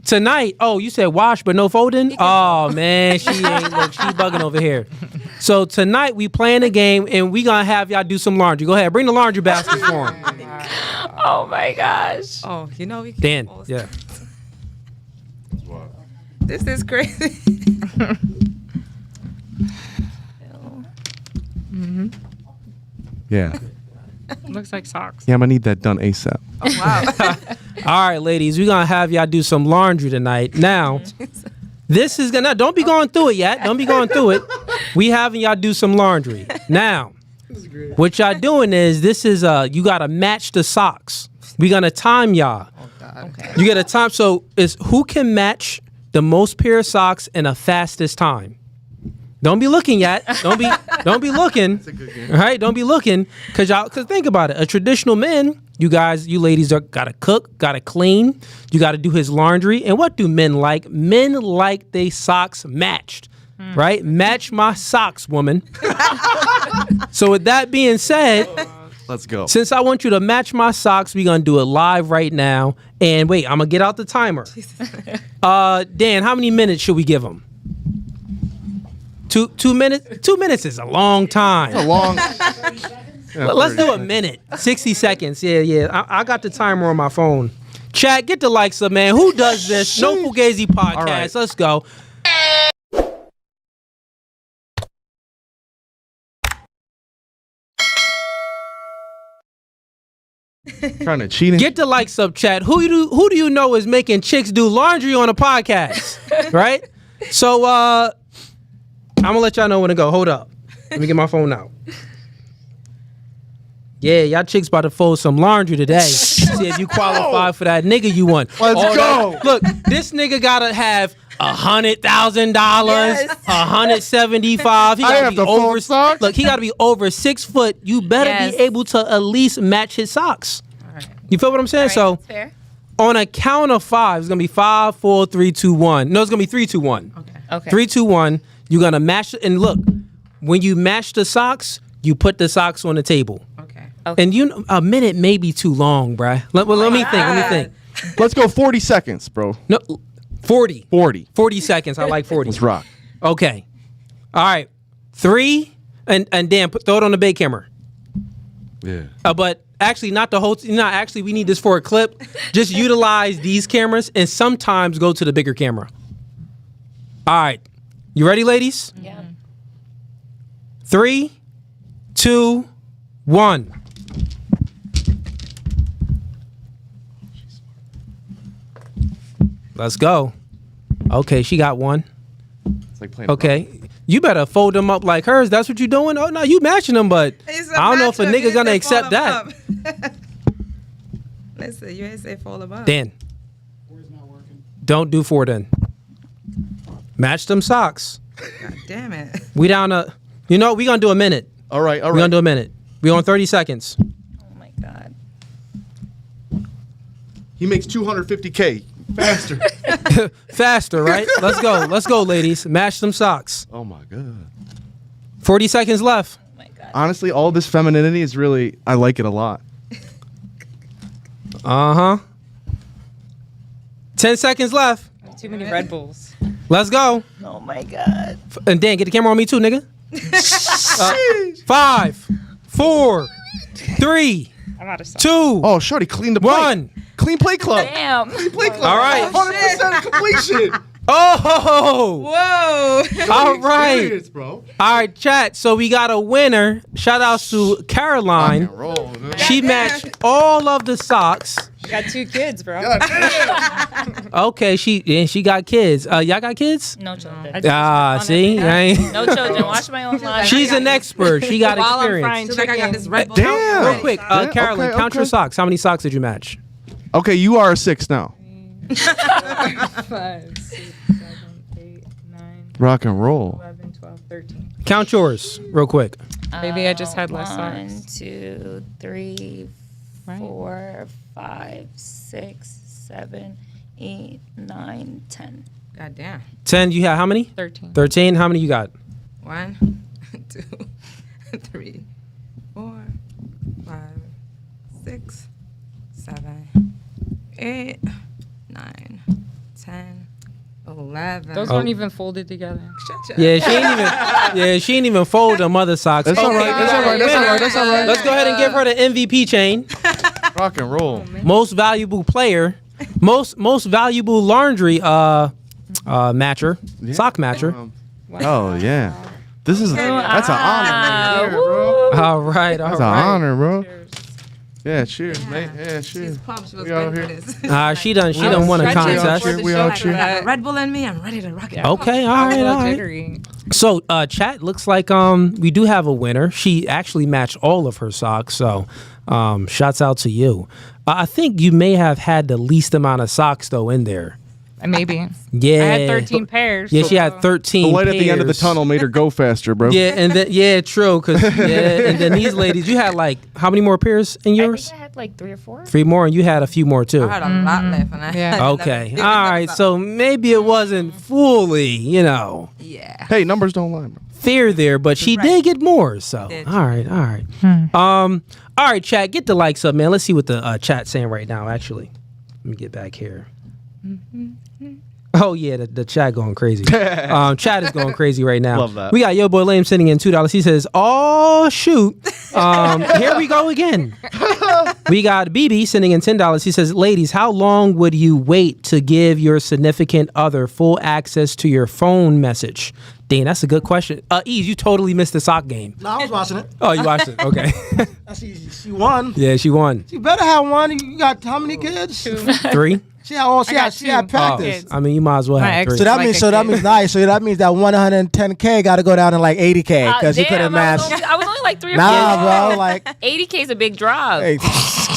Tonight. Oh, you said wash, but no folding. Oh man, she ain't. Look, she bugging over here. So tonight we playing a game and we gonna have y'all do some laundry. Go ahead, bring the laundry baskets for him. Oh my gosh. Oh, we can. Dan. post- Yeah. This is crazy. Yeah. Looks like socks. Yeah, I'm gonna need that done ASAP. Oh wow. All right, ladies, we gonna have y'all do some laundry tonight. Now, this is gonna. Don't be going through it yet. Don't be going through it. We having y'all do some laundry now. What y'all doing is this is you gotta match the socks. We gonna time y'all. Okay. You get a time. So it's who can match the most pair of socks in the fastest time. Don't be looking yet. Don't be looking. All right, don't be looking, cause think about it. A traditional man, you ladies gotta cook, gotta clean, you gotta do his laundry. And what do men like? Men like they socks matched, right? Match my socks, woman. So with that being said, Let's go. since I want you to match my socks, we're gonna do it live right now. And wait, I'm gonna get out the timer. Dan, how many minutes should we give him? 2 minutes? 2 minutes is a long time. A long. Let's do a minute. 60 seconds. Yeah. I got the timer on my phone. Chat, get the likes up, man. Who does this? No Fugazee podcast. All right. Let's go. Trying to cheat. Get the likes up, chat. Who do you know is making chicks do laundry on a podcast? Right? So I'm gonna let y'all know when to go. Hold up. Let me get my phone out. Yeah, y'all chicks about to fold some laundry today. See if you qualify for that nigga you want. Let's go. Look, this nigga gotta have $100,000, $175. He I gotta have be the full socks. Look, he gotta be over 6 foot. You better Yes. be able to at least match his socks. You feel what I'm saying? So That's fair. on a count of 5, it's gonna be 5, 4, 3, 2, 1. No, it's gonna be 3, 2, 1. Okay. 3, 2, 1. You're gonna match it. And look, when you match the socks, you put the socks on the table. Okay. And a minute may be too long, bruh. Let me think. Let me think. Let's go 40 seconds, bro. No, 40. 40. 40 seconds. I like 40. Let's rock. Okay. All right. 3, and Dan, throw it on the big camera. Yeah. But actually, not the whole. Not actually. We need this for a clip. Just utilize these cameras, and sometimes go to the bigger camera. All right, you ready, ladies? Yeah. 3, 2, 1. Let's go. Okay, she got one. It's like playing. Okay. You better fold them up like hers. That's what you doing? Oh, no, you matching them, but I don't know if a nigga gonna accept that. Listen, you ain't say fold them up. Dan. Don't do 4 then. Match them socks. God damn it. We down to, we gonna do a minute. All right. We gonna do a minute. We on 30 seconds. Oh my God. He makes $250K faster. Faster, right? Let's go, ladies. Match them socks. Oh my God. 40 seconds left. Oh my God. Honestly, all this femininity is really, I like it a lot. 10 seconds left. Too many Red Bulls. Let's go. Oh my God. And Dan, get the camera on me too, nigga. 5, 4, 3, I'm out of sauce. 2, Oh, shorty, clean the plate. 1. Clean plate club. Damn. Plate club. All right. 100% completion. Oh, Whoa. all right. Serious, bro. All right, chat. So we got a winner. Shout outs to Caroline. Roll, man. She matched all of the socks. Got 2 kids, bro. God damn. Okay, she got kids. Y'all got kids? No children. See? No children. Wash my own laundry. She's an expert. She got While I'm frying experience. She's like, I got this chicken. Red Bull. Damn. Real quick, Caroline, okay, count your okay. socks. How many socks did you match? Okay, you are a 6 now. 5, 6, 7, 8, 9, Rock and roll. 11, 12, 13. Count yours, real quick. Maybe I just had less 1, socks. 2, 3, Right. 4, 5, 6, 7, 8, 9, 10. God damn. 10, you had how many? 13. 13, how many you got? 1, 2, 3, 4, 5, 6, 7, 8, 9, 10, 11. Those weren't even folded together. Yeah, she ain't even fold them other socks. That's all right. That's all right. That's all right. That's all right. Let's go ahead and give her the MVP chain. Rock and roll. Most valuable player, most valuable laundry matcher, sock matcher. Oh yeah. This is that's an honor, right here, bro. All right, all That's an right. honor, bro. Yeah, cheers, mate. Yeah, cheers. She's pumped. She was We out ready here. for this. She done won a Stretching contest. before the We show. out Like, here. I got a Red Bull in me. I'm ready to rock it. Okay, all right, all right. Jittery. So, chat looks like we do have a winner. She actually matched all of her socks. So, shouts out to you. I think you may have had the least amount of socks though in there. Maybe. Yeah, I had 13 pairs. Yeah, she had 13. The light at the end of the pairs. tunnel made her go faster, bro. Yeah, and then true, cause and then these ladies, you had like how many more pairs in I yours? think I had like 3 or 4. 3 more, and you had a few more too. I had a lot left. And I Yeah. had Okay, another- all right. So maybe it wasn't fully, yeah. Hey, numbers don't lie, bro. fair there, but she did get more. So Did. all right, all right. All right, chat, get the likes up, man. Let's see what the chat's saying right now. Actually, let me get back here. Oh yeah, the chat going crazy. Chat is going crazy right now. Love that. We got Yo Boy Lame sending in $2. He says, "Oh shoot, here we go again." We got BB sending in $10. He says, "Ladies, how long would you wait to give your significant other full access to your phone message?" Dane, that's a good question. Eve, you totally missed the sock game. No, I was watching it. Oh, you watched it? Okay. She won. Yeah, she won. She better have one. You got how many kids? 3. She had two. Oh. practice. I mean, you might as well My have ex- 3. So that Like means a so that kid. means nice. So that means that 110K got to go down to like 80K because you couldn't match. I was only like 3 or 4. Nah, bro. Like 80K is a big drop. hey,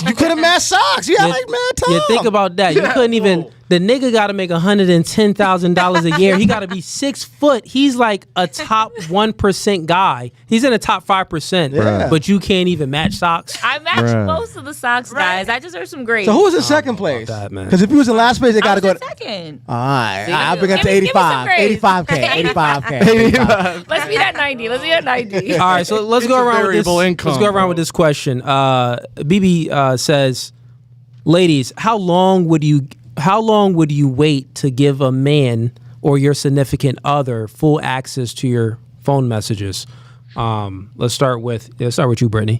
you couldn't match socks. You had like mad time. Yeah, think about that. You couldn't even. The nigga got to make $110,000 a year. He got to be 6 foot. He's like a top 1% guy. He's in the top 5%. Yeah. But you can't even match socks. I matched Bruh. most of the socks, guys. I deserve some grades. So who was in second place? that, man. Because if you was in last place, they got I to was go. in second. All right, See? I'll bring it to Give me some 85. grades. 85K. 85K. Let's be at 90. Let's be at 90. All right, so let's go around with this. variable income, Let's go around bro. with this question. BB says, "Ladies, how long would you wait to give a man or your significant other full access to your phone messages. Let's start with you, Brittany.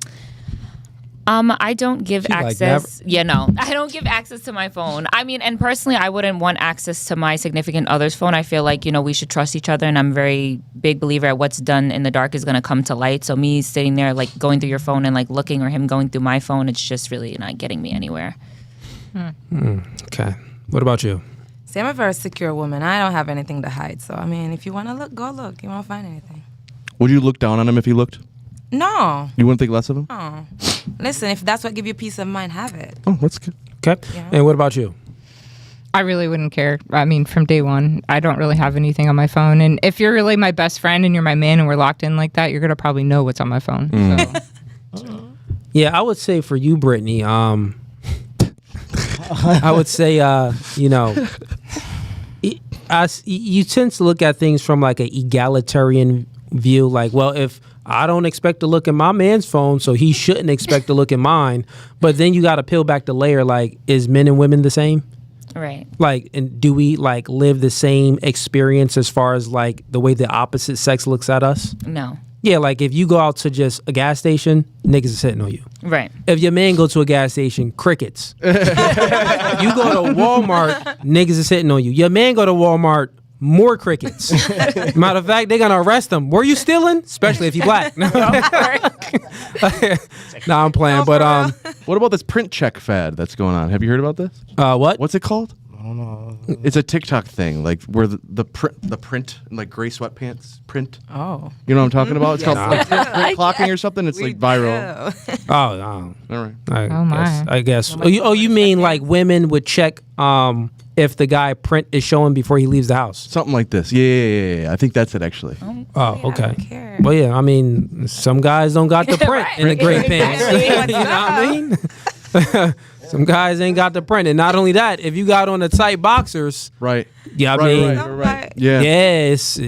I don't give She's like, access. I don't give access to my phone. I mean, and personally, I wouldn't want access to my significant other's phone. I feel like, we should trust each other, and I'm a very big believer at what's done in the dark is going to come to light. So me sitting there, like, going through your phone and, like, looking, or him going through my phone, it's just really not getting me anywhere. Okay. What about you? See, I'm a very secure woman. I don't have anything to hide. So, I mean, if you want to look, go look. You won't find anything. Would you look down on him if he looked? No. You wouldn't think less of him? Oh. Listen, if that's what gives you peace of mind, have it. Oh, that's good. Okay. Yeah. And what about you? I really wouldn't care. I mean, from day one, I don't really have anything on my phone. And if you're really my best friend and you're my man and we're locked in like that, you're going to probably know what's on my phone. So. Yeah, I would say for you, Brittany, I would say, you tend to look at things from like an egalitarian view. Like, well, if I don't expect to look at my man's phone, so he shouldn't expect to look at mine. But then you got to peel back the layer. Like, is men and women the same? Right. Like, and do we like live the same experience as far as like the way the opposite sex looks at us? No. Yeah, like if you go out to just a gas station, niggas is hitting on you. Right. If your man go to a gas station, crickets. You go to Walmart, niggas is hitting on you. Your man go to Walmart, more crickets. Matter of fact, they're gonna arrest him. Were you stealing? Especially if you black. Nah, I'm playing. But What about this print check fad that's going on? Have you heard about this? what? What's it called? I don't know. It's a TikTok thing, like where the print, like gray sweatpants print. Oh. You know what I'm talking about? It's called like, print clocking or something. It's like viral. Oh, no. All right. Oh, my. I guess. You mean like women would check if the guy print is showing before he leaves the house? Something like this. Yeah. I think that's it actually. Oh, okay. I don't care. Well, yeah, I mean, some guys don't got the print in the gray pants. You know what I mean? Some guys ain't got the print. And not only that, if you got on the tight boxers, Right. yeah, I mean, Right. Yeah. it's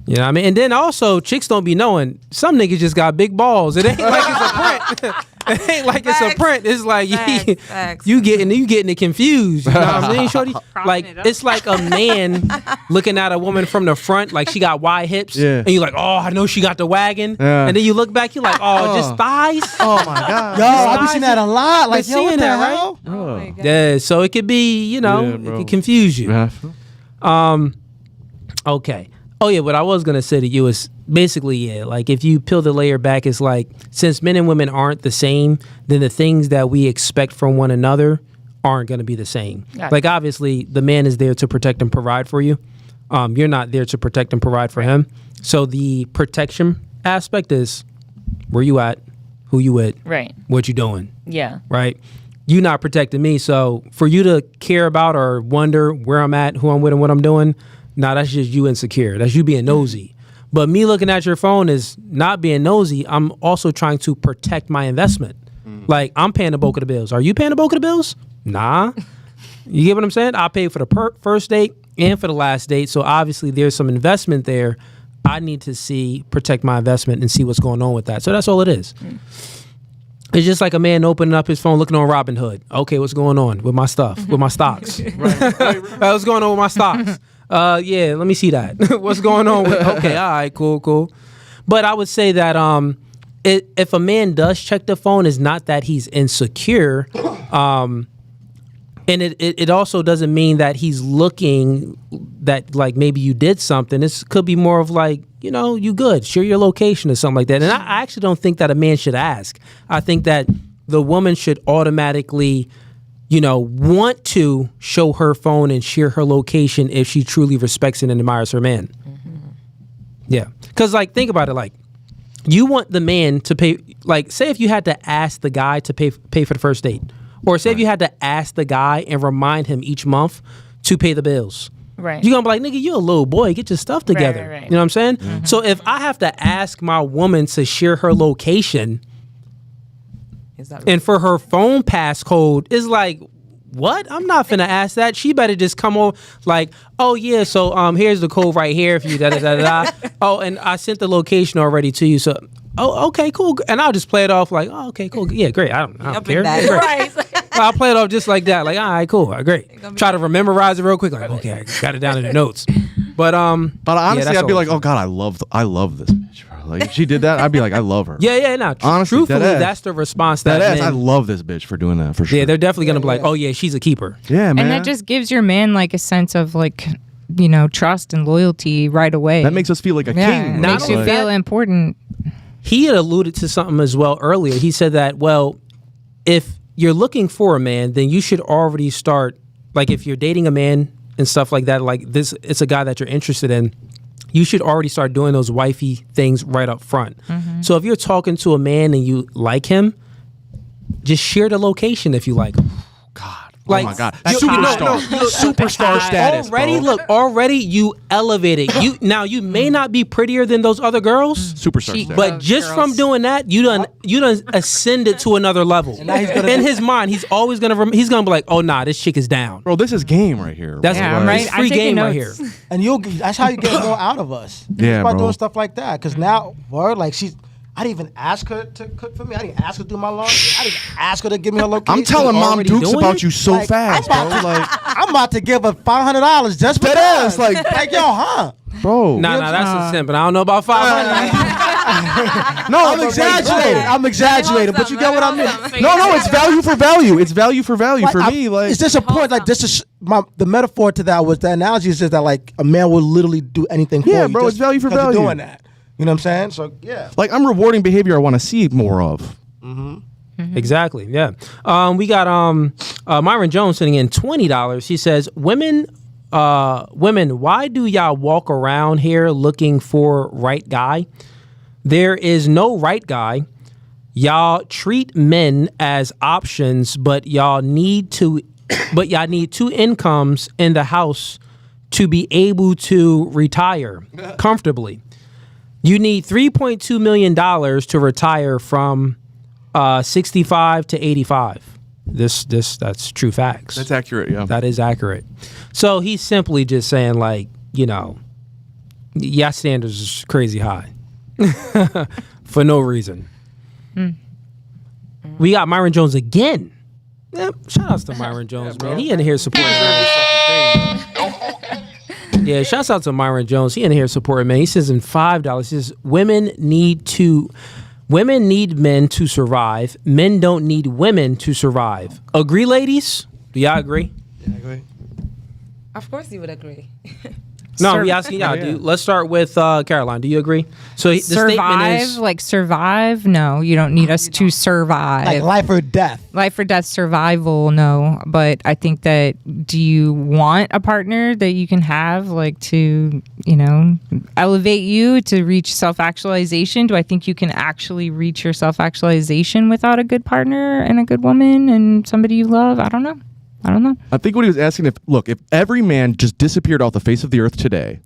you know what I mean? And then also, chicks don't be knowing, some niggas just got big balls. It ain't like it's a print. It ain't like it's a print. It's like Facts. you getting it confused. You know what I mean, shorty? Like it's like a man looking at a woman from the front, like she got wide hips, Yeah. and you're like, oh, I know she got the wagon. Yeah. And then you look back, you're like, oh, just thighs. Oh my God. Yo, I be seeing that a lot. Like, Been yo, what seeing the that, right? hell? Oh my God. Yeah, so it could be, Yeah, it bro. could confuse you. Yeah. Okay. Oh yeah, what I was gonna say to you is basically, yeah, like if you peel the layer back, it's like since men and women aren't the same, then the things that we expect from one another aren't gonna be the same. Gotcha. Like obviously the man is there to protect and provide for you. You're not there to protect and provide for him. So the protection aspect is where you at, who you with, Right. what you doing, Yeah. right? You not protecting me, so for you to care about or wonder where I'm at, who I'm with, and what I'm doing, nah, that's just you insecure. That's you being nosy. But me looking at your phone is not being nosy. I'm also trying to protect my investment. Like, I'm paying the bulk of the bills. Are you paying the bulk of the bills? Nah. You get what I'm saying? I paid for the first date and for the last date. So obviously there's some investment there. I need to protect my investment and see what's going on with that. So that's all it is. It's just like a man opening up his phone, looking on Robinhood. Okay, what's going on with my stuff, with my stocks? What's going on with my stocks? Yeah, let me see that. What's going on with? Okay, all right, cool. But I would say that if a man does check the phone, it's not that he's insecure, and it also doesn't mean that he's looking that like maybe you did something. This could be more of like, you good, share your location or something like that. And I actually don't think that a man should ask. I think that the woman should automatically want to show her phone and share her location if she truly respects and admires her man. Yeah. Because, like, think about it. Like, you want the man to pay, like, say if you had to ask the guy to pay for the first date. Or say if you had to ask the guy and remind him each month to pay the bills. Right. You're going to be like, nigga, you a little boy. Get your stuff together. Right. You know what I'm saying? Mm-hmm. So if I have to ask my woman to share her location and for her phone passcode, it's like, what? I'm not finna ask that. She better just come over like, oh yeah, so here's the code right here if you da. Oh, and I sent the location already to you. So okay, cool. And I'll just play it off like, oh, okay, cool. Yeah, great. I don't care. Yeah, great. Right. I'll play it off just like that. Like, all right, cool. Great. Try to memorize it real quick. Like, okay, I got it down in the notes. But honestly, that's I'd be all like, oh God, I love this bitch, bro. Like if she did that, I'd be like, I love her. Yeah, no. Honestly, truthfully, deadass. that's the response that men, I love this bitch for doing that for sure. Yeah, they're definitely gonna be like, oh yeah, she's a keeper. Yeah, man. And that just gives your man like a sense of like, trust and loyalty right away. that makes us feel like a king. It right? makes you Like- feel important. He had alluded to something as well earlier. He said that, well, if you're looking for a man, then you should already start, like if you're dating a man and stuff like that, like this, it's a guy that you're interested in, you should already start doing those wifey things right up front. So if you're talking to a man and you like him, just share the location if you like him. Oh my God. you- Superstar. Superstar status. Already, bro. already you elevated. You may not be prettier than those other girls, Superstar She- status. but Those just girls. from doing that, you done ascended to another level. now he's gonna In be- his mind, he's always gonna he's gonna be like, oh nah, this chick is down. Bro, this is game right here. That's Yeah, Like, I'm right. It's I'm free taking game right here. notes. And that's how you get more out of us. Yeah, by bro. doing stuff like that. Because now, like I didn't even ask her to cook for me. I didn't ask her to do my laundry. I didn't ask her to give me her location. I'm telling Mom already Dukes doing about it? you so Like, fast, I'm bro. Like, I'm about to give her $500 just for Dead that. ass, like- yo, huh? bro. Nah, that's a simp, but I don't know about 500. No, I'm exaggerating. I'm exaggerating, but you get what I mean. No, it's value for value. It's value for value for Like, me. Like, it's just a point. Like this is the metaphor to that was the analogy is just that like a man will literally do anything for Yeah, you. bro, just it's value for because you're value. doing that. You know what I'm saying? So yeah. like I'm rewarding behavior I want to see more of. Exactly. Yeah. We got Myron Jones sending in $20. He says, women, why do y'all walk around here looking for right guy? There is no right guy. Y'all treat men as options, but y'all need two incomes in the house to be able to retire comfortably. You need $3.2 million to retire from 65 to 85. That's true facts. That's accurate, yeah. That is accurate. So he's simply just saying like, your standards is crazy high for no reason. We got Myron Jones again. Yeah, shout outs to Myron Jones, man. He in here supporting. Yeah, shouts out to Myron Jones. He in here supporting, man. He says in $5. He says women need men to survive. Men don't need women to survive. Agree, ladies? Do y'all agree? Yeah, I agree. Of course you would agree. No, we asking y'all. Yeah. Let's start with Caroline. Do you agree? So the statement is survive? No, you don't need us to survive. Like life or death. Life or death survival, no. But I think that do you want a partner that you can have like to, elevate you to reach self-actualization? Do I think you can actually reach your self-actualization without a good partner and a good woman and somebody you love? I don't know. I think what he was asking if every man just disappeared off the face of the earth today,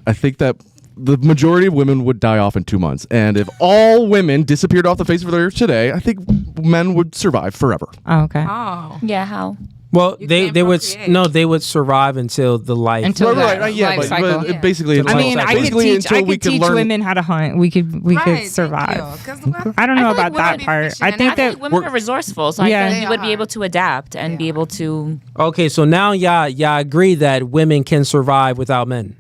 I think that the majority of women would die off in 2 months. And if all women disappeared off the face of the earth today, I think men would survive forever. Oh, okay. Oh. Yeah, how? well, You they can't would procreate. they would survive until the life. Until Right, that yeah, life but cycle. Yeah. basically, I I mean, I could basically teach. until I we could teach learn. women how to hunt. We could survive. I don't know about that part. I think that Women are resourceful, so I Yeah. feel like They you would be are. able to adapt and be able to. Okay, so now y'all agree that women can survive without men.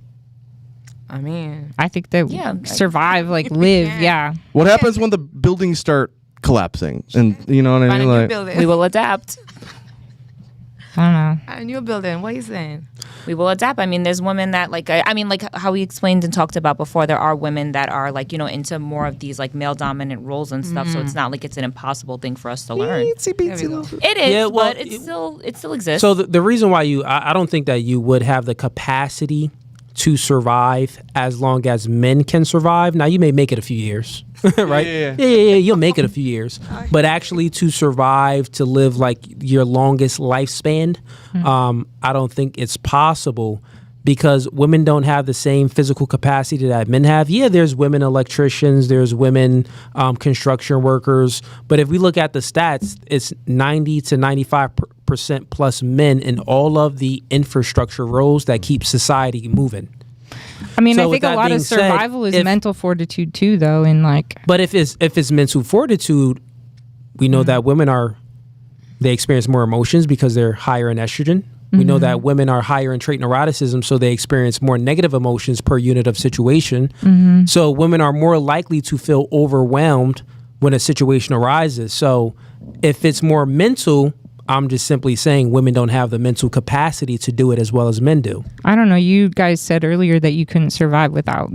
I mean, I think that Yeah. survive, like live. Yeah. What happens when the buildings start collapsing? And you know what I find a mean? new Like, building. We will adapt. I don't know. A new building. What are you saying? We will adapt. I mean, there's women that like how we explained and talked about before. There are women that are like into more of these like male dominant roles and stuff. So it's not like it's an impossible thing for us to learn. There we go. It is, Yeah, well, but it still exists. So the reason why I don't think that you would have the capacity to survive as long as men can survive. Now you may make it a few years, right? Yeah. You'll make it a few years, but actually to survive, to live like your longest lifespan, I don't think it's possible because women don't have the same physical capacity that men have. Yeah, there's women electricians, there's women construction workers, but if we look at the stats, it's 90 to 95% plus men in all of the infrastructure roles that keep society moving. I mean, So I with think a that lot being of said, survival is if- mental fortitude too, though. In like, But if it's mental fortitude, we know that women they experience more emotions because they're higher in estrogen. We know that women are higher in trait neuroticism, so they experience more negative emotions per unit of situation. So women are more likely to feel overwhelmed when a situation arises. So if it's more mental, I'm just simply saying women don't have the mental capacity to do it as well as men do. I don't know. You guys said earlier that you couldn't survive without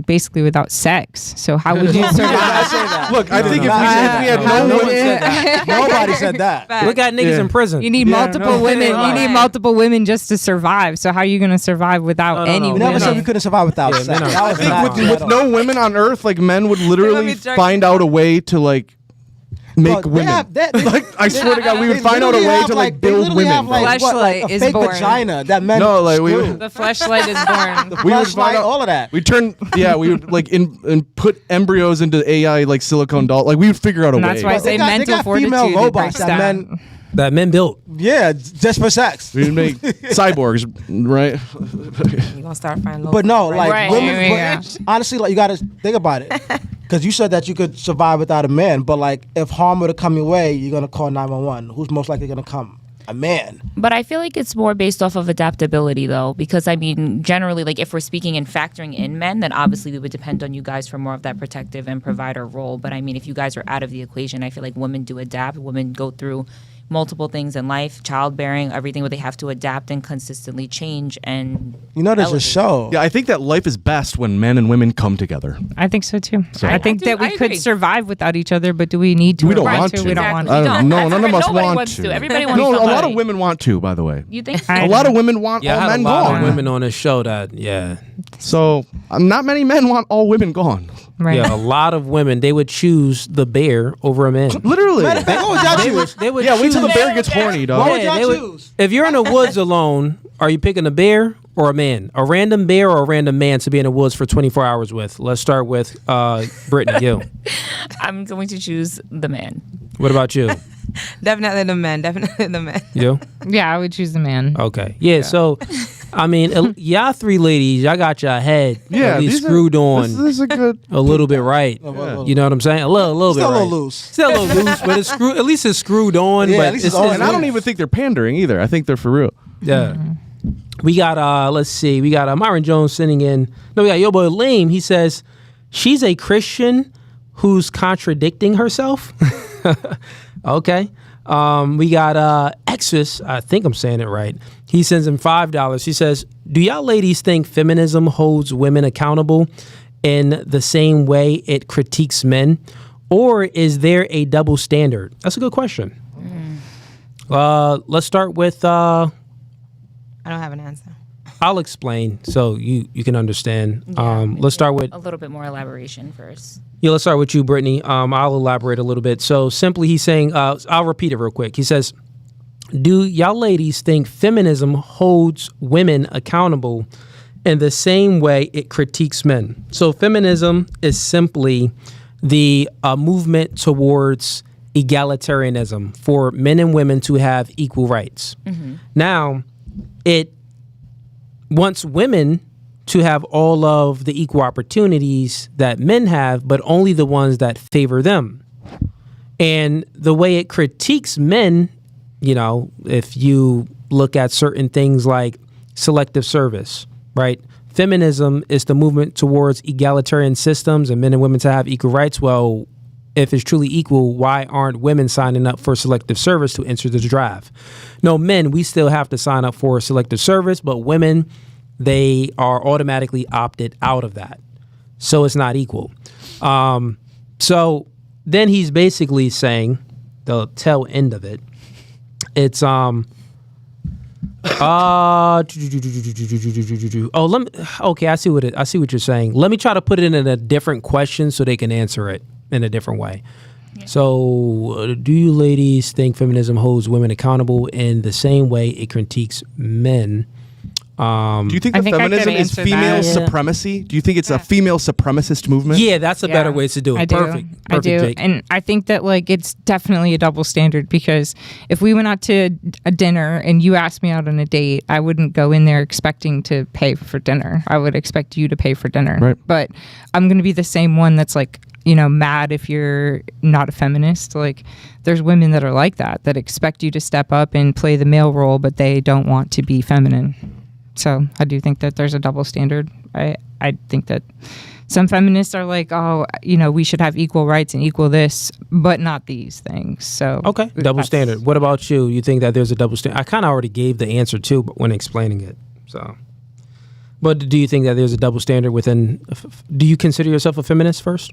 sex. So how would you survive? Look, I think if we had no women, Nobody said that. Look at niggas in prison. You need multiple women. You need multiple women just to survive. So how are you going to survive without any We women? never said we couldn't survive without sex. men are- That I was think not- with no women on Earth, like men would literally find out a way to like make Bro, they women. have- they- Like I swear to God, we would They find out a literally way have, to like, like they build literally women. have, like, what, like, Fleshlight a is fake born. vagina that men No, like, we- screw. The fleshlight is born. We would Fleshlight, find out all of that. We turn, we would like and put embryos into AI like silicone doll. Like we would figure out a And way. that's why I say They got mental female fortitude. robots breaks that down. men- That men built. Yeah, just for sex. We would make cyborgs, right? You're gonna start finding. But no, like Right, women. here we But honestly, like you got to think about it, because you said that you could survive without a man. But like, if harm were to come your way, you're gonna call 911. Who's most likely gonna come? A man. But I feel like it's more based off of adaptability, though, because I mean, generally, like if we're speaking and factoring in men, then obviously we would depend on you guys for more of that protective and provider role. But I mean, if you guys are out of the equation, I feel like women do adapt. Women go through multiple things in life, childbearing, everything where they have to adapt and consistently change. And You know, there's a elevate. show. Yeah, I think that life is best when men and women come together. I think so too. I I think do- that we I could agree. survive without each other, but do we need to? We or don't want want to. We don't want to. I don't- no, That's none of right. us Nobody want wants to. to. Everybody wants No, a somebody. lot of women want to, by the way. You think? I A lot of women want Yeah, I all had men a lot gone. of women on this show that, So not many men want all women gone. Right. yeah, a lot of women, they would choose the bear over a man. Literally. What would y'all choose? They would Yeah, wait till the choose- bear gets horny, dog. What would Yeah, y'all they choose? If you're in the woods alone, are you picking a bear or a man? A random bear or a random man to be in the woods for 24 hours with? Let's start with Brittany, you. I'm going to choose the man. What about you? Definitely the men. Definitely the men. You? Yeah, I would choose the man. Okay. Yeah, so, I mean, y'all three ladies, y'all got your head at least these are- screwed on This is a good. a little bit right. Yeah. You know what I'm saying? A little bit Still a right. little loose. Still a little loose, but it's screwed. At least it's screwed on. Yeah, but at least it's it's on. And I don't even think they're pandering either. I think they're for real. Yeah. We got let's see, we got Myron Jones sending in. No, we got Yo Boy Lame. He says she's a Christian who's contradicting herself. Okay. We got Exus, I think I'm saying it right. He sends him $5. He says, do y'all ladies think feminism holds women accountable in the same way it critiques men? Or is there a double standard? That's a good question. Let's start with I don't have an answer. I'll explain so you can understand. Let's start with A little bit more elaboration first. let's start with you, Brittany. I'll elaborate a little bit. So simply, he's saying, I'll repeat it real quick. He says, do y'all ladies think feminism holds women accountable in the same way it critiques men? So feminism is simply the movement towards egalitarianism for men and women to have equal rights. Now, it wants women to have all of the equal opportunities that men have, but only the ones that favor them. And the way it critiques men, you know, if you look at certain things like selective service, right? Feminism is the movement towards egalitarian systems and men and women to have equal rights. Well, if it's truly equal, why aren't women signing up for selective service to enter the draft? No, men, we still have to sign up for selective service, but women, they are automatically opted out of that. So it's not equal. So then he's basically saying, the tail end of it, it's okay, I see what you're saying. Let me try to put it in a different question so they can answer it in a different way. So, do you ladies think feminism holds women accountable in the same way it critiques men? Do you think I that think I could feminism is answer female that. supremacy? Do you think it's a female supremacist movement? Yeah, that's a better way to do it. I do. Perfect. I do. Jake. And I think that like it's definitely a double standard because if we went out to a dinner and you asked me out on a date, I wouldn't go in there expecting to pay for dinner. I would expect you to pay for dinner. Right. But I'm going to be the same one that's like, mad if you're not a feminist. Like, there's women that are like that expect you to step up and play the male role, but they don't want to be feminine. So I do think that there's a double standard. I think that some feminists are like, oh, we should have equal rights and equal this, but not these things. So okay, double standard. What about you? You think that there's a double standard? I kind of already gave the answer too, but when explaining it. So, but do you think that there's a double standard within? Do you consider yourself a feminist first?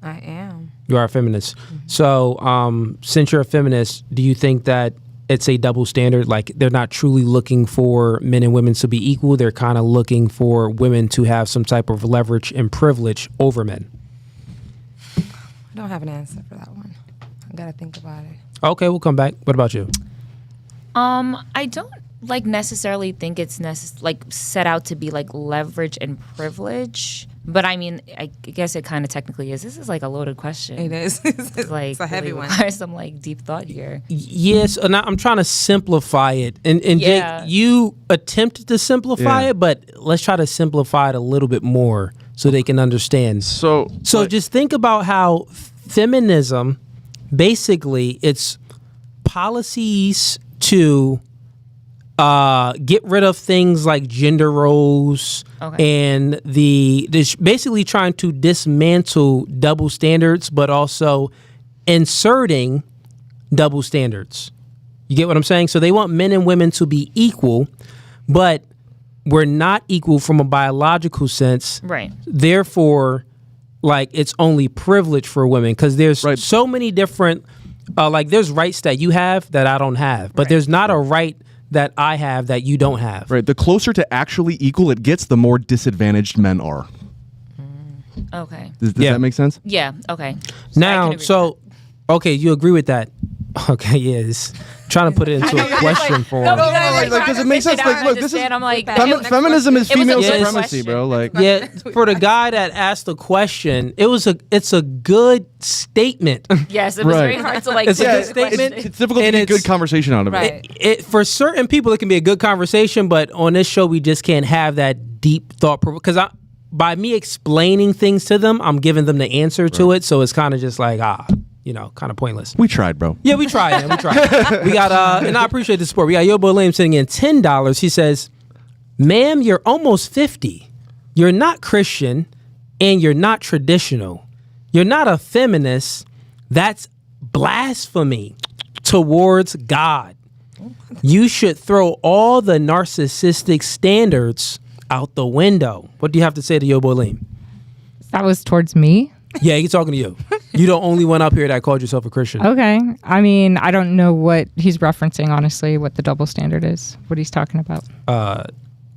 I am. You are a feminist. Mm-hmm. So, since you're a feminist, do you think that it's a double standard? Like, they're not truly looking for men and women to be equal. They're kind of looking for women to have some type of leverage and privilege over men. I don't have an answer for that one. I gotta think about it. Okay, we'll come back. What about you? I don't necessarily think it's set out to be like leverage and privilege. But I mean, I guess it kind of technically is. This is like a loaded question. It is. It's a heavy one. Requires some deep thought here. Yes, and I'm trying to simplify it. And yeah. Jake, you attempted to simplify it, but let's try to simplify it a little bit more so they can understand. So just think about how feminism, basically, it's policies to get rid of things like gender roles and basically trying to dismantle double standards, but also inserting double standards. You get what I'm saying? So they want men and women to be equal, but we're not equal from a biological sense. Right. Therefore, it's only privilege for women because there's so many different, there's rights that you have that I don't have, but there's not a right that I have that you don't have. Right. The closer to actually equal it gets, the more disadvantaged men are. Okay. Does that make sense? Yeah. Okay. Now, you agree with that? Okay, yes. Trying to put it into a question form. Because it makes sense. Look, this is feminism is female supremacy, bro. For the guy that asked the question, it's a good statement. Yes, it was very hard to It's a good statement. It's difficult to get good conversation out of it. It. For certain people, it can be a good conversation, but on this show, we just can't have that deep thought. Because by me explaining things to them, I'm giving them the answer to it. So it's kind of just like, kind of pointless. We tried, bro. Yeah, we tried, man. We tried. We got, and I appreciate the support. We got Yo Boy Lame sending in $10. He says, ma'am, you're almost 50. You're not Christian, and you're not traditional. You're not a feminist. That's blasphemy towards God. You should throw all the narcissistic standards out the window. What do you have to say to Yo Boy Lame? That was towards me? Yeah, he's talking to you. You the only one up here that called yourself a Christian. Okay. I mean, I don't know what he's referencing, honestly, what the double standard is, what he's talking about.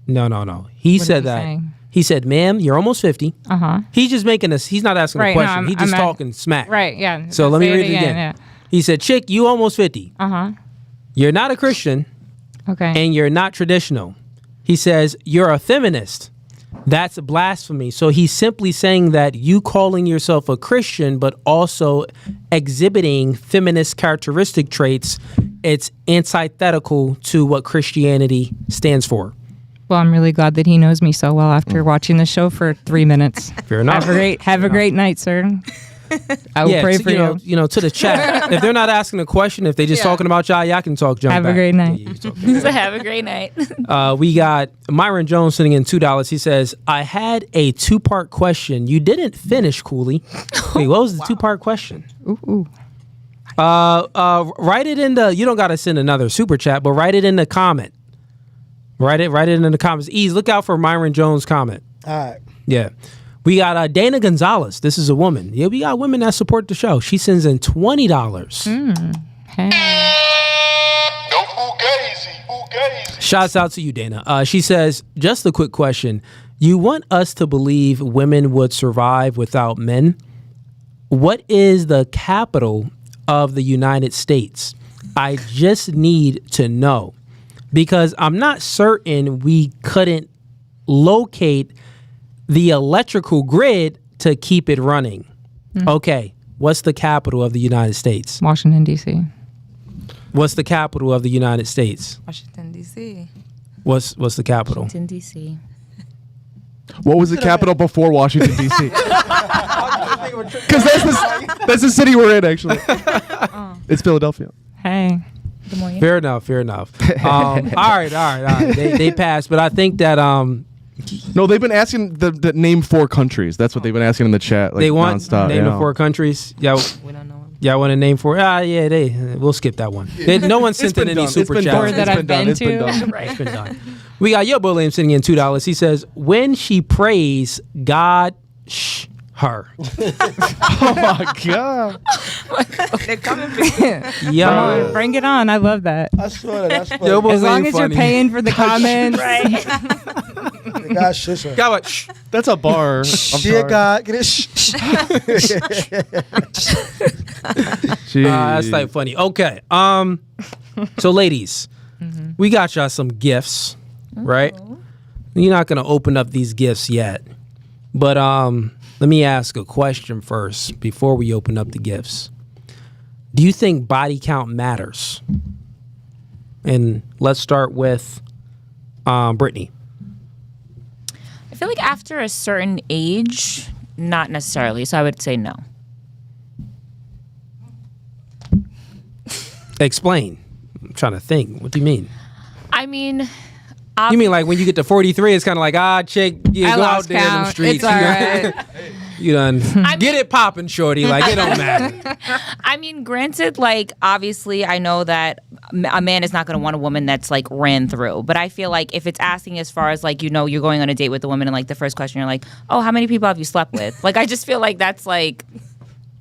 No. He said that. Saying? He said, ma'am, you're almost 50. Uh-huh. He's just making this. He's not asking a question. No, he's just talking smack. Right, yeah. So let me read it again. Yeah. He said, chick, you almost 50. Uh-huh. You're not a Christian. Okay. And you're not traditional. He says, you're a feminist. That's blasphemy. So he's simply saying that you calling yourself a Christian, but also exhibiting feminist characteristic traits, it's antithetical to what Christianity stands for. Well, I'm really glad that he knows me so well after watching the show for 3 minutes. Fair enough. Have a great night, sir. I will pray for you. You know, to the chat. If they're not asking a question, if they just talking about y'all can talk. Jump Have back. a great night. Have a great night. We got Myron Jones sending in $2. He says, I had a 2-part question. You didn't finish, Cooley. Wait, what was the 2-part question? Ooh. Write it in the, you don't got to send another super chat, but write it in the comment. Write it in the comments. Ease, look out for Myron Jones' comment. All right. Yeah. We got Dana Gonzalez. This is a woman. Yeah, we got women that support the show. She sends in $20. Hey. No Fugazee. Shouts out to you, Dana. She says, just a quick question. You want us to believe women would survive without men? What is the capital of the United States? I just need to know. Because I'm not certain we couldn't locate the electrical grid to keep it running. Okay, what's the capital of the United States? Washington, D.C. What's the capital of the United States? Washington, D.C. What's the capital? Washington, D.C. What was the capital before Washington, D.C.? Because that's the city we're in, actually. It's Philadelphia. Hey. Good morning. Fair enough. All right. They passed, but I think that No, they've been asking the name 4 countries. That's what they've been asking in the chat. Like, they want nonstop. name yeah. of 4 countries. Yeah, We don't know. y'all want to name 4? We'll skip that one. No one sent in any super chats. Or that I've been to. It's been done. We got Yo William sending in $2. He says, when she prays, God her. Oh my god. They're coming for you. Yo, Bring it on. I love that. I swear that's funny. Yo, As long as you're funny. paying for the comments. God, shush her. God, what? Shh. That's a bar. Dear God, get it. That's like funny. Okay. So ladies, we got y'all some gifts, right? You're not gonna open up these gifts yet, but let me ask a question first before we open up the gifts. Do you think body count matters? And let's start with Brittany. I feel like after a certain age, not necessarily. So I would say no. Explain. I'm trying to think. What do you mean? I mean, You mean like when you get to 43, it's kind of like, chick, you I go lost out there in them count. streets. It's all right. You done get it popping, shorty. Like, it don't matter. I mean, granted, like, obviously, I know that a man is not going to want a woman that's, like, ran through. But I feel like if it's asking as far as, like, you know, you're going on a date with a woman and, like, the first question, you're like, oh, how many people have you slept with? Like, I just feel like that's, like,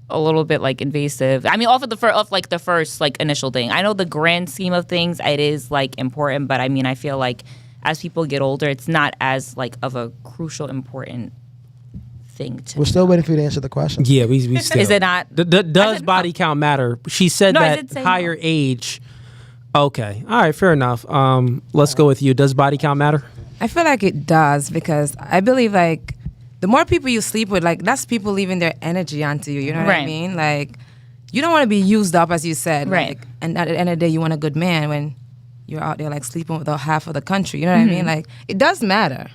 a little bit, like, invasive. I mean, off the first, like, initial thing. I know the grand scheme of things, it is, like, important. But, I mean, I feel like as people get older, it's not as, like, of a crucial, important thing to We're still waiting for you to answer the question. Yeah, we still. Is it not? Does body count matter? She said No, I that did say higher no. age. Okay. All right, fair enough. Let's go with you. Does body count matter? I feel like it does because I believe like the more people you sleep with, like that's people leaving their energy onto you. You know what I Right. mean? Like you don't want to be used up, as you said. Right. Like, and at the end of the day, you want a good man when you're out there like sleeping with the half of the country. You know what I mean? Like it does matter.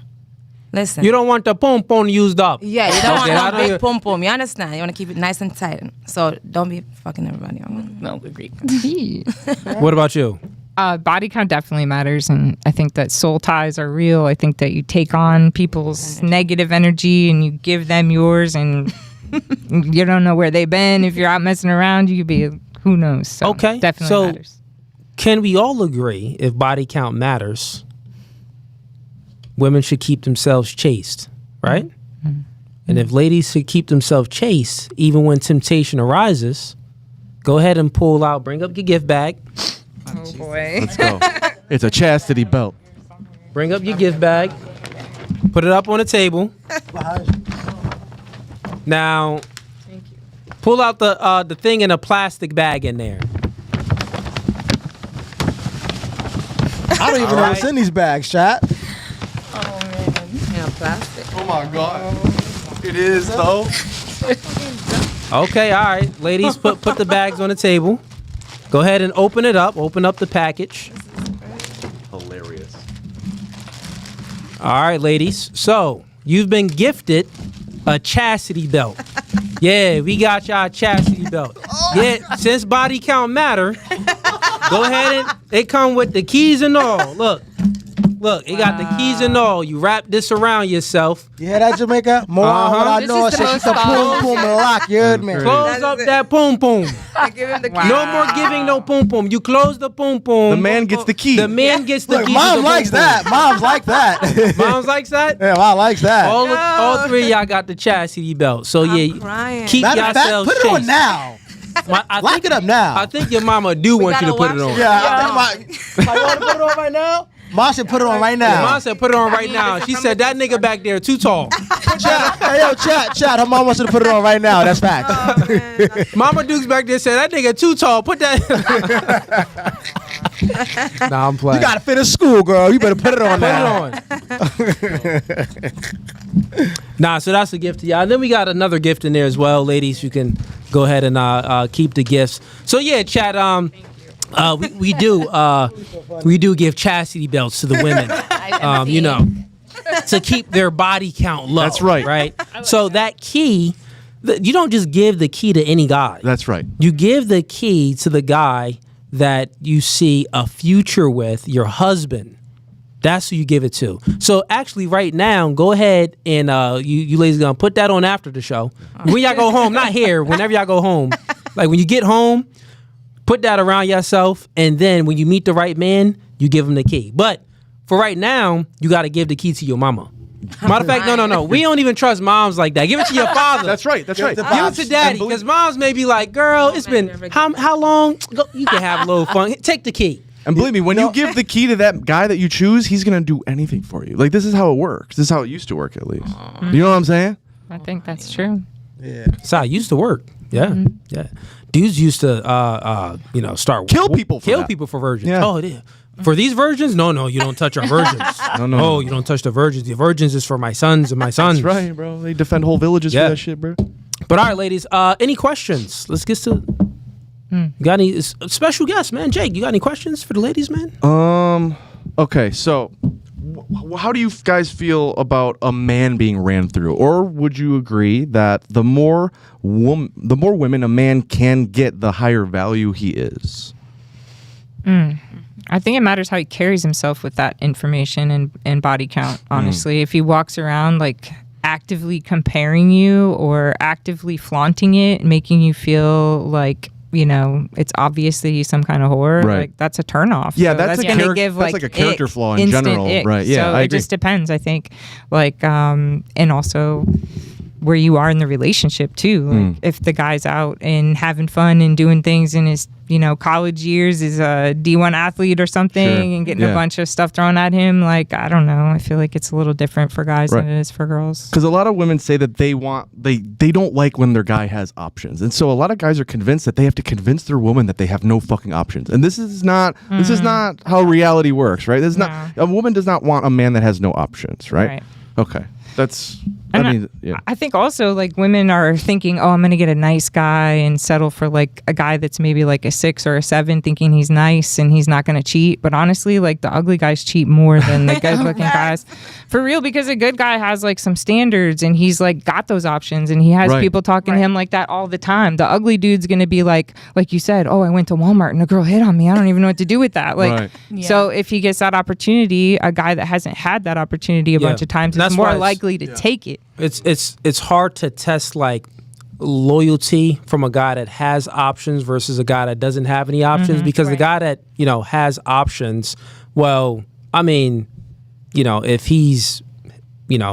Listen. You don't want the pom pom used up. Yeah, you don't Okay, I want no don't- big pom pom. You understand? You want to keep it nice and tight. So don't be fucking everybody. No, agree. What about you? Body count definitely matters, and I think that soul ties are real. I think that you take on people's negative energy and you give them yours, and you don't know where they've been. If you're out messing around, you could be who knows. So Okay, definitely so- matters. Can we all agree if body count matters, women should keep themselves chaste, right? And if ladies should keep themselves chaste, even when temptation arises, go ahead and pull out, bring up your gift bag. Oh boy. Let's go. It's a chastity belt. Bring up your gift bag. Put it up on the table. Now, pull out the thing in a plastic bag in there. I don't even know what's in these bags, chat. Yeah, plastic. Oh my god. It is though. Okay, all right, ladies, put the bags on the table. Go ahead and open it up. Open up the package. Hilarious. All right, ladies. So you've been gifted a chastity belt. Yeah, we got y'all a chastity belt. Yeah, since body count matter, go ahead and it come with the keys and all. Look, it got the keys and all. You wrap this around yourself. You hear that, Jamaica? More on what I This know. is the She's most a boom powerful- boom and lock. You heard me? Close up that poom poom. I give him the No more giving no poom poom. You close the poom poom. The man gets the key. The man gets the Look, keys. mom to the likes poom poom. that. Mom's like that. Mom's likes that. Yeah, mom likes that. All three of y'all got the chastity belt. So yeah, crying. keep Matter of fact, yourselves put it on chaste. now. Lock it up now. I think your mama do want you to gotta put it watch on. it. Yeah, I think you want to put it on right now? Mom should put it on right Your mom now. said put it on right now. She said that nigga back there too tall. Chat, hey, yo, chat. Her mom wants you to put it on right now. That's fact. Mama Dukes back there said that nigga too tall. Put that. Nah, I'm playing. You got to finish school, girl. You better put it on now. Put it on. Nah, so that's a gift to y'all. And then we got another gift in there as well, ladies. You can go ahead and keep the gifts. So yeah, chat. We do give chastity belts to the women. You know, to keep their body count low. That's right. Right. So that key You don't just give the key to any guy. That's right. You give the key to the guy that you see a future with, your husband. That's who you give it to. So actually right now, go ahead and you ladies gonna put that on after the show. When y'all go home, not here, whenever y'all go home. Like when you get home, put that around yourself, and then when you meet the right man, you give him the key. But for right now, you gotta give the key to your mama. Matter of fact, no. We don't even trust moms like that. Give it to your father. That's right. That's right. Give it to daddy, because moms may be like, girl, it's been how long? Go, you can have a little fun. Take the key. And believe me, when you give the key to that guy that you choose, he's gonna do anything for you. Like this is how it works. This is how it used to work, at least. You know what I'm saying? I think that's true. Yeah. That's how it used to work. Yeah, yeah. Dudes used to, start Kill people for that. people for virgins. Yeah. Oh, yeah. For these virgins, no, you don't touch our virgins. No. Oh, you don't touch the virgins. The virgins is for my sons and my sons. That's right, bro. They defend whole villages for that shit, bro. But all right, ladies. Any questions? Let's get to. You got any special guests, man? Jake, you got any questions for the ladies, man? Okay, so how do you guys feel about a man being ran through, or would you agree that the more women a man can get, the higher value he is? I think it matters how he carries himself with that information and body count, honestly. If he walks around like actively comparing you or actively flaunting it, making you feel like, it's obvious that he's some kind of whore, right. Like that's a turnoff. Yeah, so that's gonna give that's like a character flaw in general, ick. right? Yeah, so I it agree. just depends, I think. Like, and also where you are in the relationship too. Like if the guy's out and having fun and doing things in his, college years, is a D1 athlete or something, and getting a bunch of stuff thrown at him. Like, I don't know. I feel like it's a little different for guys than it is for girls. Because a lot of women say that they don't like when their guy has options, and so a lot of guys are convinced that they have to convince their woman that they have no fucking options. And this is not how reality works, right? This is not, a woman does not want a man that has no options, right? Okay, that's. I think also like women are thinking, oh, I'm going to get a nice guy and settle for like a guy that's maybe like a 6 or a 7, thinking he's nice and he's not going to cheat. But honestly, like the ugly guys cheat more than the good looking guys. For real, because a good guy has like some standards and he's like got those options and he has people talking to him like that all the time. The ugly dude's going to be like you said, oh, I went to Walmart and a girl hit on me. I don't even know what to do with that. Like, so if he gets that opportunity, a guy that hasn't had that opportunity a bunch of times is more likely to take it. It's hard to test like loyalty from a guy that has options versus a guy that doesn't have any options, because the guy that has options, well, I mean, if he's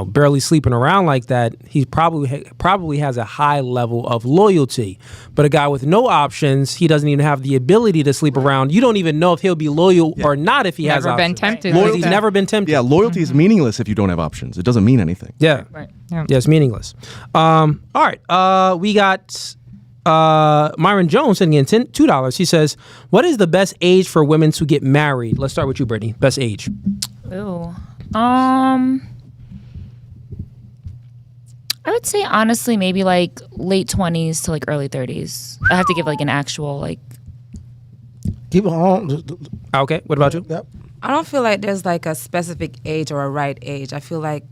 barely sleeping around like that, he probably has a high level of loyalty. But a guy with no options, he doesn't even have the ability to sleep around. You don't even know if he'll be loyal or not if he has options. Never been tempted. He's never been tempted. Yeah, loyalty is meaningless if you don't have options. It doesn't mean anything. Yeah. Right. Yeah, it's meaningless. All right. We got Myron Jones sending in $2. He says, what is the best age for women to get married? Let's start with you, Brittany. Best age. Ooh. I would say honestly maybe like late 20s to like early 30s. I have to give like an actual like. Keep it on. Okay. What about you? Yep. I don't feel like there's like a specific age or a right age. I feel like,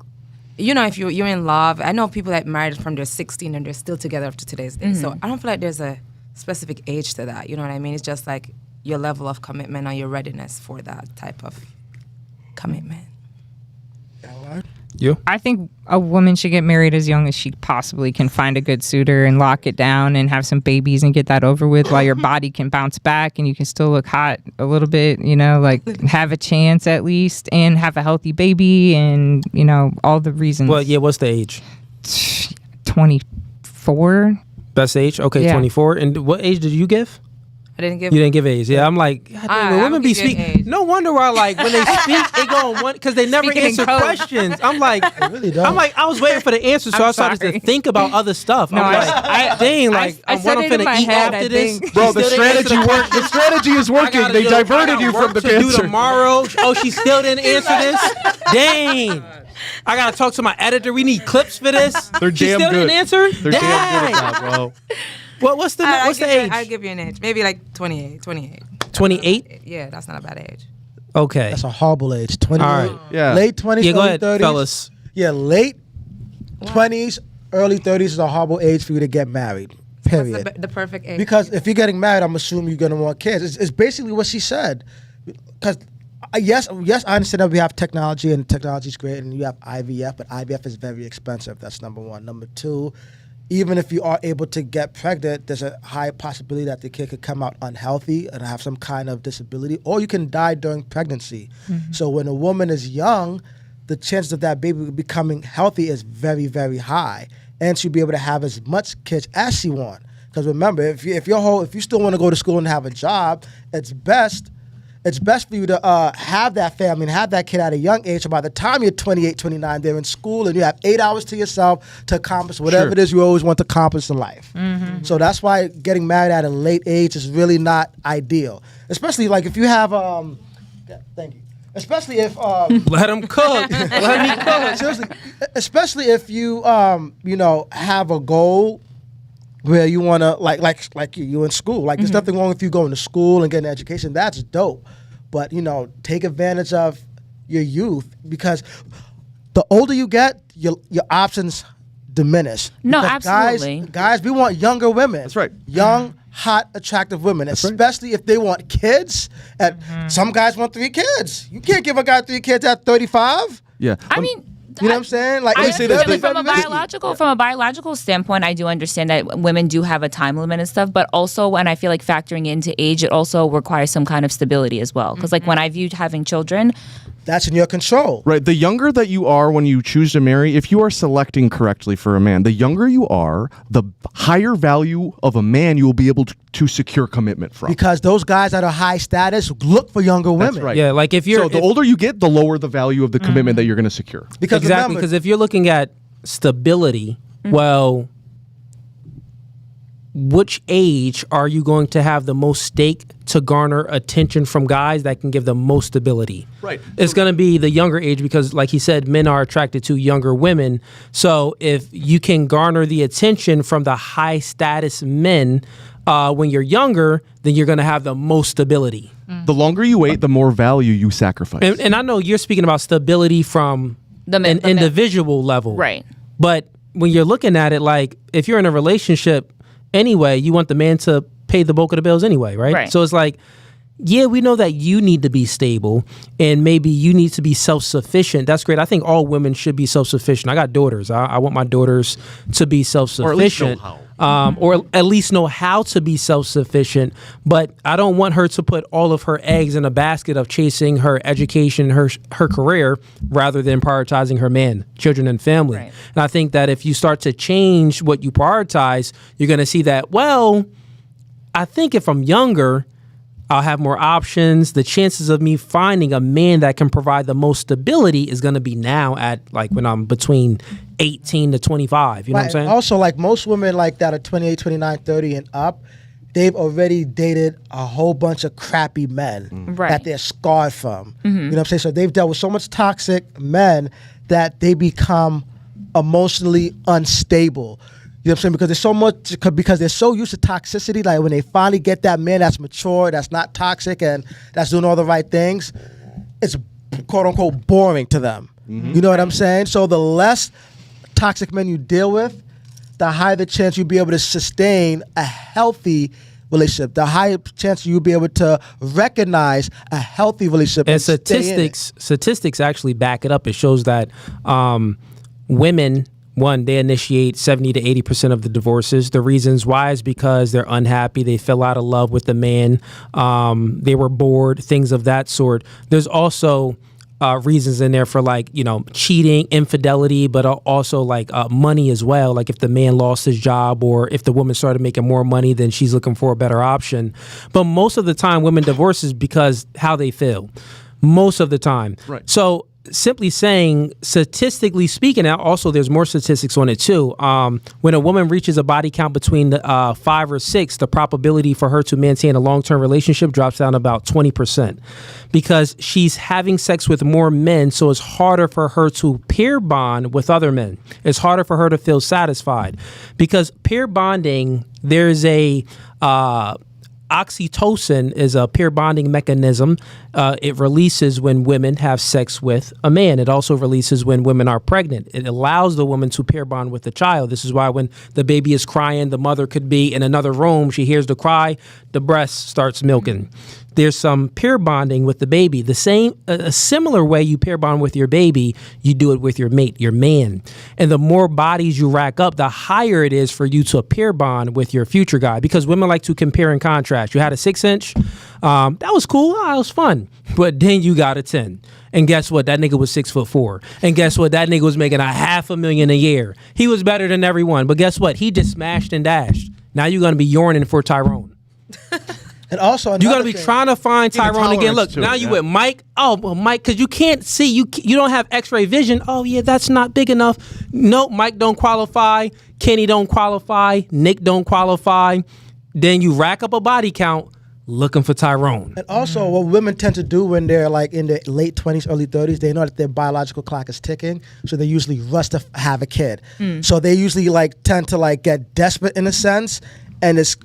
if you're in love, I know people that married from their 16 and they're still together up to today's day. So I don't feel like there's a specific age to that. You know what I mean? It's just like your level of commitment or your readiness for that type of commitment. You? I think a woman should get married as young as she possibly can find a good suitor and lock it down and have some babies and get that over with while your body can bounce back and you can still look hot a little bit, like have a chance at least and have a healthy baby and, all the reasons. Well, yeah, what's the age? 24. Best age? Okay, Yeah. 24. And what age did you give? I didn't give. You didn't give age. Yeah, I'm like, God damn, when women be give age. speaking. No wonder why, like, when they speak, they go on one, because they never Speaking in answer code. questions. I'm like, really don't. I'm like, I was waiting for the answer, so I'm I started sorry. to think about other stuff. No, I'm like, dang, like, I I'm said what I'm it in my finna eat head, after I this. think. Bro, the She still didn't answer strategy worked. The strategy is working. They diverted you from the to do answer. tomorrow. Oh, she still didn't answer this? Dang. I gotta talk to my editor. We need clips for this. They're She damn still good. didn't answer? They're damn good at that, bro. What's the age? I'll give you an age. Maybe like 28. 28? Yeah, that's not a bad age. Okay. That's a horrible age. 28. All right. Yeah. Late 20s, Yeah, go early ahead, 30s. fellas. Yeah, late 20s, early 30s is a horrible age for you to get married. Period. What's the perfect age? Because if you're getting married, I'm assuming you're gonna want kids. It's basically what she said. Because yes, I understand that we have technology and technology is great, and you have IVF, but IVF is very expensive. That's number one. Number two, even if you are able to get pregnant, there's a high possibility that the kid could come out unhealthy and have some kind of disability, or you can die during pregnancy. So when a woman is young, the chances of that baby becoming healthy is very, very high, and she'll be able to have as much kids as she wants. Because remember, if you still want to go to school and have a job, it's best for you to have that family and have that kid at a young age. So by the time you're 28, 29, they're in school and you have 8 hours to yourself to accomplish whatever it is you always want to accomplish in life. So that's why getting married at a late age is really not ideal. Especially like if you have, thank you. Especially if let him cook. Let me cook. Seriously, especially if you have a goal where you want to like you in school. Like there's nothing wrong with you going to school and getting an education. That's dope. But take advantage of your youth, because the older you get, your options diminish. No, Because absolutely. Guys, we want younger women. That's right. Young, hot, attractive women, especially if they want kids. And some guys want 3 kids. You can't give a guy 3 kids at 35. Yeah. I mean, You know what I'm saying? Like, I it's say this, very, from a very risky. biological standpoint, I do understand that women do have a time limit and stuff, but also when I feel like factoring into age, it also requires some kind of stability as well. Because like when I viewed having children, That's in your control. Right. The younger that you are when you choose to marry, if you are selecting correctly for a man, the younger you are, the higher value of a man you will be able to secure commitment from. Because those guys that are high status look for younger women. That's right. Yeah, like if you're So the older you get, the lower the value of the commitment that you're going to secure. Because exactly, remember, because if you're looking at stability, well, which age are you going to have the most stake to garner attention from guys that can give the most stability? Right. It's going to be the younger age because, like he said, men are attracted to younger women. So if you can garner the attention from the high status men when you're younger, then you're going to have the most stability. The longer you wait, the more value you sacrifice. And I know you're speaking about stability from an individual level. right. But when you're looking at it, like if you're in a relationship anyway, you want the man to pay the bulk of the bills anyway, right? Right. So it's like, yeah, we know that you need to be stable and maybe you need to be self-sufficient. That's great. I think all women should be self-sufficient. I got daughters. I want my daughters to be self-sufficient. Or at least know how to be self-sufficient. But I don't want her to put all of her eggs in a basket of chasing her education, her career, rather than prioritizing her man, children, and family. Right. And I think that if you start to change what you prioritize, you're going to see that, well, I think if I'm younger, I'll have more options. The chances of me finding a man that can provide the most stability is going to be now at like when I'm between 18 to 25. You know what I'm saying? Also, like most women like that are 28, 29, 30 and up, they've already dated a whole bunch of crappy men Right. that they're scarred from. You know what I'm saying? So they've dealt with so much toxic men that they become emotionally unstable. You know what I'm saying? Because they're so used to toxicity. Like when they finally get that man that's mature, that's not toxic, and that's doing all the right things, it's quote unquote boring to them. You know what I'm saying? So the less toxic men you deal with, the higher the chance you'll be able to sustain a healthy relationship. The higher chance you'll be able to recognize a healthy relationship. And stay in it. statistics actually back it up. It shows that women, one, they initiate 70 to 80% of the divorces. The reasons why is because they're unhappy. They fell out of love with the man. They were bored, things of that sort. There's also reasons in there for like, cheating, infidelity, but also like money as well. Like if the man lost his job or if the woman started making more money, then she's looking for a better option. But most of the time women divorces because how they feel. Most of the time. Right. So simply saying, statistically speaking, now also there's more statistics on it too. When a woman reaches a body count between 5 or 6, the probability for her to maintain a long-term relationship drops down about 20% because she's having sex with more men. So it's harder for her to peer bond with other men. It's harder for her to feel satisfied because peer bonding, there's a oxytocin is a peer bonding mechanism. It releases when women have sex with a man. It also releases when women are pregnant. It allows the woman to peer bond with the child. This is why when the baby is crying, the mother could be in another room. She hears the cry, the breast starts milking. There's some peer bonding with the baby. The same, a similar way you peer bond with your baby, you do it with your mate, your man. And the more bodies you rack up, the higher it is for you to peer bond with your future guy. Because women like to compare and contrast. You had a 6-inch, that was cool, that was fun. But then you got a 10. And guess what? That nigga was 6'4". And guess what? That nigga was making $500,000 a year. He was better than everyone. But guess what? He just smashed and dashed. Now you're gonna be yearning for Tyrone. And also, you're gonna be trying to find Tyrone again. Look, now you with Mike. Oh, well, Mike, because you can't see. You don't have X-ray vision. Oh yeah, that's not big enough. Nope, Mike don't qualify. Kenny don't qualify. Nick don't qualify. Then you rack up a body count looking for Tyrone. And also, what women tend to do when they're like in their late 20s, early 30s, they know that their biological clock is ticking, so they usually rush to have a kid. So they usually like tend to like get desperate in a sense, and it's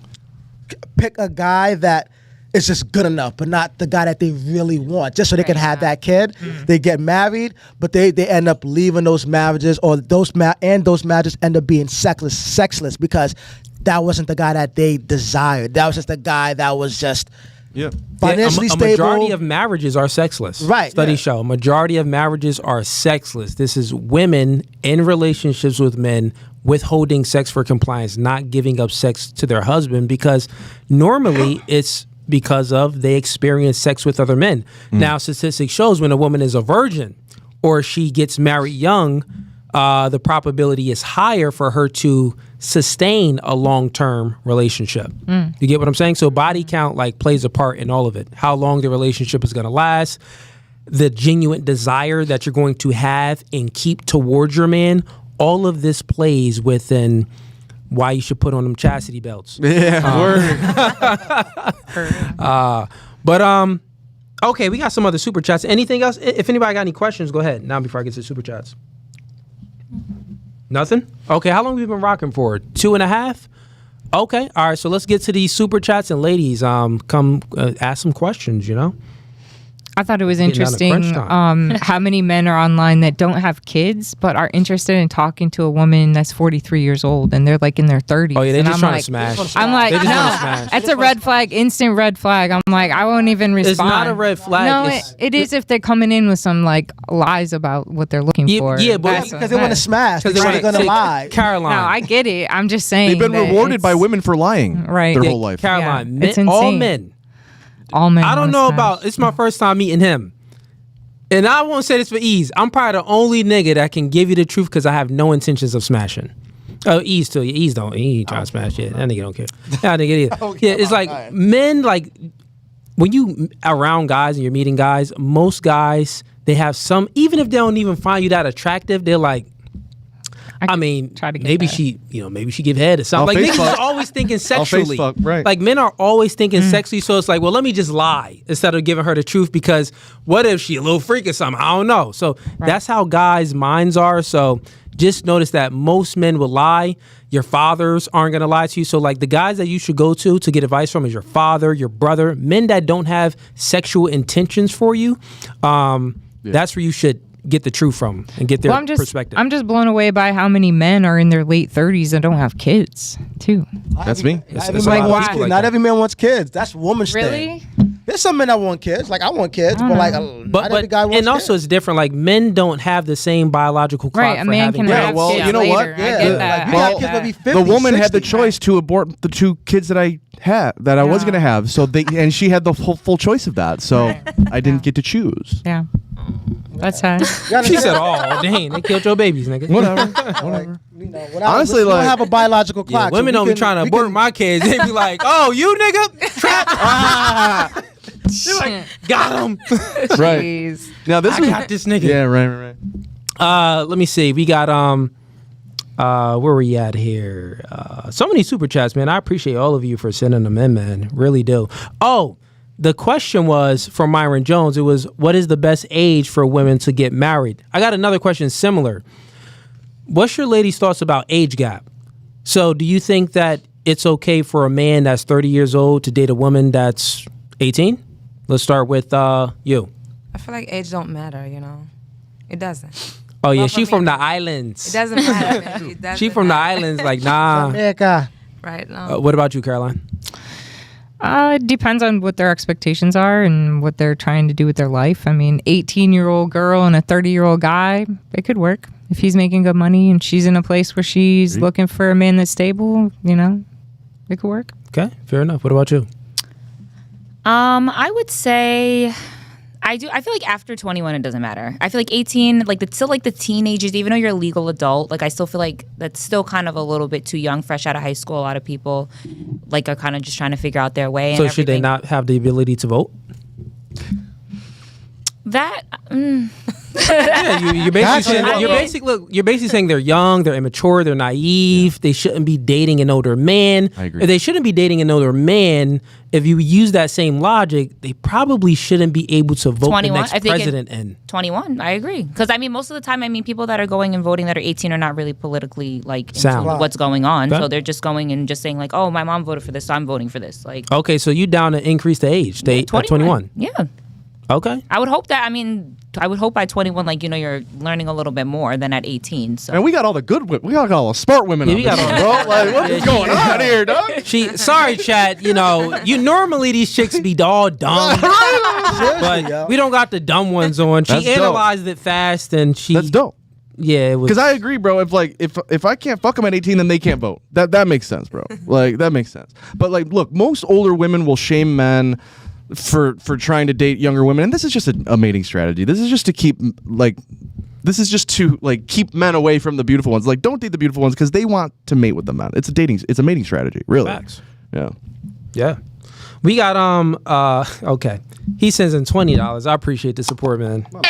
pick a guy that is just good enough, but not the guy that they really want, just so they can have that kid. They get married, but they end up leaving those marriages, or those marriages end up being sexless because that wasn't the guy that they desired. That was just the guy that was just financially stable. A majority of marriages are sexless. Right. Studies show a majority of marriages are sexless. This is women in relationships with men withholding sex for compliance, not giving up sex to their husband, because normally it's because of they experience sex with other men. Now, statistics shows when a woman is a virgin or she gets married young, the probability is higher for her to sustain a long-term relationship. You get what I'm saying? So body count like plays a part in all of it. How long the relationship is going to last, the genuine desire that you're going to have and keep towards your man. All of this plays within why you should put on them chastity belts. Okay, we got some other super chats. Anything else? If anybody got any questions, go ahead now before I get to super chats. Nothing? Okay, how long have we been rocking for? 2.5? Okay, all right, so let's get to these super chats. And ladies, come ask some questions, you know? I thought it was interesting how many men are online that don't have kids but are interested in talking to a woman that's 43 years old and they're like in their 30s. Oh yeah, they're and just trying to smash. I'm like, no, that's a red flag, instant red flag. I'm like, I won't even respond. It's not a red flag. No, it is if they're coming in with some like lies about what they're looking for. Yeah, but because they want to smash, because they're going to lie. Caroline. No, I get it. I'm just saying they've been rewarded by women for lying their whole life. Caroline, it's all men. All men. I don't know about. It's my first time meeting him. And I won't say this for ease. I'm probably the only nigga that can give you the truth because I have no intentions of smashing. Oh, ease too. Ease don't. He ain't trying to smash shit. That nigga don't care. That nigga either. Yeah, it's like men, like when you around guys and you're meeting guys, most guys, they have some, even if they don't even find you that attractive, they're like, I mean, maybe she give head or something. Like niggas are always thinking sexually. Right. Like men are always thinking sexually. So it's like, well, let me just lie instead of giving her the truth because what if she a little freak or something? I don't know. So that's how guys' minds are. So just notice that most men will lie. Your fathers aren't going to lie to you. So like the guys that you should go to get advice from is your father, your brother, men that don't have sexual intentions for you. That's where you should get the truth from and get their perspective. I'm just blown away by how many men are in their late 30s and don't have kids too. That's me. Not every man wants kids. That's woman's really thing. There's some men that want kids. Like I want kids, but like not every guy wants and also kids. It's different. Like men don't have the same biological clock. Right, a man can have kids you know later. what? I get that. Like, the woman had the choice to abort the 2 kids that I had, that I was gonna have. So and she had the full choice of that. So I didn't get to choose. Yeah. That's sad. She said, "Oh, dang, they killed your babies, nigga." Whatever. Honestly, we don't have a biological clock. Women don't be trying to abort my kids. They be like, "Oh, you nigga, trap." They're like, "Got him." Right. Jeez. Now this I got this nigga. Yeah, right. Let me see. We got where we at here? So many super chats, man. I appreciate all of you for sending them in, man. Really do. Oh. The question was from Myron Jones. It was, what is the best age for women to get married? I got another question similar. What's your ladies' thoughts about age gap? So do you think that it's okay for a man that's 30 years old to date a woman that's 18? Let's start with you. I feel like age don't matter, you know. It doesn't. Oh yeah, Well, she for from me, the it islands. doesn't matter. Man. It She doesn't from the matter. islands, like nah. America. Right. No. What about you, Caroline? It depends on what their expectations are and what they're trying to do with their life. I mean, 18-year-old girl and a 30-year-old guy, it could work. If he's making good money and she's in a place where she's looking for a man that's stable, you know, it could work. Okay, fair enough. What about you? I would say I feel like after 21 it doesn't matter. I feel like 18, like still like the teenagers, even though you're a legal adult, like I still feel like that's still kind of a little bit too young, fresh out of high school. A lot of people like are kind of just trying to figure out their way. So and should they not have the ability to vote? That Yeah, you're basically saying they're young, they're immature, they're naive. They shouldn't be dating an older man. I agree. If they shouldn't be dating an older man, if you use that same logic, they probably shouldn't be able to vote 21, the next if they president in. 21, I agree. Because I mean, most of the time, I mean, people that are going and voting that are 18 are not really politically like into Sound. what's going on. Okay. So they're just going and just saying like, oh, my mom voted for this, so I'm voting for this. Like Okay, so you down to increase the age? 21. Yeah. Okay. I would hope that. I mean, I would hope by 21, like, you know, you're learning a little bit more than at 18. So And we got all the good women. We got all the smart women Yeah, on we this got show, all- bro. Like, what is going on here, dog? Sorry, chat. You know, you normally these chicks be all dumb, but we don't got the dumb ones on. She That's dope. analyzed it fast, and she. That's dope. Yeah, it was. Because I agree, bro. If I can't fuck them at 18, then they can't vote. That makes sense, bro. Like that makes sense. But like, look, most older women will shame men for trying to date younger women, and this is just a mating strategy. This is just to keep keep men away from the beautiful ones. Like, don't date the beautiful ones because they want to mate with the men. It's a mating strategy, really. Facts. Yeah. Yeah. We got okay. He sends in $20. I appreciate the support, man. No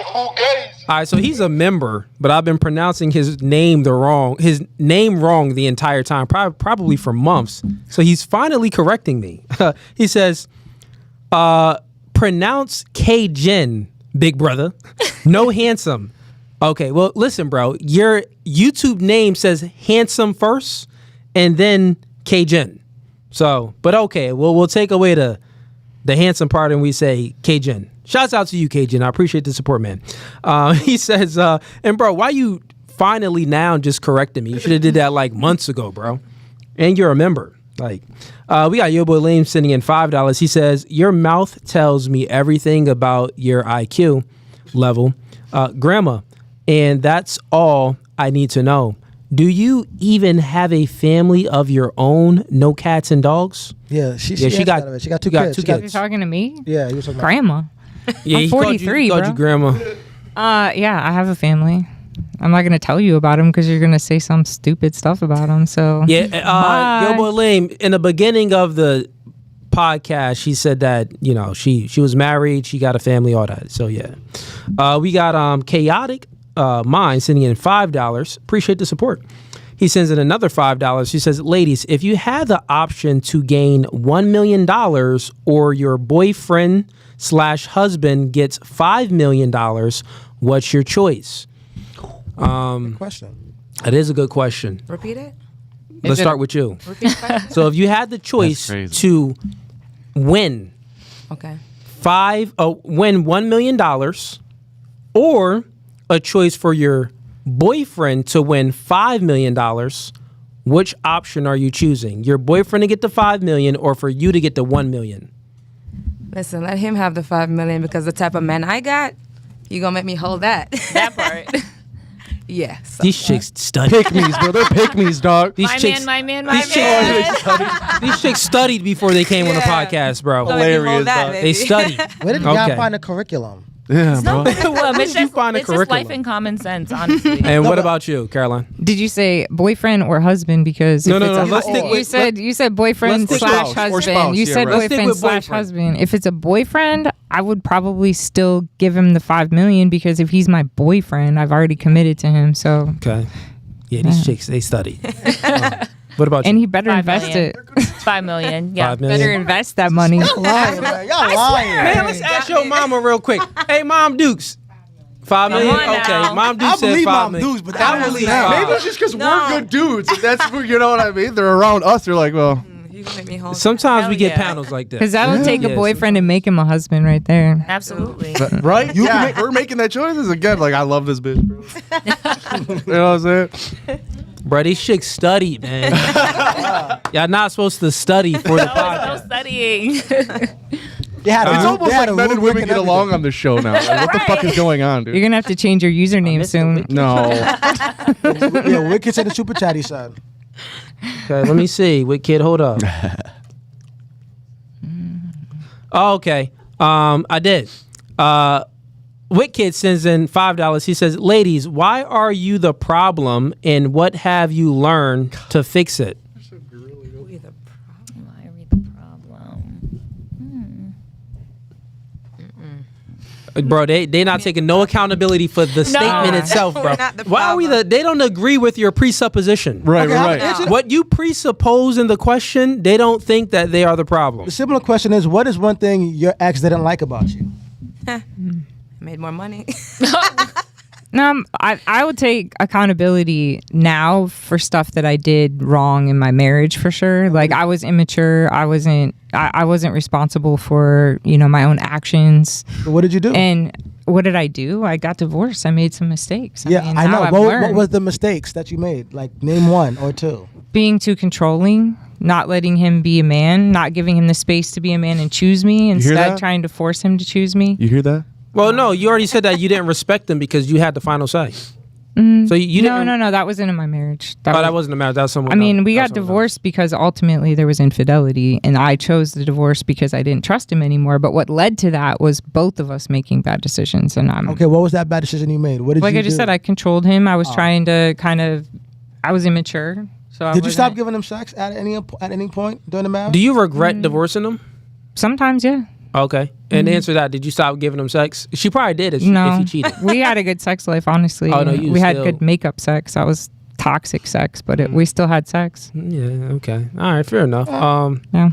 Fugazee. All right, so he's a member, but I've been pronouncing his name wrong the entire time, probably for months. So he's finally correcting me. He says, pronounce K-Jin, big brother. No handsome. Okay, well, listen, bro. Your YouTube name says handsome first and then K-Jin. So, but okay, well, we'll take away the handsome part and we say K-Jin. Shouts out to you, K-Jin. I appreciate the support, man. He says, and bro, why you finally now just correcting me? You should have did that like months ago, bro. And you're a member. Like, we got Yo Boy Lame sending in $5. He says, your mouth tells me everything about your IQ level, grandma, and that's all I need to know. Do you even have a family of your own? No cats and dogs? Yeah, she got two kids. You're talking to me? Yeah, you were talking about. Grandma. Yeah, I'm he called 43, called bro. you grandma. Yeah, I have a family. I'm not going to tell you about them because you're going to say some stupid stuff about them. So Yeah, Bye. Yo Boy Lame, in the beginning of the podcast, she said that, you know, she was married, she got a family, all that. So yeah. We got Chaotic Mind sending in $5. Appreciate the support. He sends in another $5. He says, ladies, if you had the option to gain $1 million or your boyfriend/husband gets $5 million, what's your choice? Question. That is a good question. Repeat it. Let's start with you. Repeat the question. So if you had the choice crazy. to win Okay. win $1 million or a choice for your boyfriend to win $5 million, which option are you choosing? Your boyfriend to get the $5 million or for you to get the $1 million? Listen, let him have the $5 million because the type of man I got, you gonna make me hold that. that part. Yeah. So. These chicks studied. Pick-me's, bro. They're pick-me's, dog. These my chicks, man, my these man. chicks, these chicks studied before they came on the Yeah. podcast, bro. Gonna make me hold Hilarious, that, dog. They baby. studied. Where did Okay. y'all find the curriculum? Yeah, bro. Well, it's did you just, find a it's just curriculum? life and common sense, honestly. And what about you, Caroline? Did you say boyfriend or husband? Because No, if no, it's no, a let's stick with- you said boyfriend let's stick slash with spouse or husband. spouse, You yeah, said right. Let's stick boyfriend with slash boyfriend. husband. If it's a boyfriend, I would probably still give him the $5 million because if he's my boyfriend, I've already committed to him. So Okay. Yeah, these chicks, they studied. What about and you? he better 5 invest million. it. 5 million. Yeah. $5 million? Better invest that money. Y'all lying, man. Y'all lying. Man, let's ask your mama real quick. Hey, Mom Dukes, $5 million? on Okay, now. Mom Deuce I said believe 5 Mom million. Deuce, but I I believe believe her. Maybe five. it's just because No. we're good dudes. And that's you know what I mean. They're around us. They're like, well, He's gonna make me hold. Sometimes Hell we get yeah. panels like that. Because that'll take a Yeah, boyfriend and make him a husband right there. Absolutely. right? Yeah, we're making that choice. Is again like I love this bitch, bro. You know what I'm saying? Bro, these chicks studied, man. Y'all not supposed to study for the No podcast. studying. They had It's a, almost they had like a men and rubric women get along on this show now. Like, what the fuck is going on, dude? You're gonna have to change your username soon. No. Yeah, Wicked said the super chatty son. Okay, let me see. What kid? Hold up. Oh, okay. I did. Witkid sends in $5. He says, "Ladies, why are you the problem, and what have you learned to fix it?" Why are we the problem? Bro, they not taking no accountability for the statement itself, bro. We're not the Why are we problem. they don't agree with your presupposition. Right, Okay, right. answer- What you presuppose in the question, they don't think that they are the problem. The similar question is, what is one thing your ex didn't like about you? Made more money. No, I would take accountability now for stuff that I did wrong in my marriage for sure. Like I was immature. I wasn't responsible for, my own actions. So what did you do? And what did I do? I got divorced. I made some mistakes. yeah, mean, I now know. I've What learned. was the mistakes that you made? Like, name one or two. Being too controlling, not letting him be a man, not giving him the space to be a man and choose me, hear instead that? trying to force him to choose me. You hear that? Well, no, you already said that you didn't respect them because you had the final say. So you didn't. No, that wasn't in my marriage. That wasn't a matter. That was someone. I mean, else. we That got was someone else. divorced because ultimately there was infidelity, and I chose the divorce because I didn't trust him anymore. But what led to that was both of us making bad decisions, and I'm Okay, what was that bad decision you made? What did like you I just do? said, I controlled him. I was trying to I was immature. So Did you stop giving him sex at any point during the marriage? Do you regret divorcing them? Sometimes, yeah. Okay. And answer that. Did you stop giving them sex? She probably did if No, you cheated. we had a good sex life. Honestly, Oh, no, you we had still- good makeup sex. I was toxic sex, but we still had sex. Yeah. Okay. All right. Fair enough. Yeah.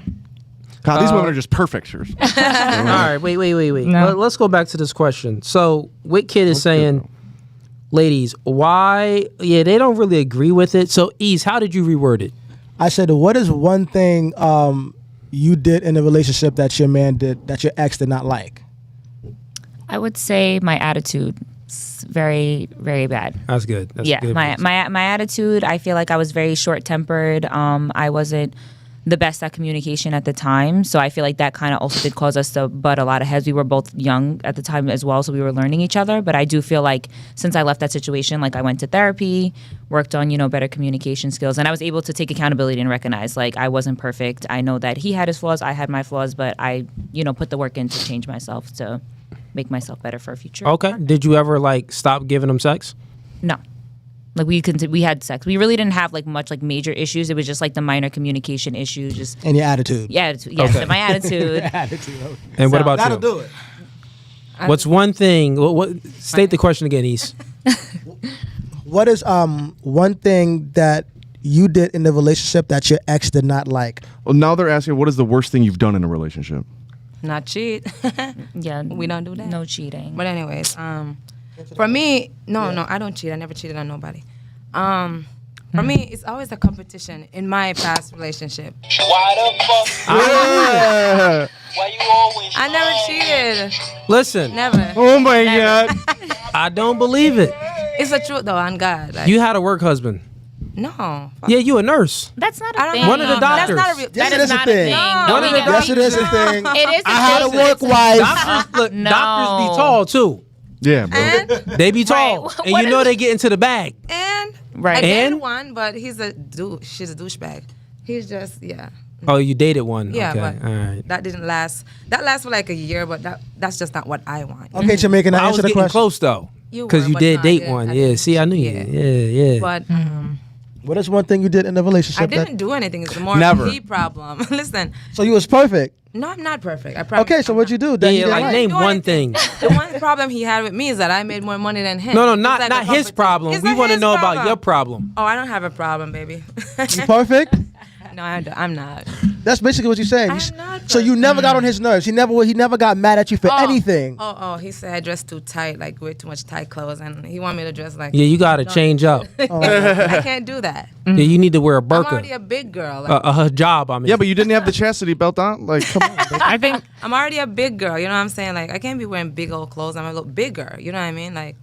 God, these women are just perfect. All right. Wait. No. Let's go back to this question. So, Witkid is saying, ladies, why? Yeah, they don't really agree with it. So, Ease, how did you reword it? I said, what is one thing you did in a relationship that your man did that your ex did not like? I would say my attitude is very, very bad. That's good. That's Yeah, good. my attitude. I feel like I was very short tempered. I wasn't the best at communication at the time, so I feel like that kind of also did cause us to butt a lot of heads. We were both young at the time as well, so we were learning each other. But I do feel like since I left that situation, like I went to therapy, worked on better communication skills, and I was able to take accountability and recognize like I wasn't perfect. I know that he had his flaws, I had my flaws, but I put the work in to change myself to make myself better for a future. Okay. Did you ever stop giving them sex? No. Like we had sex. We really didn't have much major issues. It was just the minor communication issues. Just And your attitude. yes, my attitude. Attitude. And what So- about That'll you? do it. What's one thing? State the question again, Ease. What is one thing that you did in the relationship that your ex did not like? Well, now they're asking, what is the worst thing you've done in a relationship? Not cheat. Yeah, We don't do that. No cheating. But anyways, for me, no, I don't cheat. I never cheated on nobody. For me, it's always a competition in my past relationship. Why the fuck? Why you always I never lying? cheated. Listen. Never. Oh my God. I don't believe it. It's the truth though, on God. Like, You had a work husband. no. Fuck. Yeah, you a nurse. That's not I a don't thing. know. One of the doctors. That's not a real. Yes, That it is is a not thing. No, One of we the got- Yes, it is a thing. It is. I had a work wife. Doctors, look, No. doctors be tall too. Yeah, bro. And They be tall, Right. and What you know is- they get into the bag. Right. I dated And? one, but she's a douchebag. He's just Oh, you dated one. Yeah, okay. but All right. that didn't last. That lasted for a year, but that's just not what I want. Okay, Jamaica, now I was answer the getting question. close though, You because were, you but did no, I date didn't. one. I Yeah. didn't. See, I knew you. Yeah. But What is one thing you did in the relationship? I didn't do anything. It's more Never. of a he problem. Listen, So you was perfect. no, I'm not perfect. I promise. Okay, so I'm what'd not. you do? That you Yeah, didn't like like? name do one anything. thing. The one problem he had with me is that I made more money than him. No, It's not like a not his competition. problem. It's We not want to his know about problem. your problem. Oh, I don't have a problem, baby. You perfect? No, I'm not. That's basically what you're saying. I'm not So you never got on his nerves. He never got mad at you for anything. He said I dress too tight, like way too much tight clothes, and he want me to dress like. Yeah, you got to change up. I can't do that. Yeah, you need to wear a I'm burqa. already a big girl. Like, A hijab, I mean. Yeah, but you didn't have the chastity belt on. Like, come on. I think I'm already a big girl. You know what I'm saying? Like, I can't be wearing big old clothes. I'm a little bigger. You know what I mean? Like,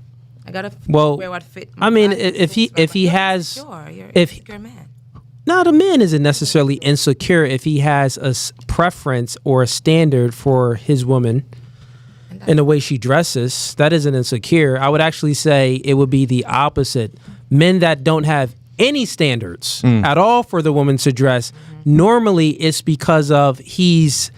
I gotta wear what fit. I mean, body. if he has, you're a man. now the man isn't necessarily insecure if he has a preference or a standard for his woman in the way she dresses. That isn't insecure. I would actually say it would be the opposite. Men that don't have any standards at all for the woman to dress, normally it's because of he's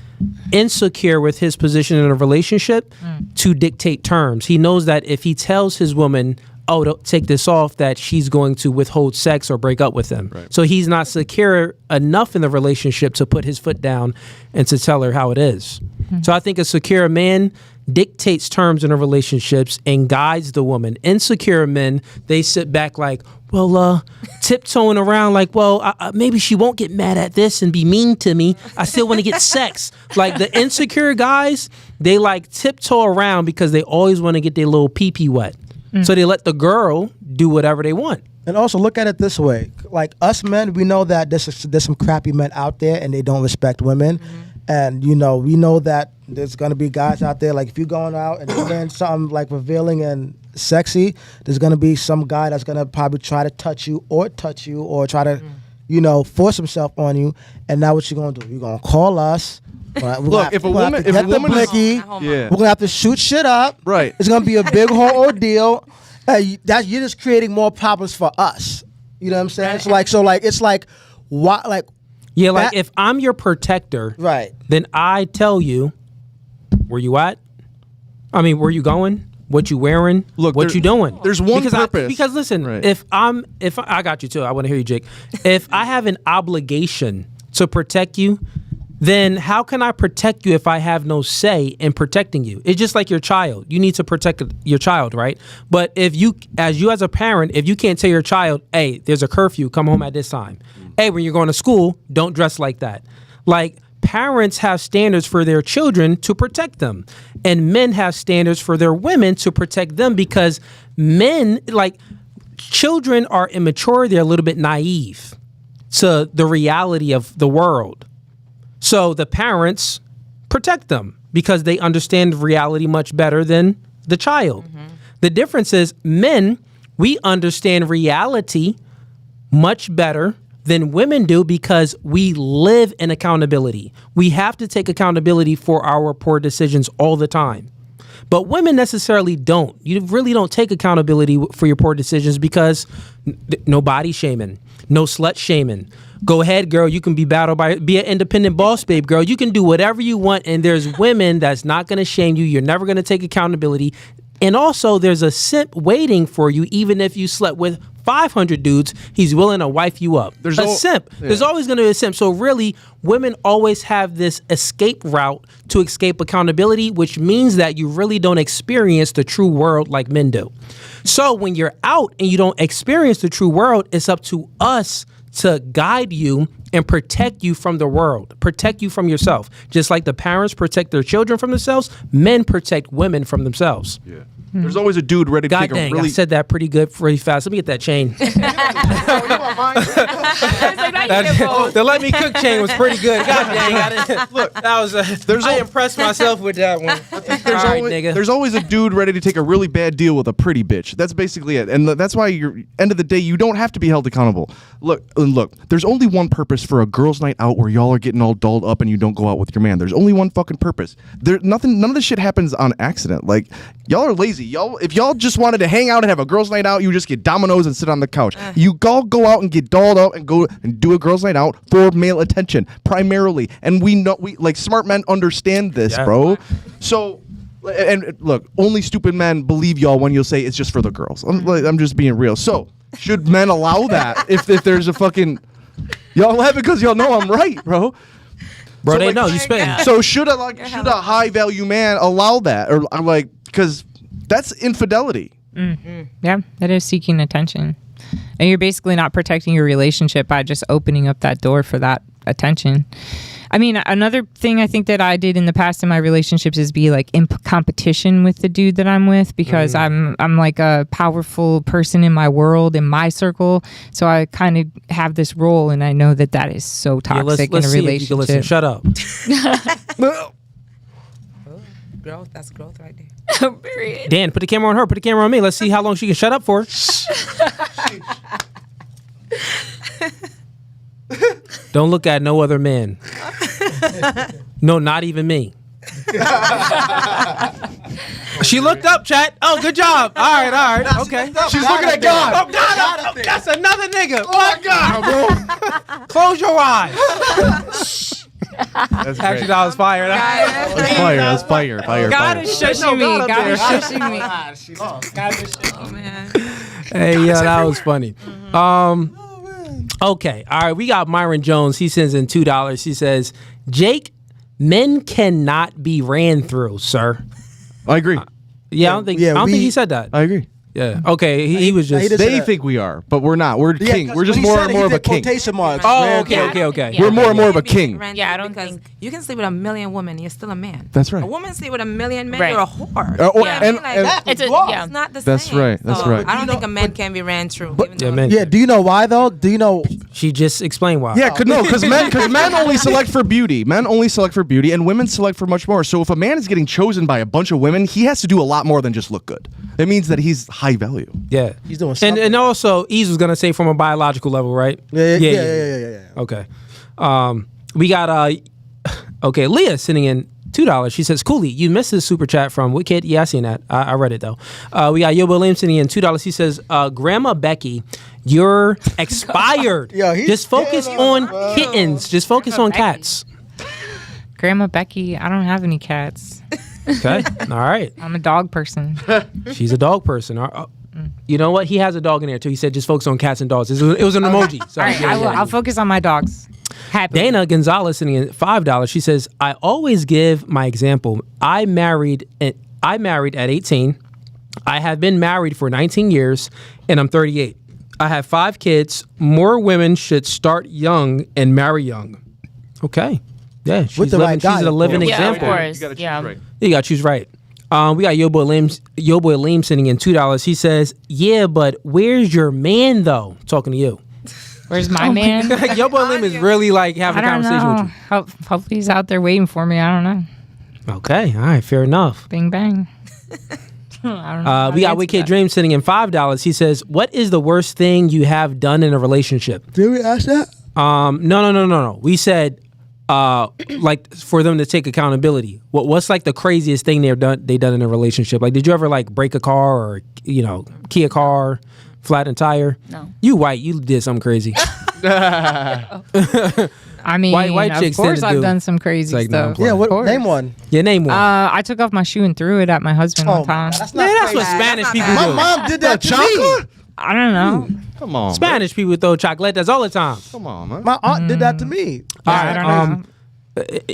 insecure with his position in a relationship to dictate terms. He knows that if he tells his woman, oh, don't take this off, that she's going to withhold sex or break up with him. Right. So he's not secure enough in the relationship to put his foot down and to tell her how it is. So I think a secure man dictates terms in a relationships and guides the woman. Insecure men, they sit back like, well, tiptoeing around like, well, maybe she won't get mad at this and be mean to me. I still want to get sex. Like the insecure guys, they like tiptoe around because they always want to get their little pee-pee wet. So they let the girl do whatever they want. And also look at it this way. Like us men, we know that there's some crappy men out there and they don't respect women. And, we know that there's going to be guys out there, like if you're going out and you're wearing something like revealing and sexy, there's going to be some guy that's going to probably try to touch you or try to, force himself on you. And now what you're going to do? You're going to call us. Look, if a woman we're going to have to shoot shit up. Right. It's going to be a big whole ordeal. You're just creating more problems for us. You know what I'm saying? It's like, why, yeah, like if I'm your protector, right, then I tell you where you at. I mean, where you going? What you wearing? Look, what you doing? There's one purpose. Because listen, right. if I got you too. I want to hear you, Jake. If I have an obligation to protect you, then how can I protect you if I have no say in protecting you? It's just like your child. You need to protect your child, right? But if you as a parent, if you can't tell your child, hey, there's a curfew, come home at this time. Hey, when you're going to school, don't dress like that. Like parents have standards for their children to protect them. And men have standards for their women to protect them because men, like children are immature. They're a little bit naive to the reality of the world. So the parents protect them because they understand reality much better than the child. The difference is men, we understand reality much better than women do because we live in accountability. We have to take accountability for our poor decisions all the time. But women necessarily don't. You really don't take accountability for your poor decisions because no body shaming, no slut shaming. Go ahead, girl. You can be be an independent boss, babe, girl. You can do whatever you want. And there's women that's not going to shame you. You're never going to take accountability. And also there's a simp waiting for you. Even if you slept with 500 dudes, he's willing to wife you up. There's a simp. Yeah. There's always going to be a simp. So really, women always have this escape route to escape accountability, which means that you really don't experience the true world like men do. So when you're out and you don't experience the true world, it's up to us to guide you and protect you from the world, protect you from yourself. Just like the parents protect their children from themselves, men protect women from themselves. Yeah. There's always a dude ready to take a really... I said that pretty good, pretty fast. Let me get that chain. The let me cook chain was pretty good. God dang, look, that was I impressed myself with that one. There's always a dude ready to take a really bad deal with a pretty bitch. That's basically it. And that's why end of the day, you don't have to be held accountable. Look, there's only one purpose for a girls' night out where y'all are getting all dolled up and you don't go out with your man. There's only one fucking purpose. None of this shit happens on accident. Like, y'all are lazy. If y'all just wanted to hang out and have a girls' night out, you just get Dominoes and sit on the couch. You all go out and get dolled up and go and do a girls' night out for male attention primarily. And we like smart men understand this, bro. So, and look, only stupid men believe y'all when you'll say it's just for the girls. I'm just being real. So, should men allow that if there's a fucking... Y'all laugh because y'all know I'm right, bro. Bro, so, they like, know you spend. So should a high value man allow that, or because that's infidelity? Yeah, that is seeking attention. And you're basically not protecting your relationship by just opening up that door for that attention. I mean, another thing I think that I did in the past in my relationships is be like in competition with the dude that I'm with, because I'm like a powerful person in my world, in my circle. So I kind of have this role, and I know that that is so toxic let's in a see if you relationship. can listen. Shut up. Growth, that's growth right there. Period. Dan, put the camera on her. Put the camera on me. Let's see how long she can shut up for. Don't look at no other man. No, not even me. She looked up, chat. Oh, good job. All right. Okay. She's looking at God. Oh, God. That's another nigga. Oh, my God, bro. Close your eyes. That's Actually, that was fire. That's fire. God is shushing me. God is shushing me. Oh man. Hey, yeah, that was funny. Okay, all right. We got Myron Jones. He sends in $2. He says, "Jake, men cannot be ran through, sir." I agree. Yeah, I don't think he said that. I agree. Yeah. Okay. He was just. They think we are, but we're not. We're king. We're just more and more of a king. Quotation marks. Oh, okay. We're more and more of a king. Yeah, I don't because think- you can sleep with a million women, you're still a man. That's right. A woman sleep with a million men, Right. you're a whore. It's a, yeah. It's not the That's same. right, that's So right. I don't think a man can be ran through. even Yeah, though- man. Yeah. Do you know why though? Do you know? She just explained why. Yeah, because men only select for beauty. Men only select for beauty, and women select for much more. So if a man is getting chosen by a bunch of women, he has to do a lot more than just look good. It means that he's high value. Yeah. He's doing something. And also, Ease was gonna say from a biological level, right? Yeah. Okay. We got okay, Leah sending in $2. She says, "Cooley, you missed this super chat from what kid?" Yeah, I seen that. I read it though. We got Yobo Lim sending in $2. He says, "Grandma Becky, you're expired. Yo, he's just focus killing on us, bro. kittens. Just focus on cats." Grandma Becky, I don't have any cats. Okay. All right. I'm a dog person. She's a dog person. You know what? He has a dog in there too. He said, "Just focus on cats and dogs." It was an emoji. All Sorry. right, I'll focus on my dogs. Happy. Dana Gonzalez sending in $5. She says, "I always give my example. I married at 18. I have been married for 19 years, and I'm 38. I have 5 kids. More women should start young and marry young." Okay. Yeah, she's the right guy. She's a living Yeah, of example. course. You gotta choose Yeah. right. You got to choose right. We got Yo Boy Lim sending in $2. He says, "Yeah, but where's your man though?" Talking to you. Where's my man? Yo Boy Lim is really like having I a don't conversation know. with you. Hopefully he's out there waiting for me. I don't know. Okay, all right, fair enough. Bing bang. I don't know. We got Wicked Dream sending in $5. He says, "What is the worst thing you have done in a relationship?" Did we ask that? No. We said, like for them to take accountability. What's like the craziest thing they done in a relationship? Like, did you ever like break a car or key a car, flat a tire? No. You white, you did something crazy. I mean, White of chicks tend course to I've do. done some crazy It's like, no, I'm stuff. playing. Yeah. Of What? course. Name one. Yeah, name one. I took off my shoe and threw it at my husband one time. That's Man, not that's what crazy. Spanish That's people not do. My mom did that to me. I don't know. Come on, Spanish people throw chocolates all the time. Man. Come on, man. My aunt did that to me. I don't know.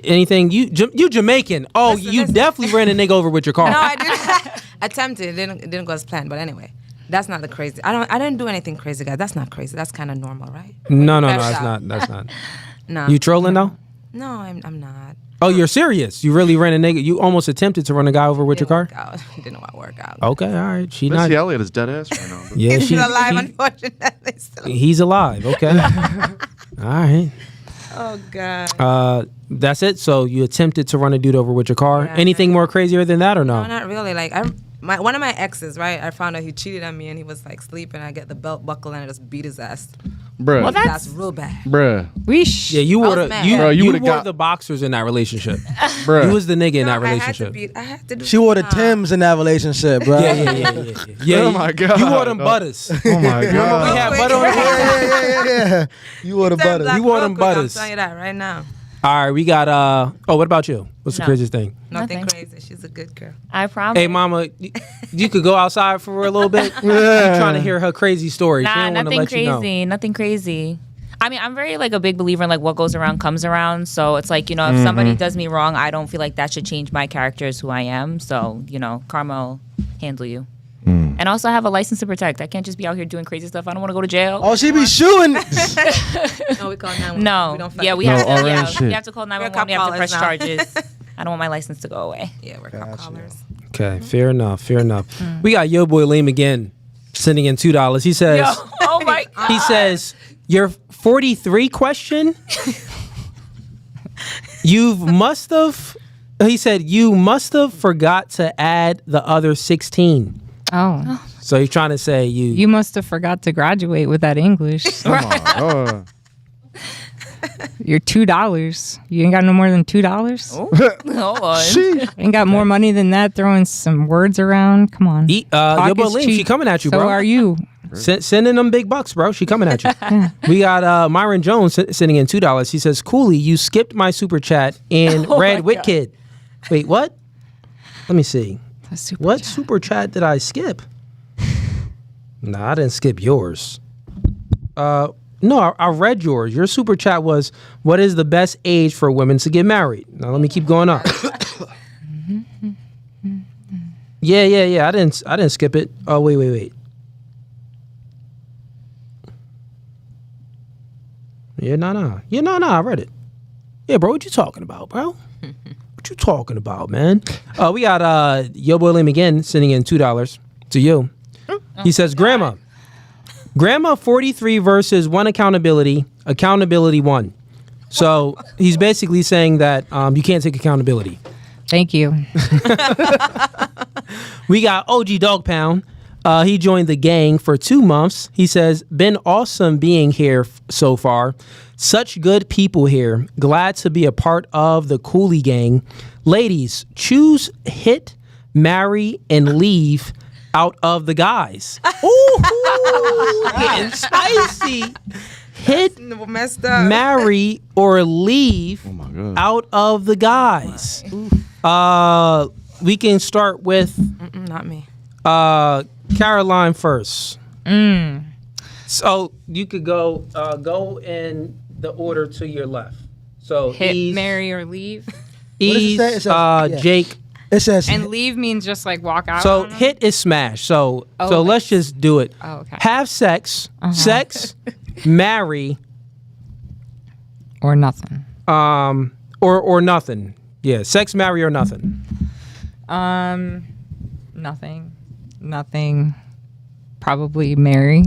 Anything you Jamaican? Oh, you definitely ran a nigga over with your car. No, I didn't. Attempted. It didn't go as planned. But anyway, that's not the crazy. I didn't do anything crazy, guys. That's not crazy. That's kind of normal, right? No, Fresh that's out. not. That's not. No. You trolling though? No, I'm not. Oh, you're serious? You really ran a nigga? You almost attempted to run a guy over with your car? Didn't work out. Okay, all right. She Missy not. Elliott is dead ass right now. Bro. Yeah, He's she. still alive, unfortunately. He's alive. Okay. All right. Oh God. That's it. So you attempted to run a dude over with your car. Yeah, Anything more crazier than that or no? No, not really. Like one of my exes, right? I found out he cheated on me and he was like sleeping. I get the belt buckle and I just beat his ass. Bruh. Well, That's real bad. Bruh. Yeah, you I wore was the mad. you, Bro, you you would've wore got- the boxers in that relationship. Bruh. You was the nigga in that No, relationship. I had to do. She wore the nah. Timbs in that relationship, bro. Yeah. Oh my God. You wore them No. butters. Oh my We god. had butter on the Yeah. You wore the Them butter. black You wore them Velcro, I'm butters. telling you that right now. All right, we got what about you? What's the No. craziest thing? Nothing Nothing. crazy. She's a good girl. I promise. Hey, mama, you could go outside for a little bit. I'm trying to hear her crazy story. She Nah, don't want to nothing let crazy. you know. Nothing crazy. I mean, I'm very like a big believer in like what goes around comes around. So it's like, if somebody does me wrong, I don't feel like that should change my character as who I am. So, karma will handle you. And also have a license to protect. I can't just be out here doing crazy stuff. I don't want to go to jail. Oh, she be shooting. No, we call 911. No. We don't fight. Yeah, we No, have to. already Yeah, shit. we have to call 911. We have to press now. charges. I don't want my license to go away. Yeah, we're cop callers. Okay, fair enough. We got Yo Boy Liam again sending in $2. He says, Oh my God. he says, your 43 question, you must have forgot to add the other 16. Oh, So he's trying to say you you must have forgot to graduate with that English. You're $2. You ain't got no more than $2. Hold on. Ain't got more money than that. Throwing some words around. Come on. Yo Talk Boy is Liam, cheap. she coming at you, So bro. are you? Sending them big bucks, bro. She coming at you. We got Myron Jones sending in $2. He says, Cooley, you skipped my super chat in Red Wit Kid. Wait, what? Let me see. What super chat did I skip? No, I didn't skip yours. No, I read yours. Your super chat was, what is the best age for women to get married? Now let me keep going up. Yeah. I didn't skip it. Oh, wait. Yeah, no. I read it. Yeah, bro, what you talking about, bro? What you talking about, man? We got Yo Boy Liam again sending in $2 to you. He says, Grandma 43 versus 1 accountability 1. So he's basically saying that you can't take accountability. Thank you. We got OG Dog Pound. He joined the gang for 2 months. He says, been awesome being here so far. Such good people here. Glad to be a part of the Cooley gang. Ladies, choose hit, marry, and leave out of the guys. Ooh, getting spicy. Hit, Messed up. marry, or leave out of the guys. We can start with Not me. Caroline first. So you could go in the order to your left. So Hit, marry, or leave. Ease, It says, yeah. Jake. It says And leave means just like walk out. So on them? hit is smash. So Oh, let's just do it. Oh, okay. Have sex, sex, marry, Or nothing. or nothing. Yeah, sex, marry, or nothing. Nothing. Probably marry.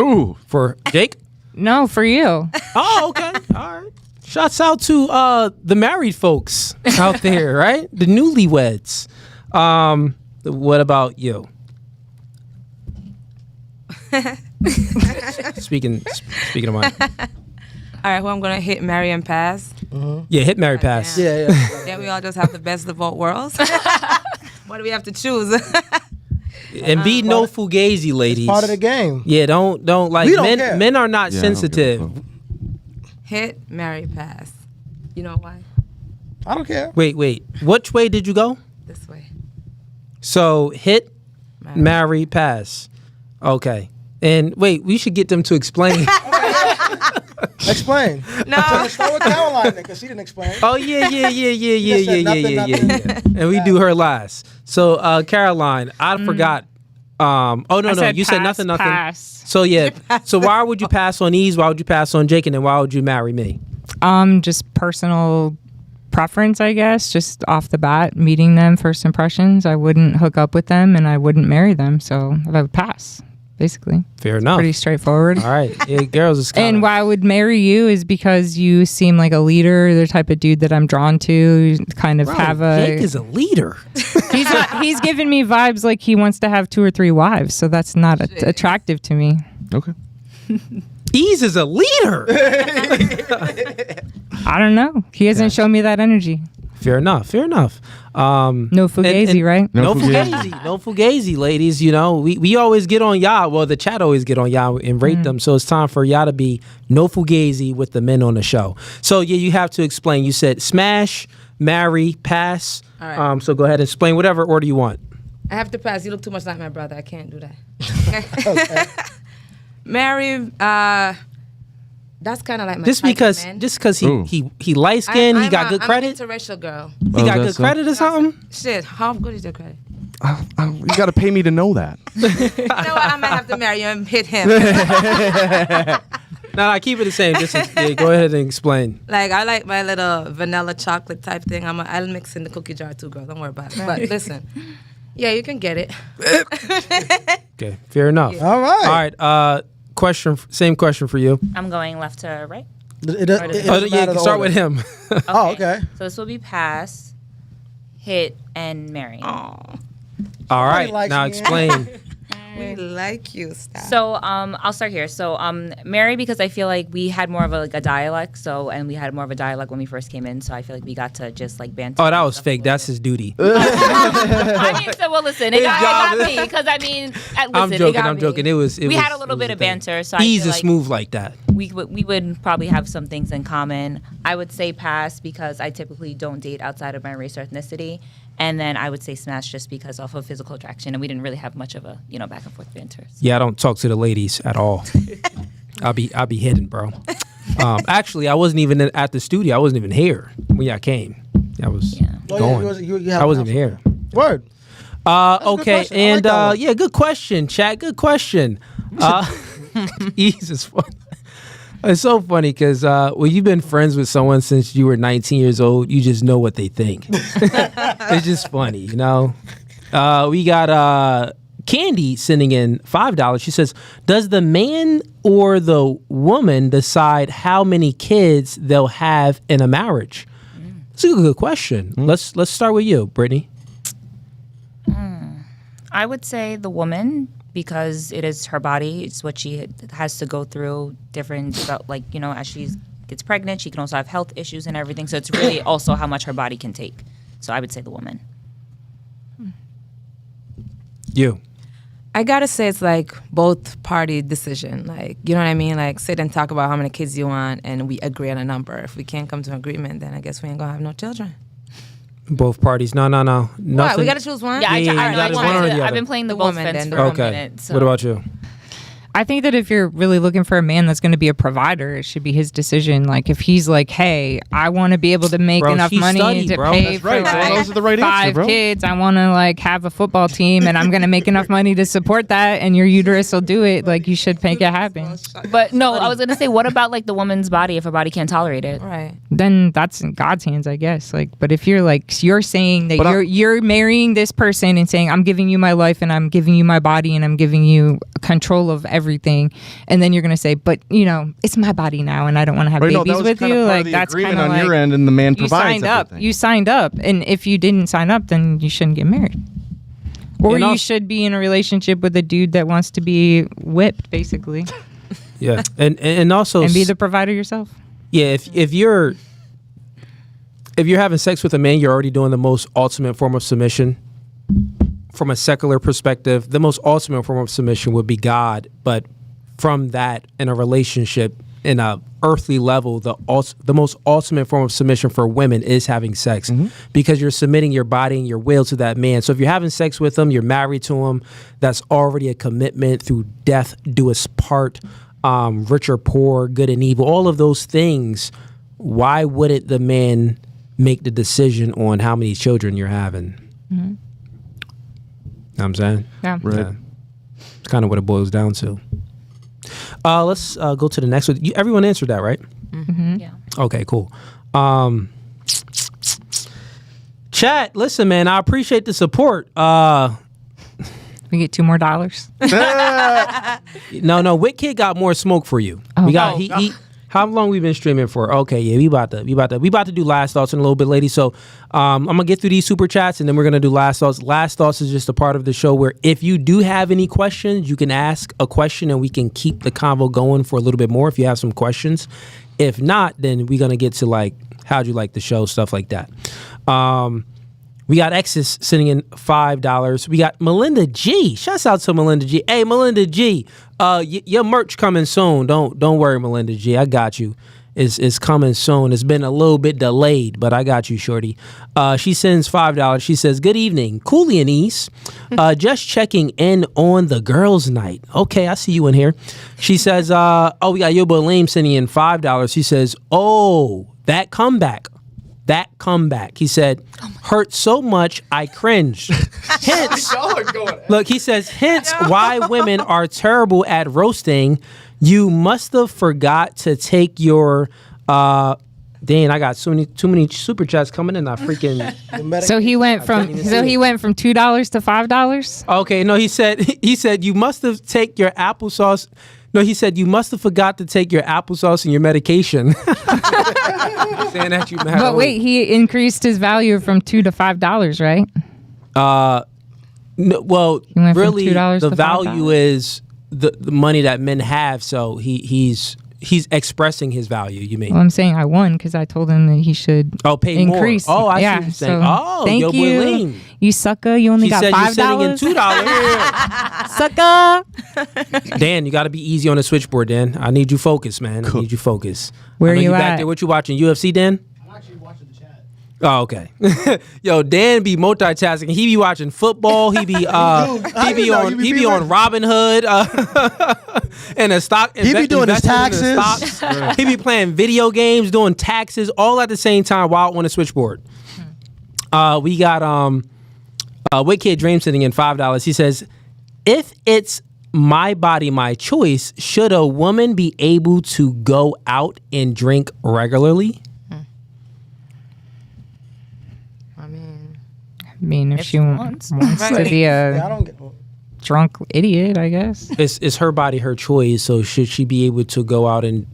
Ooh. For Jake. No, for you. Oh, okay. All right. Shouts out to the married folks out there, right? The newlyweds. What about you? Speaking of mine. All right, who I'm gonna hit, marry, and pass. Yeah, hit, marry, pass. yeah. Then we all just have the best of both worlds. What do we have to choose? And be no fugazi, ladies. Part of the game. Yeah, don't like We don't men. care. Men are not Yeah, I don't give a sensitive. fuck. Hit, marry, pass. You know why? I don't care. Wait. Which way did you go? This way. So hit, marry, pass. Okay. And wait, we should get them to explain. Explain. No. Start with Caroline because she didn't explain. Oh yeah. just said nothing. And we do her last. So Caroline, I forgot. Oh no, I said you said pass, nothing. Pass. So yeah. So why would you pass on Ease? Why would you pass on Jake? And then why would you marry me? Just personal preference, I guess. Just off the bat, meeting them, first impressions. I wouldn't hook up with them, and I wouldn't marry them. So I would pass. Basically, Fair enough. pretty straightforward. All right. Yeah, girls is kinda, And why I would marry you is because you seem like a leader, the type of dude that I'm drawn to. You kind of Bro, have a. Jake is a leader. He's giving me vibes like he wants to have 2 or 3 wives, so that's not attractive to me. Okay. Ease is a leader. I don't know. He hasn't shown me that energy. Fair enough. No Fugazi, right? No Fugazi, ladies. You know, we always get on y'all. Well, the chat always get on y'all and rate them. So it's time for y'all to be no Fugazi with the men on the show. So yeah, you have to explain. You said smash, marry, pass. All right. So go ahead and explain whatever order you want. I have to pass. You look too much like my brother. I can't do that. Okay. Marry, that's kind of like my Just type of because man. he light skinned, he got good credit. I'm an interracial girl. He got good credit or something. Shit, how good is your credit? You got to pay me to know that. You know what? I might have to marry you and hit him. No, keep it the same. Just go ahead and explain. Like, I like my little vanilla chocolate type thing. I'll mix in the cookie jar too, girl. Don't worry about it. But listen, yeah, you can get it. Okay, fair enough. Yeah. All right. All right. Same question for you. I'm going left to right. It doesn't Yeah, matter the start order. with him. Oh, okay. So this will be pass, hit, and marry. All right. likes Now me. explain. We like you, stop. So I'll start here. So marry, because I feel like we had more of a dialect. And we had more of a dialect when we first came in. So I feel like we got to just like banter. Oh, that was fake. That's his duty. I mean, so well, listen, it got me because I mean, listen, I'm it joking. got I'm me. joking. We had a little bit of banter, so I He's feel a like smooth like that. we would probably have some things in common. I would say pass because I typically don't date outside of my race or ethnicity. And then I would say smash just because of physical attraction, and we didn't really have much of a back and forth banter. So. Yeah, I don't talk to the ladies at all. I'll be hidden, bro. Actually, I wasn't even at the studio. I wasn't even here when y'all came. I was going. I wasn't even here. Word. Okay, That's a good question. I like and that one. yeah, good question, chat. Good question. Ease is fun. It's so funny because when you've been friends with someone since you were 19 years old, you just know what they think. It's just funny, you know? We got Candy sending in $5. She says, does the man or the woman decide how many kids they'll have in a marriage? It's a good question. Let's start with you, Brittany. I would say the woman, because it is her body. It's what she has to go through, different, like, as she gets pregnant, she can also have health issues and everything. So it's really also how much her body can take. So I would say the woman. You. I gotta say it's like both party decision. Like, you know what I mean? Like, sit and talk about how many kids you want and we agree on a number. If we can't come to an agreement, then I guess we ain't gonna have no children. Both parties. No. Nothing. What? We gotta choose one? Yeah, Yeah, you got it, one or the I've other. been playing the The both woman fence then, for the a Okay. minute. So. What about you? I think that if you're really looking for a man that's going to be a provider, it should be his decision. Like, if he's like, hey, I want to be able to make Bro, enough she money studied, to bro. pay That's for right, bro. like Those are the right answer, 5 bro. kids, I want to like have a football team and I'm going to make enough money to support that and your uterus will do it. Like, you should make it happen. But no, I was going to say, what about like the woman's body if her body can't tolerate it? Right. Then that's in God's hands, I guess. Like, but if you're like, you're saying that But you're marrying this person and saying, I'm giving you my life and I'm giving you my body and I'm giving you control of everything. And then you're going to say, but it's my body now and I don't want to have Right, no, babies that was with kind you. of part Like, of the that's agreement kind of on like, your end, and the man you provides signed up. everything. You signed up. And if you didn't sign up, then you shouldn't get married. Or And you also- should be in a relationship with a dude that wants to be whipped, basically, Yeah, and also and be the provider yourself. yeah. If you're having sex with a man, you're already doing the most ultimate form of submission. From a secular perspective, the most ultimate form of submission would be God, but from that, in a relationship, in a earthly level, the most ultimate form of submission for women is having sex, because you're submitting your body and your will to that man. So if you're having sex with him, you're married to him. That's already a commitment. Through death do us part. Rich or poor, good and evil, all of those things. Why wouldn't the man make the decision on how many children you're having? Know what I'm saying? Yeah. Right. Yeah. It's kind of what it boils down to. Let's go to the next one. Everyone answered that, right? Yeah. Okay, cool. Chat, listen, man, I appreciate the support. We get $2 more. No, Witkid got more smoke for you. Oh. We got he. How long we been streaming for? Okay, yeah, we about to do last thoughts in a little bit, ladies. So I'm gonna get through these super chats and then we're gonna do last thoughts. Last thoughts is just a part of the show where if you do have any questions, you can ask a question and we can keep the convo going for a little bit more if you have some questions. If not, then we're gonna get to like how'd you like the show, stuff like that. We got X's sending in $5. We got Melinda G. Shouts out to Melinda G. Hey, Melinda G. Your merch coming soon. Don't worry, Melinda G. I got you. It's coming soon. It's been a little bit delayed, but I got you, shorty. She sends $5. She says, "Good evening, Cooley and East. Just checking in on the girls' night. Okay, I see you in here." She says, we got Yobo Lame sending in $5. She says, "Oh, that comeback that comeback. He said, hurt so much I cringed. Hence, look, he says, hence why women are terrible at roasting. You must have forgot to take your Dang, I got too many super chats coming in. I freaking. So he went from $2 to $5. Okay, no, he said you must have take your applesauce. No, he said you must have forgot to take your applesauce and your medication. Saying that you mad. But wait, he increased his value from $2 to $5, right? No, well, went from really, $2 the to value $5? is the money that men have. So he's expressing his value. You mean? Well, I'm saying I won because I told him that he should pay increase. more. Oh, I see yeah, what you're saying. So Thank yo, boy you. Lean. You sucker. You only She got said $5. you're sitting in $2. Sucker. Dan, you got to be easy on the switchboard, Dan. I need you focused, man. I need you focused. Where I know you back at? there. What you watching? UFC, Dan? I'm actually watching the chat. Oh, okay. Yo, Dan be multitasking. He be watching football. He be on Robin Hood and a stock. He be doing his taxes. He be playing video games, doing taxes, all at the same time while on the switchboard. We got Wicked Dream sitting in $5. He says, if it's my body, my choice, should a woman be able to go out and drink regularly? I mean, if she wants to be I a don't get. drunk idiot, I guess. It's her body, her choice. So should she be able to go out and?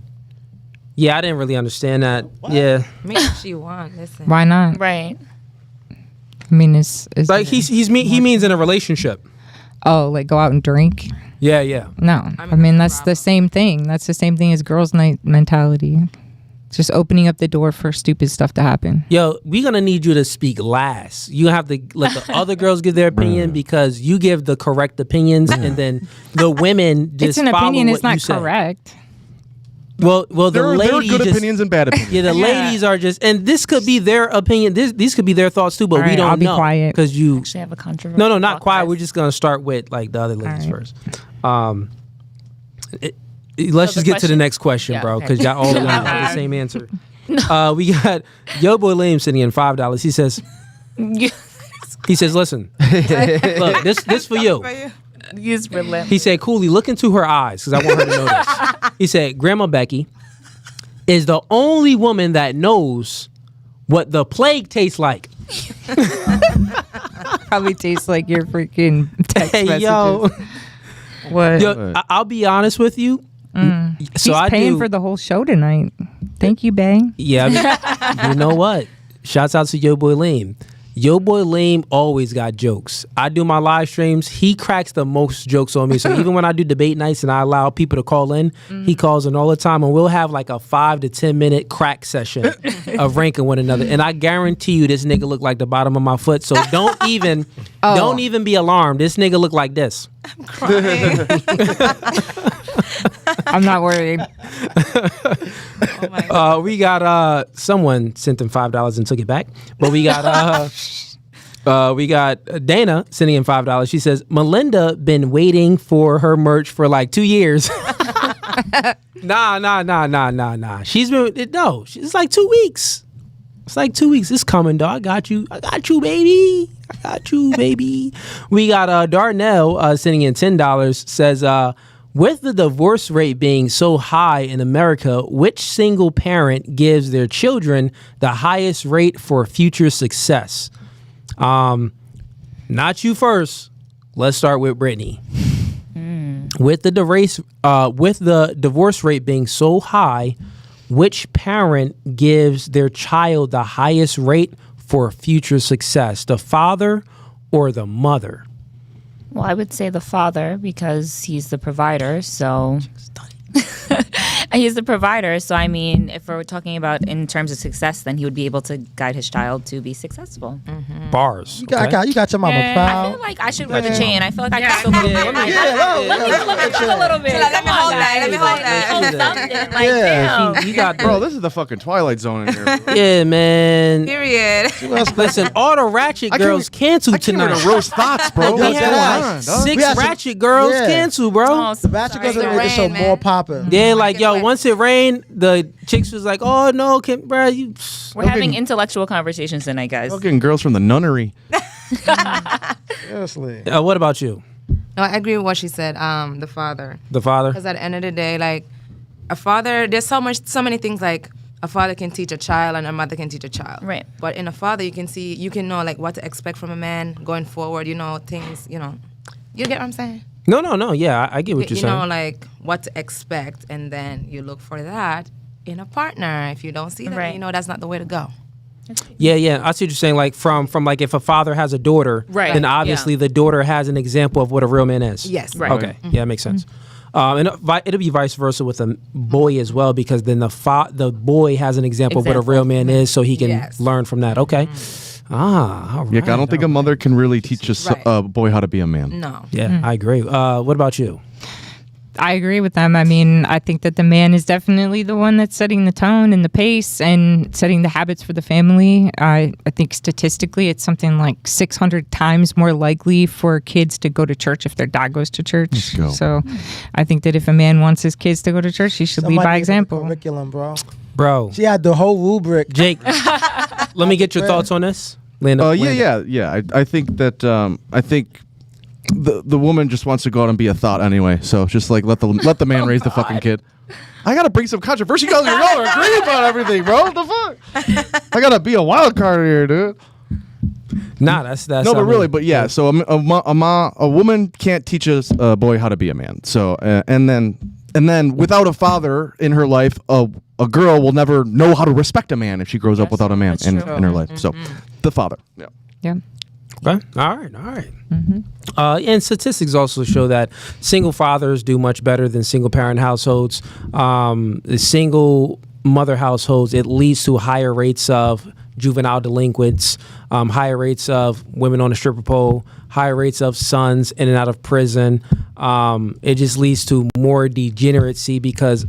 Yeah, I didn't really understand that. What? Yeah, I mean, if she want, listen. Why not? Right. I mean, it's like he means in a relationship. oh, like go out and drink. Yeah. No, I mean that's the same thing. That's the same thing as girls' night mentality. Just opening up the door for stupid stuff to happen. Yo, we're gonna need you to speak last. You have to let the other girls give their opinion because you give the correct opinions, and then the women just It's an follow opinion. what It's not you say. correct. Well, the There are ladies good just, opinions and bad opinions. Yeah, the ladies are just, and this could be their opinion. These could be their thoughts too, but All we right, don't I'll be know quiet. because you. Actually have a controversy. No, not quiet. We're just gonna start with like the other ladies All right. first. Let's just get to the next question, Yeah, bro, okay. because y'all all have the same answer. We got Yo Boy Lame sitting in $5. He says, listen, look, this for you. Use relentless. He said, Cooley, look into her eyes because I want her to know this. He said, Grandma Becky is the only woman that knows what the plague tastes like. Probably tastes like your freaking text Hey, messages. yo. What? Yo, I'll be honest with you. So He's I paying do, for the whole show tonight. Thank you, Bang. Yeah, I mean, you know what? Shouts out to Yo Boy Lame. Yo Boy Lame always got jokes. I do my live streams. He cracks the most jokes on me. So even when I do debate nights and I allow people to call in, he calls in all the time, and we'll have like a 5 to 10 minute crack session of ranking one another. And I guarantee you, this nigga look like the bottom of my foot. So don't even be alarmed. This nigga look like this. I'm not worried. Oh my God. We got someone sent him $5 and took it back, but we got Dana sending in $5. She says Melinda been waiting for her merch for like 2 years. Nah. She's been it's like 2 weeks. It's like 2 weeks. It's coming, dog. I got you, baby. We got Darnell sending in $10. Says with the divorce rate being so high in America, which single parent gives their children the highest rate for future success? Not you first. Let's start with Brittany. With the divorce rate being so high, which parent gives their child the highest rate for future success? The father or the mother? Well, I would say the father because he's the provider. So he's the provider. So I mean, if we're talking about in terms of success, then he would be able to guide his child to be successful. Bars. You got your mama I proud. feel like I should wear the chain. I feel like I can still do it. Let me Talk a little bit. Let me hold that. Like, damn. You got Bro, this is the fucking Twilight Zone in here. yeah, man. Period. Listen, all the ratchet girls canceled I came here tonight. to roast thoughts, bro. We What's had going like on, dog? 6 We had some- ratchet girls yeah. canceled, bro. Oh, The Bachelor sorry. girls are making the show more popping. They're like, yo, Yo, once it rained, the chicks was like, "Oh no, bro, you." We're having intellectual conversations tonight, guys. Fucking girls from the nunnery. Seriously. What about you? No, I agree with what she said. The father. The father. Because at the end of the day, like a father, there's so many things like a father can teach a child and a mother can teach a child. Right. But in a father, you can know like what to expect from a man going forward. You know things. You get what I'm saying? No. Yeah, I get what you're You saying. know like what to expect, and then you look for that in a partner. If you don't see that, Right. that's not the way to go. Yeah. I see what you're saying. Like from like if a father has a daughter, Right. then obviously the daughter has an example of what a real man is. Yes. Right. Okay. Yeah, that makes sense. And it'll be vice versa with a boy as well, because then the boy has an example of what a real man is, so he can Yes. learn from that. Okay. All right. Yeah, I don't think a mother can really teach a boy how to be a man. No. Yeah, I agree. What about you? I agree with them. I mean, I think that the man is definitely the one that's setting the tone and the pace and setting the habits for the family. I think statistically it's something like 600 times more likely for kids to go to church if their dad goes to church. Let's go. So I think that if a man wants his kids to go to church, he should lead by example. Curriculum, bro. Bro, She had the whole rubric. Jake, let me get your thoughts on this. Linda. Yeah. I think that the woman just wants to go out and be a thought anyway. So just like let the man raise the fucking kid. I gotta bring some controversy because y'all agree about everything, bro. What the fuck? I gotta be a wild card here, dude. Nah, that's No, but really, but yeah. So a woman can't teach a boy how to be a man. So and then without a father in her life, a girl will never know how to respect a man if she grows up without a man in her life. So the father. Yeah. Yeah. Okay. All right. And statistics also show that single fathers do much better than single parent households. The single mother households, it leads to higher rates of juvenile delinquents, higher rates of women on the stripper pole, higher rates of sons in and out of prison. It just leads to more degeneracy because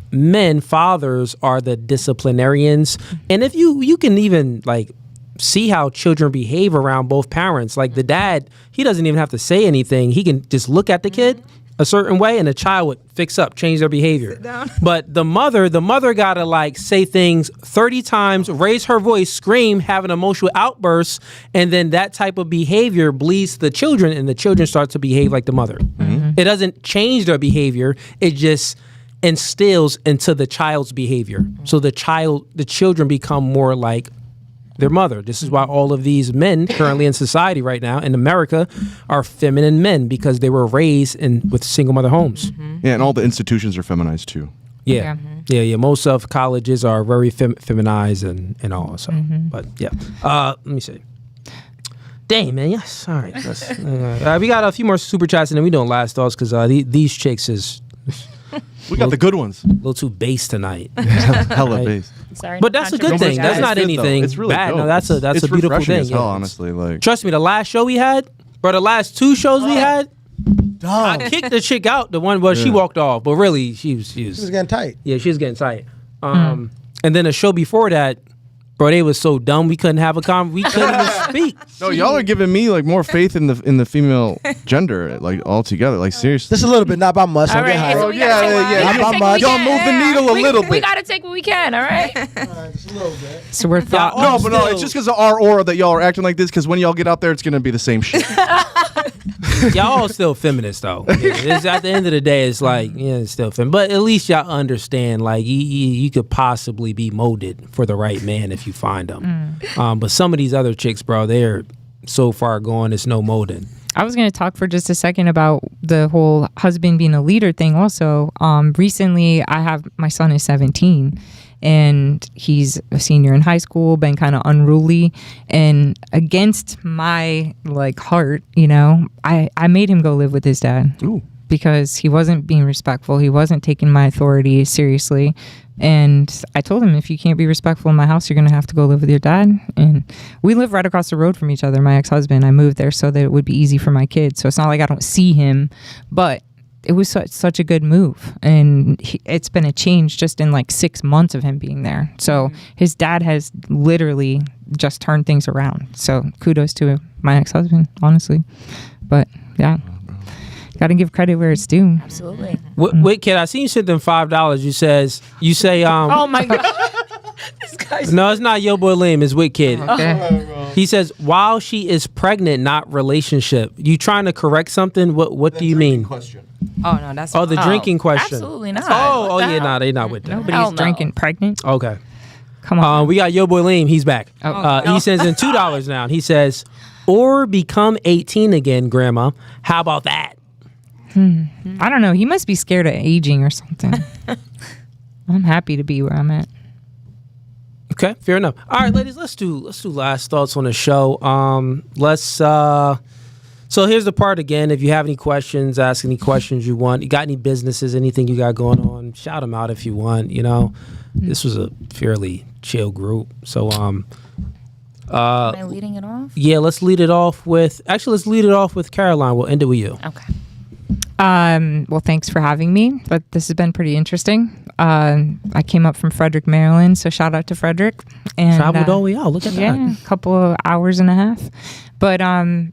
fathers are the disciplinarians. And if you can even like see how children behave around both parents. Like the dad, he doesn't even have to say anything. He can just look at the kid a certain way and the child would fix up, change their behavior. But the mother gotta like say things 30 times, raise her voice, scream, have an emotional outburst, and then that type of behavior bleeds to the children and the children start to behave like the mother. It doesn't change their behavior, it just instills into the child's behavior. So the children become more like their mother. This is why all of these men currently in society right now in America are feminine men, because they were raised with single mother homes. Yeah, and all the institutions are feminized too. Yeah. Most of colleges are very feminized and all. So, but yeah. Let me see. Dang, man. Yes. All right. We got a few more super chats and then we doing last thoughts because these chicks is We got the good ones. a little too base tonight. Hella Right. based. Sorry. But that's a good thing. That's not good, though. anything It's really bad. dope. No, that's a It's beautiful refreshing thing. as hell, Yeah. honestly. Like, Trust me, the last show we had, bro, the last 2 shows we had, I kicked the chick out. The one, she walked off, but really, she was She was getting tight. yeah, she was getting tight. And then the show before that, bro, they was so dumb we couldn't have we couldn't even speak. no, y'all are giving me like more faith in the female gender, like altogether. Like seriously. Just a little bit, not by much. All Don't get right. hyped. So we gotta take what- we gotta Not take by what we much. Y'all can. move the needle a little bit. We gotta take what we can. All right. Just a little bit. So we're thought. No, but no, it's just because of our aura that y'all are acting like this. Because when y'all get out there, it's gonna be the same shit. Y'all still feminists though. It's, at the end of the day, it's like it's still feminist. But at least y'all understand, like you could possibly be molded for the right man if you find them. But some of these other chicks, bro, they're so far gone. It's no molding. I was going to talk for just a second about the whole husband being a leader thing also. Recently, my son is 17 and he's a senior in high school, been kind of unruly, and against my heart, I made him go live with his dad. Ooh. Because he wasn't being respectful. He wasn't taking my authority seriously. And I told him, if you can't be respectful in my house, you're going to have to go live with your dad. And we live right across the road from each other, my ex-husband. I moved there so that it would be easy for my kids. So it's not like I don't see him, but it was such a good move. And it's been a change just in 6 months of him being there. So his dad has literally just turned things around. So kudos to my ex-husband, honestly. But yeah. Got to give credit where it's due. Absolutely. Wait, kid, I seen you sent them $5. You say Oh my god. no, it's not Yo Boy Lame. It's Wit Kid. Okay. He says while she is pregnant, not relationship. You trying to correct something? What do you mean? Question. Oh no, that's Oh, the drinking question. Absolutely not. Oh, What the yeah, hell? nah, they not with that. Nobody's Hell no. drinking pregnant. Okay. Come on. We got Yo Boy Lame. He's back. He sends in $2 now. And he says, or become 18 again, Grandma. How about that? I don't know. He must be scared of aging or something. I'm happy to be where I'm at. Okay, fair enough. All right, ladies, let's do last thoughts on the show. So here's the part again. If you have any questions, ask any questions you want. You got any businesses, anything you got going on, shout them out if you want. You know, this was a fairly chill group. So Am I leading it off? yeah, let's lead it off with Caroline. We'll end it with you. Okay. Well, thanks for having me. But this has been pretty interesting. I came up from Frederick, Maryland, so shout out to Frederick. And Traveled all the way out. Look at that. yeah, a couple of hours and a half. But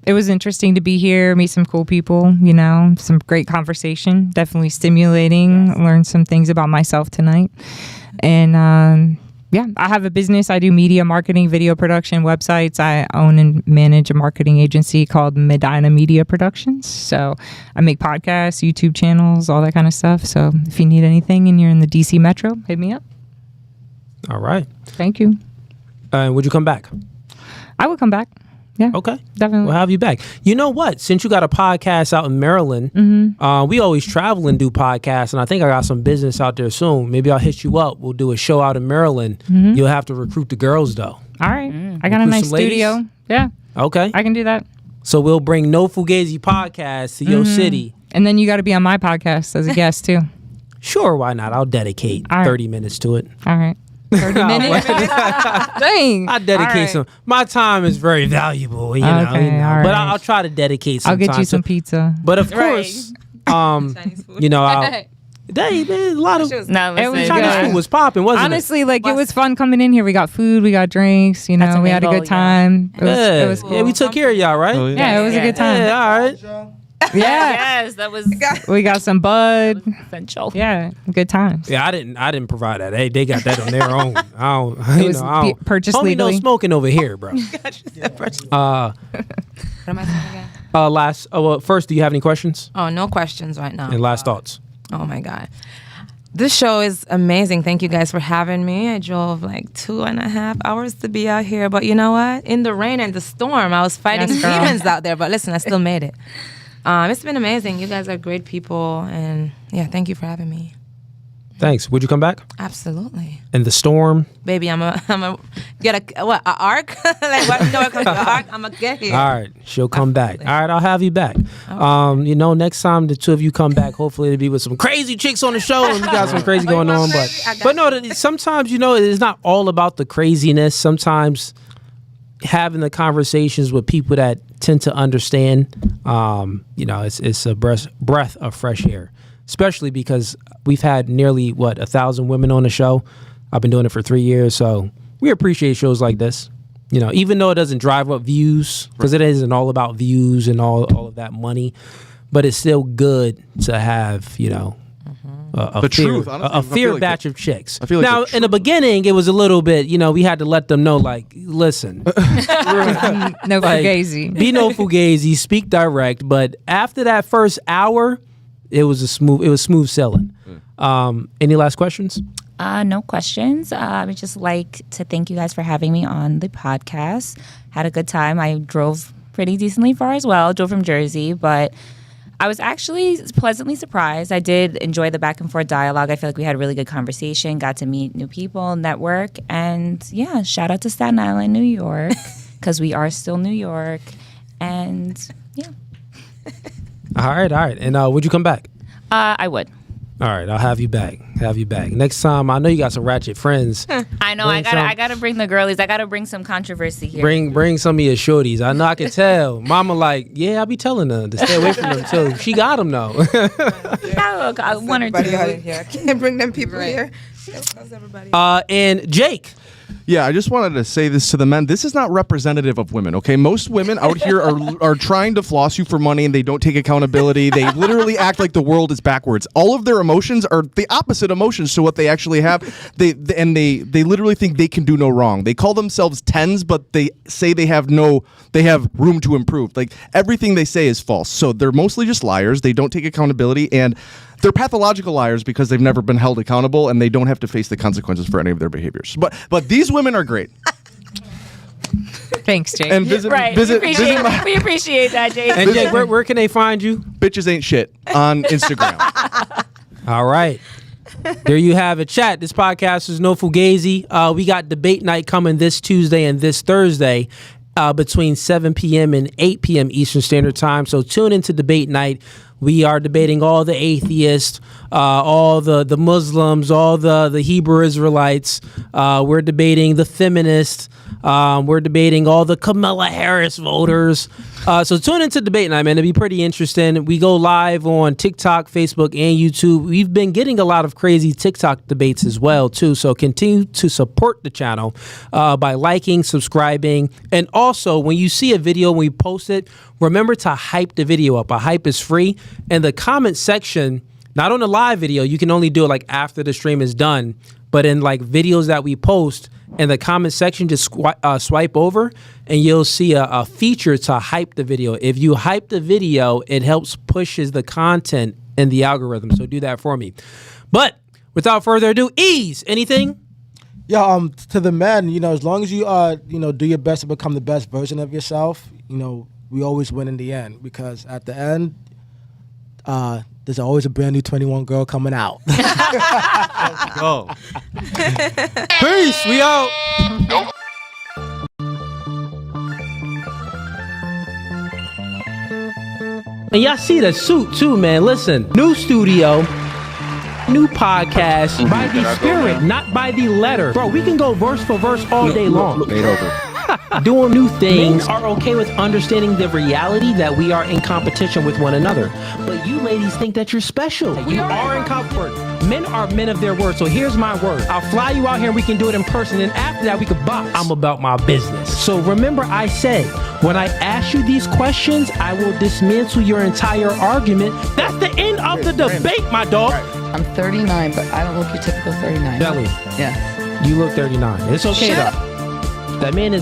it was interesting to be here, meet some cool people, you know, some great conversation, definitely stimulating, learn some things about myself tonight. And yeah, I have a business. I do media marketing, video production, websites. I own and manage a marketing agency called Medina Media Productions. So I make podcasts, YouTube channels, all that kind of stuff. So if you need anything and you're in the DC Metro, hit me up. All right. Thank you. Would you come back? I would come back. Yeah. Okay. Definitely. We'll have you back. You know what? Since you got a podcast out in Maryland, we always travel and do podcasts, and I think I got some business out there soon. Maybe I'll hit you up. We'll do a show out in Maryland. You'll have to recruit the girls, though. All right. I got a Recruit nice some ladies? studio. Yeah. Okay. I can do that. So we'll bring No Fugazi podcast to your city. And then you got to be on my podcast as a guest, too. Sure, why not? I'll dedicate All right. 30 minutes to it. All right. 30 minutes? Dang. I dedicate All right. some. My time is very valuable, you know. Okay, all But right. I'll try to dedicate some I'll get time you some to- pizza. But of Right. course, you know, man, a lot of No, It was listen. Chinese good. food was popping, wasn't Honestly, like it was fun coming in here. We got food, we got drinks, you That's know, a we had a main good goal, yeah. time. it? Yeah, It was yeah, we took care of y'all, right? Oh, Yeah, it was a good time. Yeah, all right. Yeah. Yes, that was We got some bud. essential. Yeah, good times. Yeah, I didn't provide that. They got that on their own. I don't, you was know, I don't. purchased Homie, no legally. smoking over here, bro. What am I saying again? Well, first, do you have any questions Oh, no questions right now. and last thoughts? Oh my God. This show is amazing. Thank you guys for having me. I drove like 2.5 hours to be out here. But you know what? In the rain and the storm, I was fighting Yes, girl. demons out there. But listen, I still made it. It's been amazing. You guys are great people. And yeah, thank you for having me. Thanks. Would you come back? Absolutely. In the storm? Baby, I'm a get a arc? Like what? You know what comes to an arc? I'm gonna get here. All right, she'll come back. All right, I'll have you back. You know, next time the two of you come back, hopefully it'll be with some crazy chicks on the show, and we got some crazy going on. But no, sometimes you know it's not all about the craziness. Sometimes having the conversations with people that tend to understand, you know, it's a breath of fresh air. Especially because we've had nearly 1,000 women on the show. I've been doing it for 3 years, so we appreciate shows like this. You know, even though it doesn't drive up views, because it isn't all about views and all of that money, but it's still good to have, you know, a The fair, truth, honestly, a I feel fair like batch of chicks. I feel like now, the in the beginning, it was a little bit, you know, we had to let them know, like, listen, No like, fugazi. be no fugazi, speak direct. But after that first hour, it was smooth sailing. Any last questions? No questions. I would just like to thank you guys for having me on the podcast. Had a good time. I drove pretty decently far as well. Drove from Jersey, but I was actually pleasantly surprised. I did enjoy the back and forth dialogue. I feel like we had a really good conversation, got to meet new people, network, and yeah, shout out to Staten Island, New York, because we are still New York. And yeah. All right. And would you come back? I would. All right, I'll have you back. Next time, I know you got some ratchet friends. I know. Bring I gotta bring the girlies. I gotta bring some controversy here. Bring some of your shorties. I know I can tell. Mama like, yeah, I be telling her to stay away from them too. She got them though. One or two. Here. I can't bring them people here. How's everybody? And Jake, Yeah, I just wanted to say this to the men. This is not representative of women, okay? Most women out here are trying to floss you for money and they don't take accountability. They literally act like the world is backwards. All of their emotions are the opposite emotions to what they actually have. They literally think they can do no wrong. They call themselves 10s, but they say they have room to improve. Like everything they say is false. So they're mostly just liars. They don't take accountability, and they're pathological liars because they've never been held accountable and they don't have to face the consequences for any of their behaviors. But these women are great. Thanks, Jake. And visit my, We appreciate that, Jake. And Jake, where can they find you? Bitches Ain't Shit on Instagram. All right. There you have it, chat. This podcast is No Fugazi. We got debate night coming this Tuesday and this Thursday between 7 p.m. and 8 p.m. Eastern Standard Time. So tune into debate night. We are debating all the atheists, all the Muslims, all the Hebrew Israelites. We're debating the feminists. We're debating all the Kamala Harris voters. So tune into debate night, man. It'll be pretty interesting. We go live on TikTok, Facebook, and YouTube. We've been getting a lot of crazy TikTok debates as well, too. So continue to support the channel by liking, subscribing, and also when you see a video, when we post it, remember to hype the video up. A hype is free. And the comment section, not on the live video, you can only do it like after the stream is done, but in like videos that we post, in the comment section, just swipe over and you'll see a feature to hype the video. If you hype the video, it helps pushes the content in the algorithm. So do that for me. But without further ado, Ease, anything? Yeah, to the men, as long as you do your best to become the best version of yourself, we always win in the end, because at the end, there's always a brand new 21 girl coming out. Let's go. Peace. We out. And y'all see the suit too, man. Listen, new studio, new podcast by the spirit, not by the letter. Bro, we can go verse for verse all day long. Doing new things are okay with understanding the reality that we are in competition with one another. But you ladies think that you're special. You are in comfort. Men are men of their word. So here's my word. I'll fly you out here and we can do it in person. And after that, we could box. I'm about my business. So remember, I said, when I ask you these questions, I will dismantle your entire argument. That's the end of the debate, my dog. I'm 39, but I don't look your typical 39. Belly, Yeah. you look 39. It's okay, though. That man is